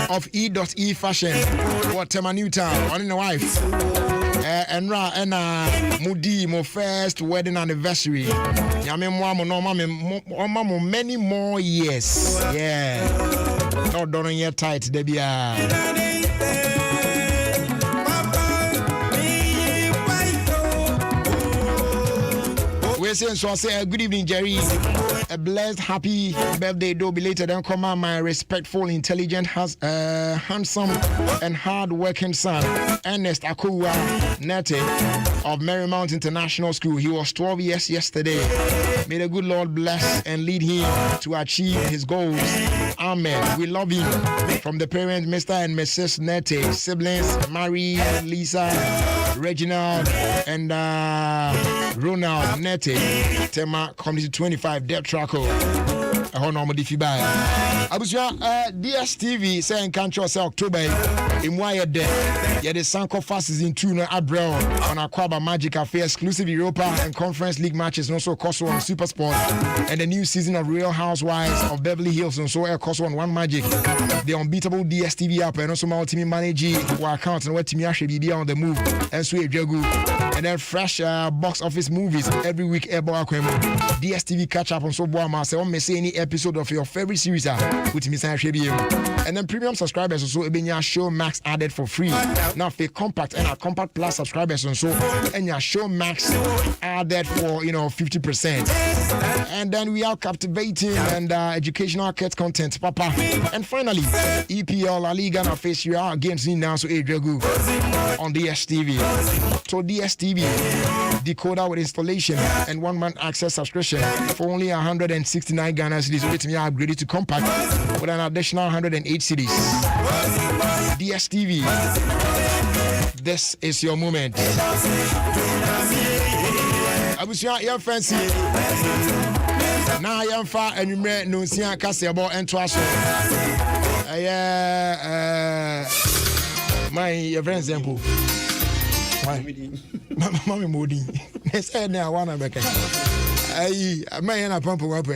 of E.E Fashion. What Tema Newtown, on in the wife. Enra ena mudi mo first wedding anniversary. Nyame mo amo no mo many more years. Yeah. No don't yet tight debia. We say good evening, Jerry. A blessed, happy birthday, though belated, and come on, my respectful, intelligent, handsome, and hard-working son, Ernest Akua Nete of Marymount International School. He was 12 years yesterday. May the good Lord bless and lead him to achieve his goals. Amen. We love him. From the parents, Mr. and Mrs. Nete, siblings, Mary, Lisa, Reginald, and Ronald Nete. Tema Community 25 Depth Tracker. I don't know if you buy. I was DSTV saying country say October in why de yeah the Sanko Fast season 2 no Abril on Aquaba Magic Cafe exclusive Europa and Conference League matches and also Koso on Super Sport and the new season of Real Housewives of Beverly Hills and so Koso on One Magic, the unbeatable DSTV app and also my team manage our account and what team actually be on the move and so Jagu and then fresh box office movies every week. DSTV catch up on so boama say on me say any episode of your favorite series with me say and then premium subscribers also ebenya Show Max added for free. Now for compact and our compact plus subscribers and so and your Show Max added for 50%. And then we are captivating and educational content papa. And finally EPL La Liga na face your games in now so Adriagu on DSTV. So DSTV decoder with installation and 1 month access subscription for only 169 Ghana cedis with me upgraded to compact with an additional 108 cedis. DSTV, this is your moment. I was your fancy. Now I am far and you may no see a castle and twice. My friend example. Mommy Moody. They said now one of the I may pump up.